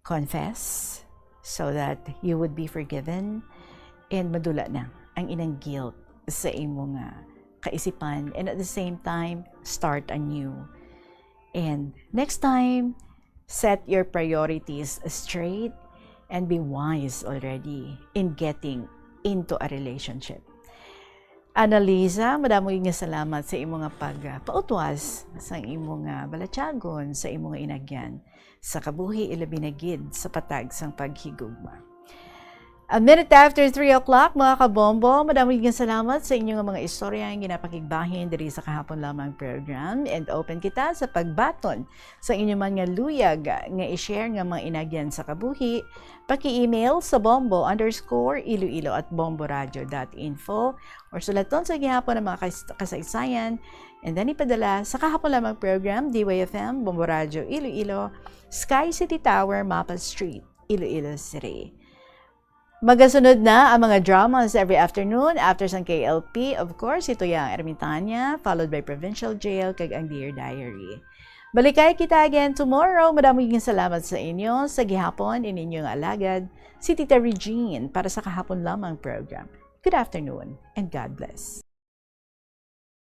confess, so that you would be forgiven, and madula na ang inang guilt sa imo nga kaisipan, and at the same time, start anew. And next time, set your priorities straight and be wise already in getting into a relationship. Annalisa, madamo nga salamat sa imo nga pagpautwas sa imo nga balatyagon, sa imo nga inagyan, sa kabuhi ilabi na gid sa patag sang paghigugma. A minute after 3 o'clock, mga kabombo, madaming salamat sa inyong mga istorya ang ginapakigbahin diri sa kahapon lamang program, and open kita sa pagbaton sa inyong mga luyag nga i-share nga mga inagyan sa kabuhi. Paki-email sa bombo_iloilo@bomboradio.info or sulaton sa gihapon ng mga kasaysayan, and then ipadala sa kahapon lamang program, DYFM, Bombo Radio Iloilo, Sky City Tower, Mapa Street, Iloilo City. Magasunod na ang mga dramas every afternoon after sang KLP. Of course, ito yung Ermitanya, followed by Provincial Jail, kag ang Dear Diary. Balikay kita again tomorrow. Maraming salamat sa inyo. Sa gihapon, ininyong alagad, si Tita Regine para sa kahapon lamang program. Good afternoon and God bless.